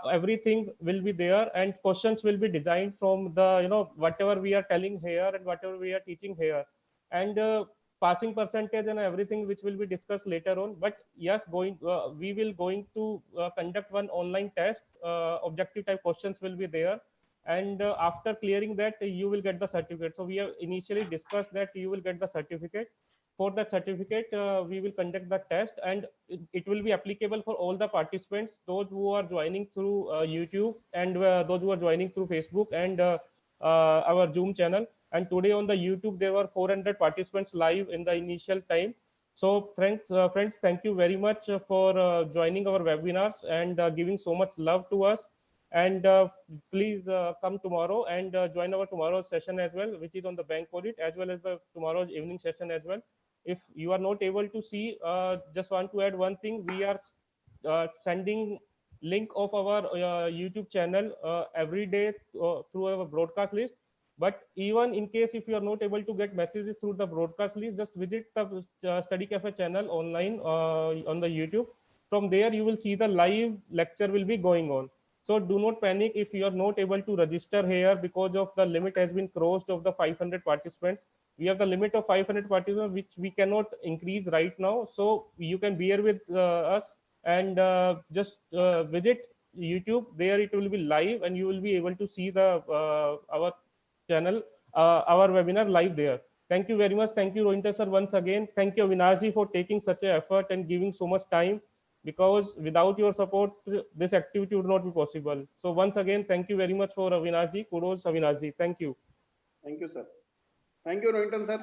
Speaker 4: everything will be there, and questions will be designed from the whatever we are telling here and whatever we are teaching here, and passing percentage and everything which will be discussed later on. But yes, we will going to conduct one online test. Objective type questions will be there, and after clearing that you will get the certificate. So we have initially discussed that you will get the certificate. For that certificate, we will conduct the test, and it will be applicable for all the participants, those who are joining through YouTube, and those who are joining through Facebook, and our Zoom channel. And today on the YouTube, there were 400 participants live in the initial time. So friends, thank you very much for joining our webinars and giving so much love to us. And please come tomorrow and join our tomorrow's session as well, which is on the bank audit, as well as the tomorrow's evening session as well. If you are not able to see, just want to add one thing. We are sending link of our YouTube channel every day through our broadcast list. But even in case if you are not able to get messages through the broadcast list, just visit the Study Cafe channel online on the YouTube. From there you will see the live lecture will be going on. So do not panic if you are not able to register here, because of the limit has been crossed of the 500 participants. We have the limit of 500 participants, which we cannot increase right now. So you can bear with us, and just visit YouTube. There it will be live, and you will be able to see the our channel, our webinar live there. Thank you very much. Thank you, Rohinton sir, once again. Thank you, Avinash, for taking such an effort and giving so much time, because without your support, this activity would not be possible. So once again, thank you very much for Avinash. Kudos, Avinash. Thank you.
Speaker 2: Thank you, sir. Thank you, Rohinton, sir.